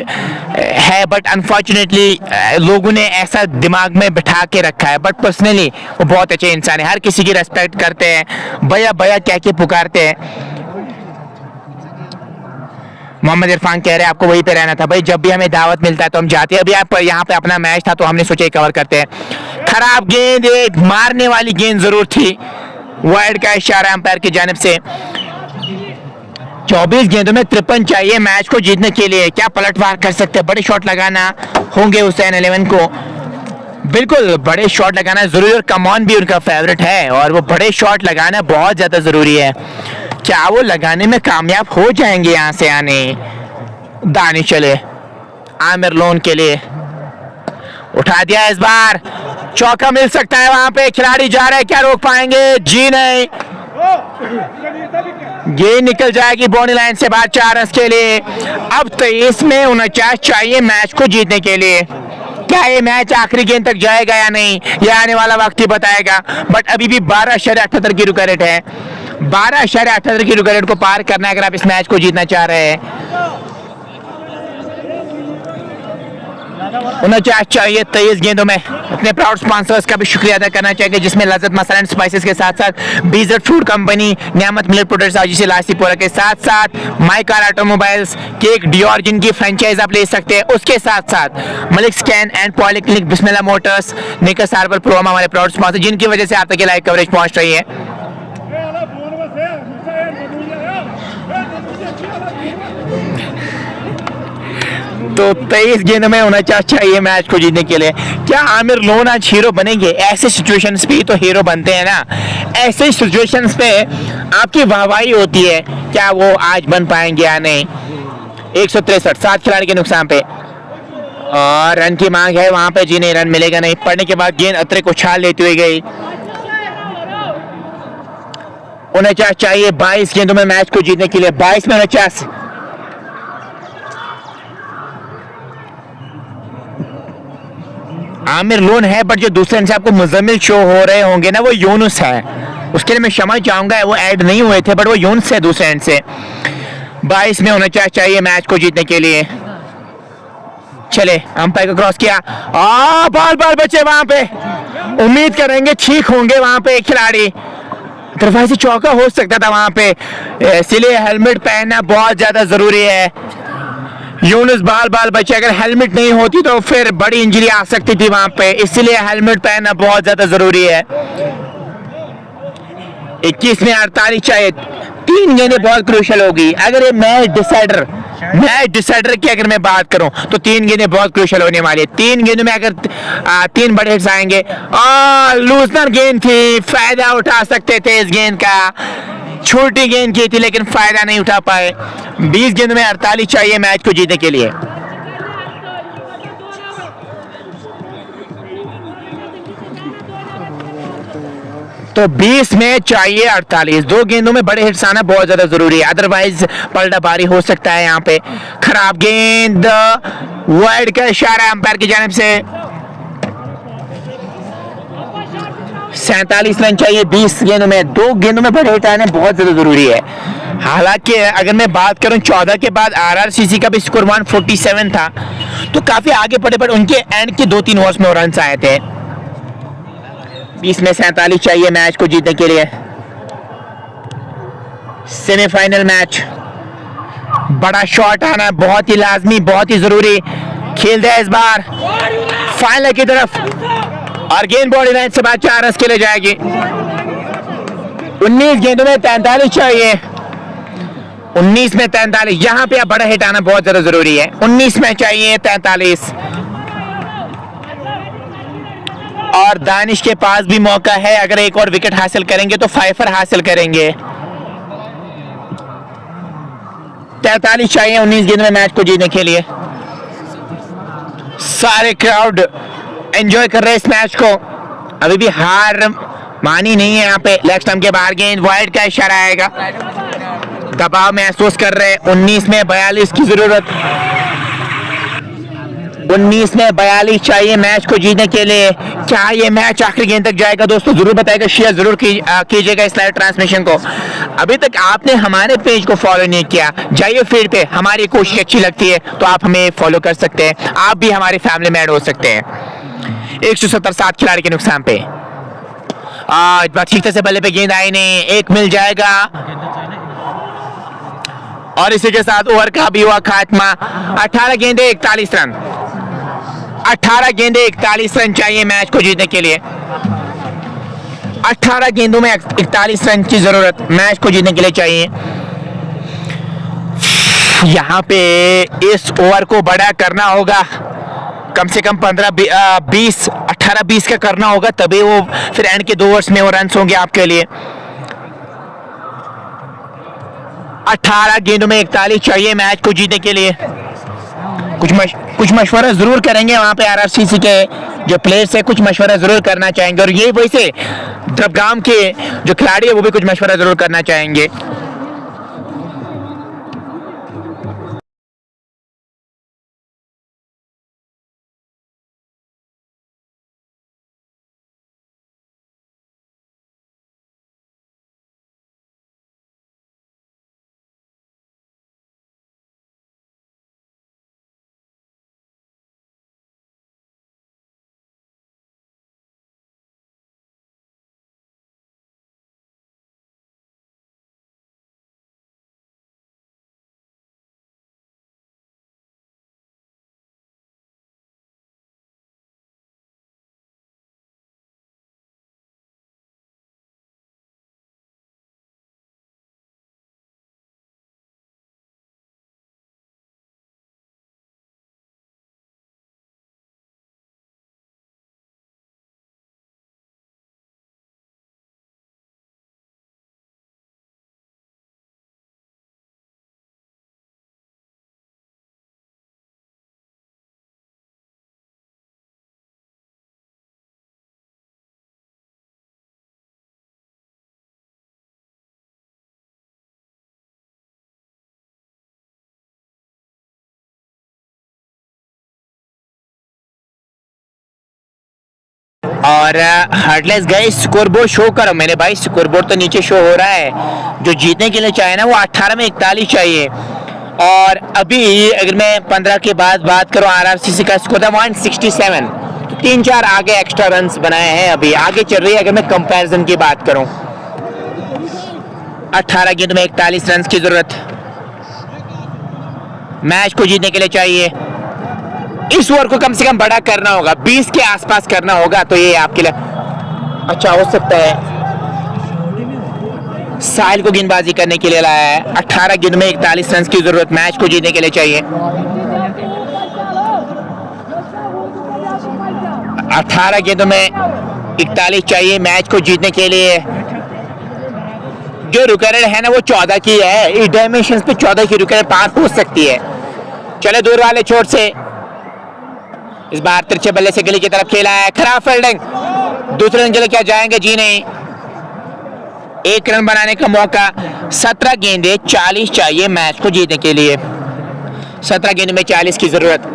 है, बट अनफॉर्चुनेटली लोगों ने ऐसा दिमाग में बिठा के रखा है। बट पर्सनली वो बहुत अच्छे इंसान है, हर किसी की रेस्पेक्ट करते हैं, भैया भैया कह के पुकारते हैं। मोहम्मद इरफान कह रहे हैं आपको वहीं पे रहना था। भाई जब भी हमें दावत मिलता है तो हम जाते हैं। अभी आप यहाँ पे अपना मैच था तो हमने सोचा कवर करते हैं। खराब गेंद, एक मारने वाली गेंद जरूर थी। वाइड का इशारा अंपायर की जानिब से। 24 गेंदों में 53 चाहिए मैच को जीतने के लिए। क्या पलटवार कर सकते हैं, बड़े शॉट लगाना होंगे हुसैन 11 को। बिल्कुल बड़े शॉट लगाना जरूरी, और कमॉन भी उनका फेवरेट है और वो बड़े शॉट लगाना बहुत ज्यादा जरूरी है। क्या वो लगाने में कामयाब हो जाएंगे? यहां से आने दानिश चले आमिर लोन के लिए उठा दिया, इस बार चौका मिल सकता है। वहां पे खिलाड़ी जा रहे हैं, क्या रोक पाएंगे? जी नहीं, गेंद निकल जाएगी बाउंड्री लाइन से बाहर 4 रन के लिए। अब 23 में 49 चाहिए मैच को जीतने के लिए। क्या ये मैच आखिरी गेंद तक जाएगा या नहीं, ये आने वाला वक्त ही बताएगा। बट अभी भी 12.78 की रुका रेट है। 12.78 की रुका रेट को पार करना है अगर आप इस मैच को जीतना चाह रहे हैं। 49 चाहिए 23 गेंदों में। अपने प्राउड स्पॉन्सर्स का भी शुक्रिया अदा करना चाहिए, जिसमें लज्जत मसाला एंड स्पाइसेस के साथ साथ बीजर food company, Niyamat milk products आजीसी लासीपुरा के साथ साथ my car automobiles, cake Dior जिनकी फ्रेंचाइज आप ले सकते हैं, उसके साथ साथ Malik scan and polyclinic, Bismillah motors, निकस हार्बर प्रो हमारे प्राउड स्पॉन्सर, जिनकी वजह से आप तक ये लाइव कवरेज पहुंच रही है। तो 23 गेंदों में 49 चाहिए मैच को जीतने के लिए। क्या आमिर लोन आज हीरो बनेंगे? ऐसे सिचुएशंस पे तो हीरो बनते हैं ना। ऐसे सिचुएशंस पे आपकी वाहवाही होती है, क्या वो आज बन पाएंगे या नहीं? 163 7 खिलाड़ी के नुकसान पे और रन की मांग है वहां पे। जी नहीं, रन मिलेगा नहीं। पड़ने के बाद गेंद अतरे को छाल लेती हुई गई। 49 चाहिए 22 गेंदों में मैच को जीतने के लिए। 22 में 49। आमिर लोन है, बट जो दूसरे से आपको मुजम्मिल शो हो रहे होंगे ना, वो यूनुस है। उसके लिए मैं क्षमा चाहूंगा, वो ऐड नहीं हुए थे, बट वो यूनुस है दूसरे एंड से। 22 में 49 चाहिए मैच को जीतने के लिए। चले अंपायर को क्रॉस किया, बाल बचे वहां पे। उम्मीद करेंगे ठीक होंगे वहां पे खिलाड़ी, तरफा से चौका हो सकता था वहां पे। इसलिए हेलमेट पहनना बहुत ज्यादा जरूरी है। यूनुस बाल बचे, अगर हेलमेट नहीं होती तो फिर बड़ी इंजरी आ सकती थी वहां पे, इसलिए हेलमेट पहनना बहुत ज्यादा जरूरी है। 21 में 48 चाहिए। 3 गेंदें बहुत क्रूशियल होगी। अगर ये मैच डिसाइडर की अगर मैं बात करूं तो 3 गेंदें बहुत क्रूशियल होने वाली है। 3 गेंदों में अगर 3 बड़े हिट्स आएंगे, लूजनर गेंद थी, फायदा उठा सकते थे इस गेंद का। छोटी गेंद की थी लेकिन फायदा नहीं उठा पाए। 20 गेंद में 48 चाहिए मैच को जीतने के लिए। तो 20 में चाहिए 48। 2 गेंदों में बड़े हिट्स आना बहुत ज्यादा जरूरी है, अदरवाइज पलटाबारी हो सकता है यहाँ पे। खराब गेंद, वाइड का इशारा अंपायर की जानिब से। 47 रन चाहिए 20 गेंदों में। 2 गेंदों में बड़े हिट आने बहुत ज्यादा जरूरी है। हालांकि अगर मैं बात करूं 14 के बाद आरआरसीसी का भी स्कोर 147 था, तो काफी आगे पड़े, पर उनके एंड के 2-3 ओवर्स में रन आए थे। 20 में 47 चाहिए मैच को जीतने के लिए। सेमीफाइनल मैच, बड़ा शॉट आना बहुत ही लाजमी, बहुत ही जरूरी। खेल दे इस बार फाइनल की तरफ, और गेंद बॉडी लाइन से बाद 4 रन के लिए जाएगी। 19 गेंदों में 43 चाहिए। 19 में 43, यहां पे अब बड़ा हिट आना बहुत ज्यादा जरूरी है। 19 में चाहिए 43, और दानिश के पास भी मौका है। अगर एक और विकेट हासिल करेंगे तो 5 हासिल करेंगे। 43 चाहिए 19 गेंद में मैच को जीतने के लिए। सारे क्राउड एंजॉय कर रहे हैं इस मैच को। अभी भी हार मानी नहीं है यहाँ पे। लेग स्टंप के बाहर गेंद, वाइड का इशारा आएगा। दबाव महसूस कर रहे हैं। 19 में 42 की जरूरत। 19 में 42 चाहिए मैच को जीतने के लिए। क्या ये मैच आखिरी गेंद तक जाएगा? दोस्तों जरूर बताएगा, शेयर जरूर कीजिएगा इस लाइव ट्रांसमिशन को। अभी तक आपने हमारे पेज को फॉलो नहीं किया, जाइए फीड पे। हमारी कोशिश अच्छी लगती है तो आप हमें फॉलो कर सकते हैं, आप भी हमारी फैमिली में ऐड हो सकते हैं। 170 7 खिलाड़ी के नुकसान पे। इस बार ठीक से बल्ले पे गेंद आई नहीं। 1 मिल जाएगा, और इसी के साथ ओवर का भी हुआ खात्मा। 18 गेंदे 41 रन। 18 गेंदे 41 रन चाहिए मैच को जीतने के लिए। 18 गेंदों में 41 रन की जरूरत मैच को जीतने के लिए चाहिए। यहाँ पे इस ओवर को बड़ा करना होगा, कम से कम 15-20 18-20 का करना होगा, तभी वो फिर एंड के 2 ओवर्स में वो रन होंगे आपके लिए। 18 गेंदों में 41 चाहिए मैच को जीतने के लिए। कुछ मशवरा जरूर करेंगे वहां पे आरआरसीसी के जो प्लेयर्स है, कुछ मशवरा जरूर करना चाहेंगे, और ये वैसे द्रबगाम के जो खिलाड़ी है वो भी कुछ मशवरा जरूर करना चाहेंगे। और हार्डलेस गए स्कोर बोर्ड शो करो मेरे भाई, स्कोर बोर्ड तो नीचे शो हो रहा है। जो जीतने के लिए चाहिए ना वो 18 में 41 चाहिए। और अभी अगर मैं 15 के बाद बात करूं, आरआरसीसी का स्कोर था 167, तो 3-4 आगे एक्स्ट्रा रन्स बनाए हैं, अभी आगे चल रही है। अगर मैं कंपैरिजन की बात करूं, 18 गेंद में 41 रन की जरूरत मैच को जीतने के लिए चाहिए। इस ओवर को कम से कम बड़ा करना होगा, 20 के आसपास करना होगा, तो ये आपके लिए अच्छा हो सकता है। साहिल को गेंदबाजी करने के लिए लाया है। 18 गेंद में 41 रन की जरूरत मैच को जीतने के लिए चाहिए। 18 गेंदों में 41 चाहिए मैच को जीतने के लिए। जो रुकरेड है ना वो 14 की है, इस डायमेंशन पे 14 की रुकरेड पार हो सकती है। चले दूर वाले छोर से, इस बार तिरछे बल्ले से गली की तरफ खेला है, खराब फील्डिंग, दूसरे रन के लिए क्या जाएंगे, जी नहीं, 1 रन बनाने का मौका। 17 गेंदे 40 चाहिए मैच को जीतने के लिए। 17 गेंद में 40 की जरूरत,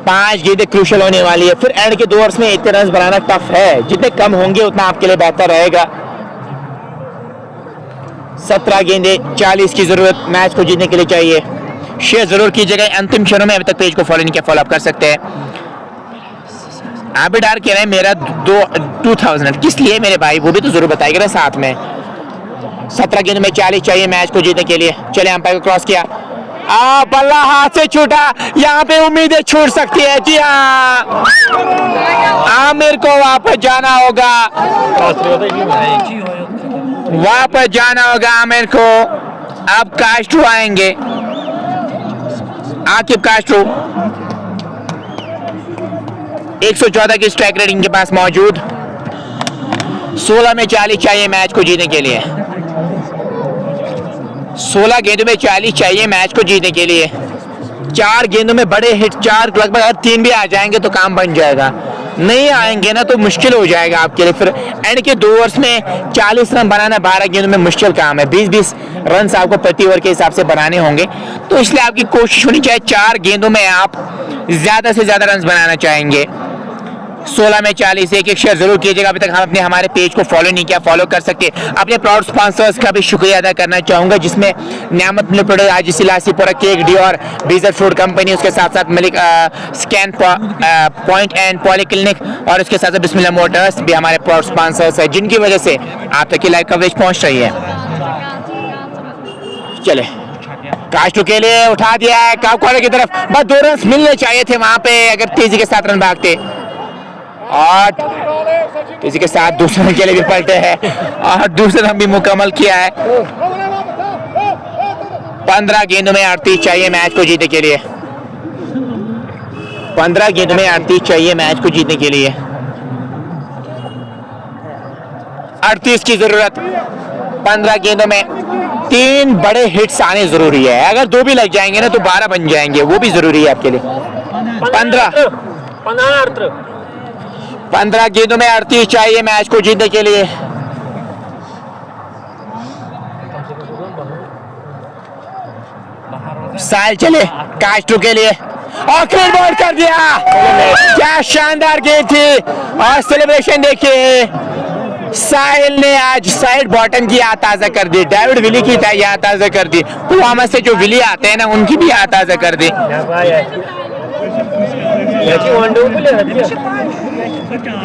5 गेंदें क्रूशल होने वाली है। फिर एंड के 2 ओवर्स में इतने रन बनाना टफ है, जितने कम होंगे उतना आपके लिए बेहतर रहेगा। 17 गेंदे 40 की जरूरत मैच को जीतने के लिए चाहिए। शेयर जरूर कीजिएगा, अंतिम क्षणों में अभी तक पेज को फॉलो नहीं किया, फॉलो अप कर सकते हैं। आप भी डाल के रहे मेरा 2000 किस लिए मेरे भाई, वो भी तो जरूर बताइएगा ना साथ में। 17 गेंद में 40 चाहिए मैच को जीतने के लिए। चले अंपायर को क्रॉस किया, बल्ला हाथ से छूटा, यहाँ पे उम्मीदें छूट सकती है। जी हाँ, आमिर को वापस जाना होगा, वापस जाना होगा आमिर को। अब कास्ट्रो आएंगे, आकिब कास्ट्रो 114 की स्ट्राइक रेटिंग के पास मौजूद। 16 में 40 चाहिए मैच को जीतने के लिए। 16 गेंदों में 40 चाहिए मैच को जीतने के लिए। 4 गेंदों में बड़े हिट, 4 लगभग, अगर 3 भी आ जाएंगे तो काम बन जाएगा। नहीं आएंगे ना तो मुश्किल हो जाएगा आपके लिए। फिर एंड के 2 ओवर्स में 40 रन बनाना 12 गेंदों में मुश्किल काम है। 20-20 रन आपको प्रति ओवर के हिसाब से बनाने होंगे, तो इसलिए आपकी कोशिश होनी चाहिए 4 गेंदों में आप ज्यादा से ज्यादा रन बनाना चाहेंगे। 16 में 40, एक शेयर जरूर कीजिएगा। अभी तक हम अपने हमारे पेज को फॉलो नहीं किया, फॉलो कर सकते हैं। अपने प्राउड स्पॉन्सर्स का भी शुक्रिया अदा करना चाहूंगा, जिसमें नियामत मिल्क प्रोडक्ट, आजीसी लासीपुरा केक डी और बीजर फूड कंपनी, उसके साथ साथ Malik scan point and polyclinic, और उसके साथ साथ बिस्मिल्लाह मोटर्स भी हमारे प्राउड स्पॉन्सर्स है, जिनकी वजह से आप तक की लाइव कवरेज पहुंच रही है। चले कास्ट्रो के लिए उठा दिया है काफ कॉर्नर की तरफ, बस 2 रन मिलने चाहिए थे वहां पे अगर तेजी के साथ रन भागते। और तेजी के साथ दूसरे रन के लिए भी पलटे हैं और दूसरा रन भी मुकम्मल किया है। 15 गेंदों में 38 चाहिए मैच को जीतने के लिए। 15 गेंदों में 38 चाहिए मैच को जीतने के लिए। 38 की जरूरत। 15 गेंदों में 3 बड़े हिट्स आने जरूरी है, अगर 2 भी लग जाएंगे ना तो 12 बन जाएंगे, वो भी जरूरी है आपके लिए। 15 गेंदों में 38 चाहिए मैच को जीतने के लिए। साहिल चले कास्ट्रो के लिए और क्लीन बॉल कर दिया। क्या शानदार गेंद थी और सेलिब्रेशन देखिए, साहिल ने आज साइड बॉटम की याद ताज़ा कर दी, डेविड विली की याद ताज़ा कर दी, पुलवामा से जो विली आते हैं ना उनकी भी याद ताज़ा कर दी।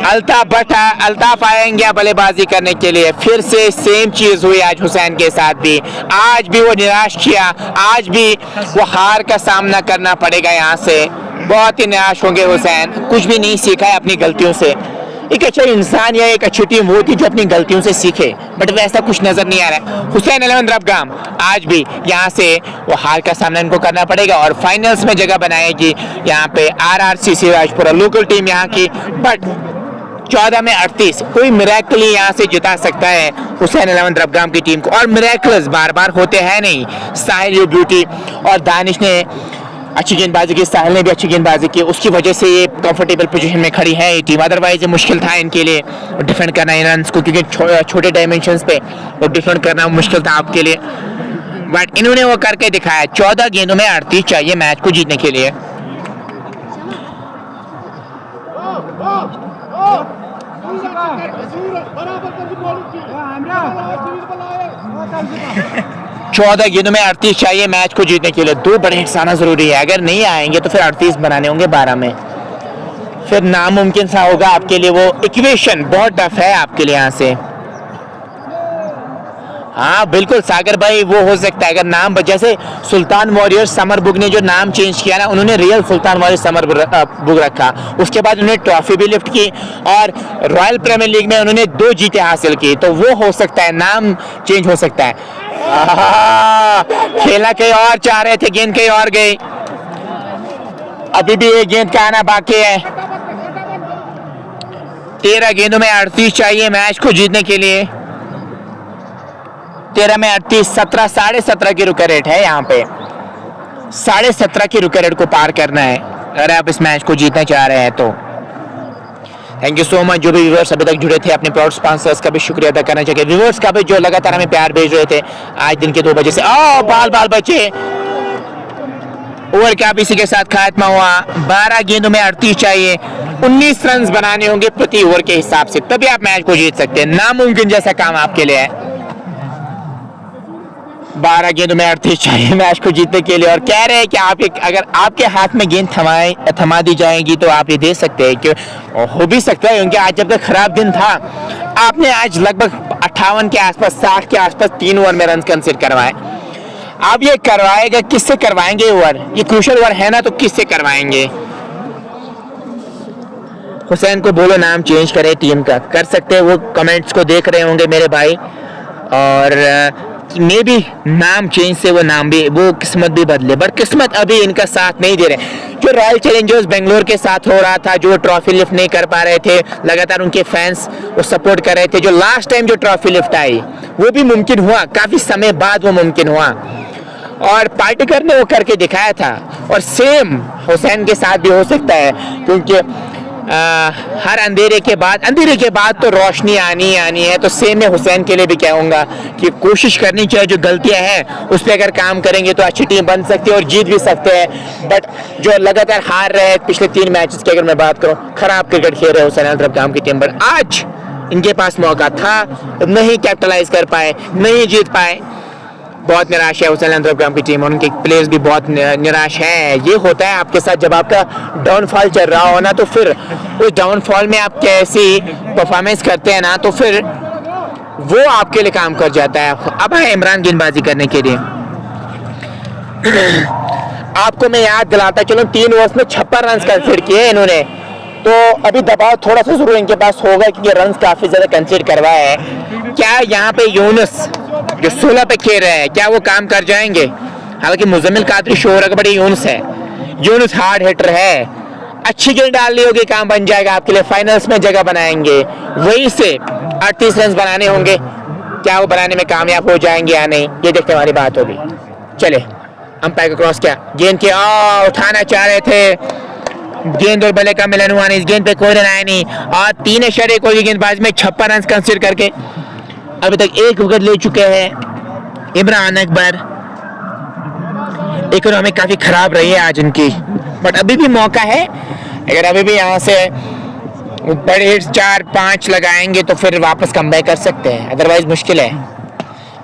अल्ताफ आएंगे बल्लेबाजी करने के लिए। फिर से सेम चीज हुई आज हुसैन के साथ भी, आज भी वो निराश किया, आज भी वो हार का सामना करना पड़ेगा यहाँ से। बहुत ही निराश होंगे हुसैन, कुछ भी नहीं सीखा है अपनी गलतियों से। एक अच्छा इंसान या एक अच्छी टीम वो थी जो अपनी गलतियों से सीखे, बट वैसा कुछ नजर नहीं आ रहा है। हुसैन 11 रबगाम आज भी यहाँ से वो हार का सामना इनको करना पड़ेगा और फाइनल्स में जगह बनाएगी यहाँ पे RRCC राजपुरा, लोकल टीम यहाँ की। बट 14 में 38 कोई मिरेकल यहाँ से जिता सकता है हुसैन 11 रबगाम की टीम को, और मिरेकल्स बार बार होते हैं नहीं। साहिल यू ब्यूटी और दानिश ने अच्छी गेंदबाजी की, साहिल ने भी अच्छी गेंदबाजी की, उसकी वजह से ये कंफर्टेबल पोजीशन में खड़ी है ये टीम। अदरवाइज ये मुश्किल था इनके लिए डिफेंड करना इन रन्स को, क्योंकि छोटे डायमेंशंस पे वो डिफेंड करना मुश्किल था आपके लिए, बट इन्होंने वो करके दिखाया। 14 गेंदों में 38 चाहिए मैच को जीतने के लिए। चौदह गेंदों में 38 चाहिए मैच को जीतने के लिए। 2 बड़े हिट्स आना जरूरी है, अगर नहीं आएंगे तो फिर 38 बनाने होंगे 12 में, फिर नामुमकिन सा होगा आपके लिए। वो इक्वेशन बहुत टफ है आपके लिए यहाँ से। हाँ बिल्कुल सागर भाई, वो हो सकता है अगर नाम, जैसे सुल्तान वॉरियर समर बुक ने जो नाम चेंज किया ना, उन्होंने रियल सुल्तान वॉरियर समर बुक रखा, उसके बाद उन्होंने ट्रॉफी भी लिफ्ट की और रॉयल प्रीमियर लीग में उन्होंने 2 जीतें हासिल की, तो वो हो सकता है नाम चेंज हो सकता है। खेला कहीं और चाह रहे थे, गेंद कहीं और गई, अभी भी एक गेंद का आना बाकी है। 13 गेंदों में 38 चाहिए मैच को जीतने के लिए। 13 में 38, 17, 17.5 की रुका रेट है यहाँ पे, 17.5 की रुका रेट को पार करना है अगर आप इस मैच को जीतना चाह रहे हैं तो। थैंक यू सो मच जो भी व्यूअर्स अभी तक जुड़े थे, अपने प्राउड स्पॉन्सर्स का भी शुक्रिया अदा करना चाहिए, व्यूअर्स का भी जो लगातार हमें प्यार भेज रहे थे आज दिन के 2 बजे से। बाल बचे, ओवर का भी इसी के साथ खात्मा हुआ। 12 गेंदों में 38 चाहिए, 19 रन बनाने होंगे प्रति ओवर के हिसाब से, तभी आप मैच को जीत सकते हैं। नामुमकिन जैसा काम आपके लिए है। 12 गेंदों में 38 चाहिए मैच को जीतने के लिए, और कह रहे हैं कि आप अगर आपके हाथ में गेंद थमा दी जाएगी तो आप ये दे सकते हैं, कि हो भी सकता है क्योंकि आज जब तक खराब दिन था आपने आज लगभग 58 के आसपास, 60 के आसपास 3 ओवर में रन कंसीडर करवाए। आप ये करवाएगा, किससे करवाएंगे ओवर? ये क्रूशियल ओवर है ना, तो किससे करवाएंगे? हुसैन को बोलो नाम चेंज करे टीम का, कर सकते हैं, वो कमेंट्स को देख रहे होंगे मेरे भाई, और मे भी नाम चेंज से वो नाम भी, वो किस्मत भी बदले, बट किस्मत अभी इनका साथ नहीं दे रहे। जो रॉयल चैलेंजर्स बेंगलोर के साथ हो रहा था, जो ट्रॉफी लिफ्ट नहीं कर पा रहे थे, लगातार उनके फैंस वो सपोर्ट कर रहे थे, जो लास्ट टाइम जो ट्रॉफी लिफ्ट आई वो भी मुमकिन हुआ, काफी समय बाद वो मुमकिन हुआ, और पार्टिकर ने वो करके दिखाया था, और सेम हुसैन के साथ भी हो सकता है, क्योंकि हर अंधेरे के बाद तो रोशनी आनी है। तो सेम मैं हुसैन के लिए भी कहूँगा कि कोशिश करनी चाहिए, जो गलतियां हैं उस पर अगर काम करेंगे तो अच्छी टीम बन सकती है और जीत भी सकते हैं। बट जो लगातार हार रहे हैं पिछले 3 मैचेस की अगर मैं बात करूँ, खराब क्रिकेट खेल रहे हुसैन रबगाम की टीम, पर आज इनके पास मौका था, नहीं कैपिटलाइज कर पाए, नहीं जीत पाए। बहुत निराश है हुसैन रबगाम की टीम, उनके प्लेयर्स भी बहुत निराश हैं। ये होता है आपके साथ जब आपका डाउनफॉल चल रहा हो ना, तो फिर उस डाउनफॉल में आप कैसी परफॉर्मेंस करते हैं ना, तो फिर वो आपके लिए काम कर जाता है। अब है इमरान गेंदबाजी करने के लिए। आपको मैं याद दिलाता चलो 3 ओवर्स में 56 रन कंसीडर किए इन्होंने, तो अभी दबाव थोड़ा सा जरूर इनके पास होगा क्योंकि रन काफी ज्यादा कंसीडर करवाया है। क्या यहाँ पे यूनुस जो 16 पे खेल रहे हैं क्या वो काम कर जाएंगे? हालांकि मुजम्मिल कादरी शोर का बड़ी यूनुस है, यूनुस हार्ड हिटर है, अच्छी गेंद डाल ली होगी काम बन जाएगा आपके लिए, फाइनल्स में जगह बनाएंगे। वहीं से 38 रन बनाने होंगे, क्या वो बनाने में कामयाब हो जाएंगे या नहीं ये देखने वाली बात होगी। चले अंपायर को क्रॉस किया, गेंद के उठाना चाह रहे थे, गेंद और बल्ले का मिलन हुआ नहीं, इस गेंद पे कोई रन आया नहीं और 3 इशारे को गेंदबाजी में 56 रन कंसीडर करके अभी तक 1 विकेट ले चुके हैं इमरान अकबर। इकोनॉमी काफी खराब रही है आज इनकी, बट अभी भी मौका है, अगर अभी भी यहाँ से बड़े हिट्स 4-5 लगाएंगे तो फिर वापस कमबैक कर सकते हैं, अदरवाइज मुश्किल है।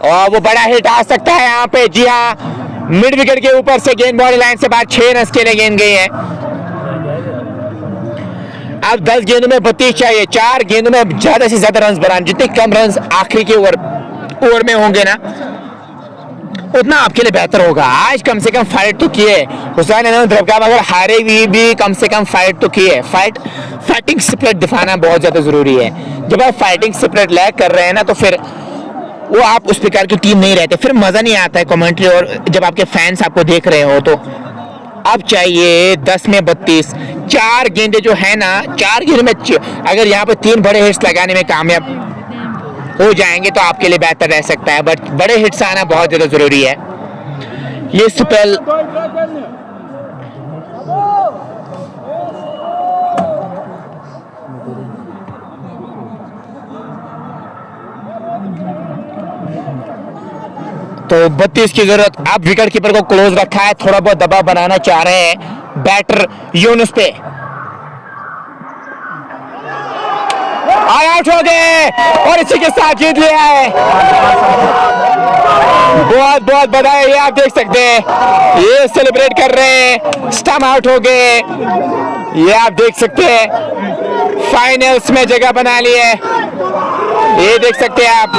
और वो बड़ा हिट आ सकता है यहाँ पे, जी हाँ, मिड विकेट के ऊपर से गेंद बॉडी लाइन से बाहर 6 रन के लिए गेंद गई है। अब 10 गेंदों में 32 चाहिए, 4 गेंदों में ज्यादा से ज्यादा रन बनाने, जितने कम रन आखिरी के ओवर में होंगे ना उतना आपके लिए बेहतर होगा। आज कम से कम फाइट तो किए हुसैन अहमद द्रवकाम, अगर हारे हुई भी कम से कम फाइट तो किए। फाइटिंग स्पिरिट दिखाना बहुत ज्यादा जरूरी है। जब आप फाइटिंग स्पिरिट लैग कर रहे हैं ना तो फिर वो आप उस प्रकार की टीम नहीं रहते, फिर मजा नहीं आता है कमेंट्री, और जब आपके फैंस आपको देख रहे हो तो अब चाहिए 10 में 32, 4 गेंदे जो है ना, 4 गेंदों में अगर यहाँ पे 3 बड़े हिट्स लगाने में कामयाब हो जाएंगे तो आपके लिए बेहतर रह सकता है, बट बड़े हिट्स आना बहुत ज्यादा जरूरी है। ये स्पेल तो 32 की जरूरत, अब विकेट कीपर को क्लोज रखा है, थोड़ा बहुत दबाव बनाना चाह रहे हैं बैटर यूनुस पे, आउट हो गए और इसी के साथ जीत लिया है। बहुत बहुत बधाई, ये आप देख सकते हैं ये सेलिब्रेट कर रहे हैं, स्टंप आउट हो गए, ये आप देख सकते हैं फाइनल्स में जगह बना ली है, ये देख सकते हैं आप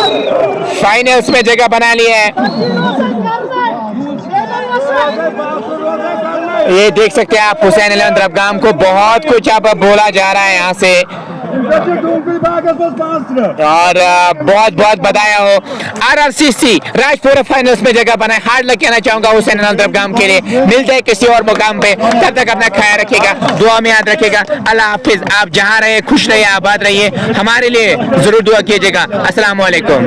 फाइनल्स में जगह बना ली है, ये देख सकते हैं आप हुसैन अहमद द्रवकाम को बहुत कुछ आप बोला जा रहा है यहाँ से, और बहुत बहुत बधाई हो। आरआरसीसी राजपुरा फाइनल्स में जगह बनाए, हार्ड लक कहना चाहूंगा हुसैन अहमद द्रवकाम के लिए। मिलते हैं किसी और मुकाम पे, तब तक अपना ख्याल रखिएगा, दुआ में याद रखिएगा। अल्लाह हाफिज। आप जहां रहे खुश रहिए, आबाद रहिए, हमारे लिए जरूर दुआ कीजिएगा। अस्सलाम वालेकुम।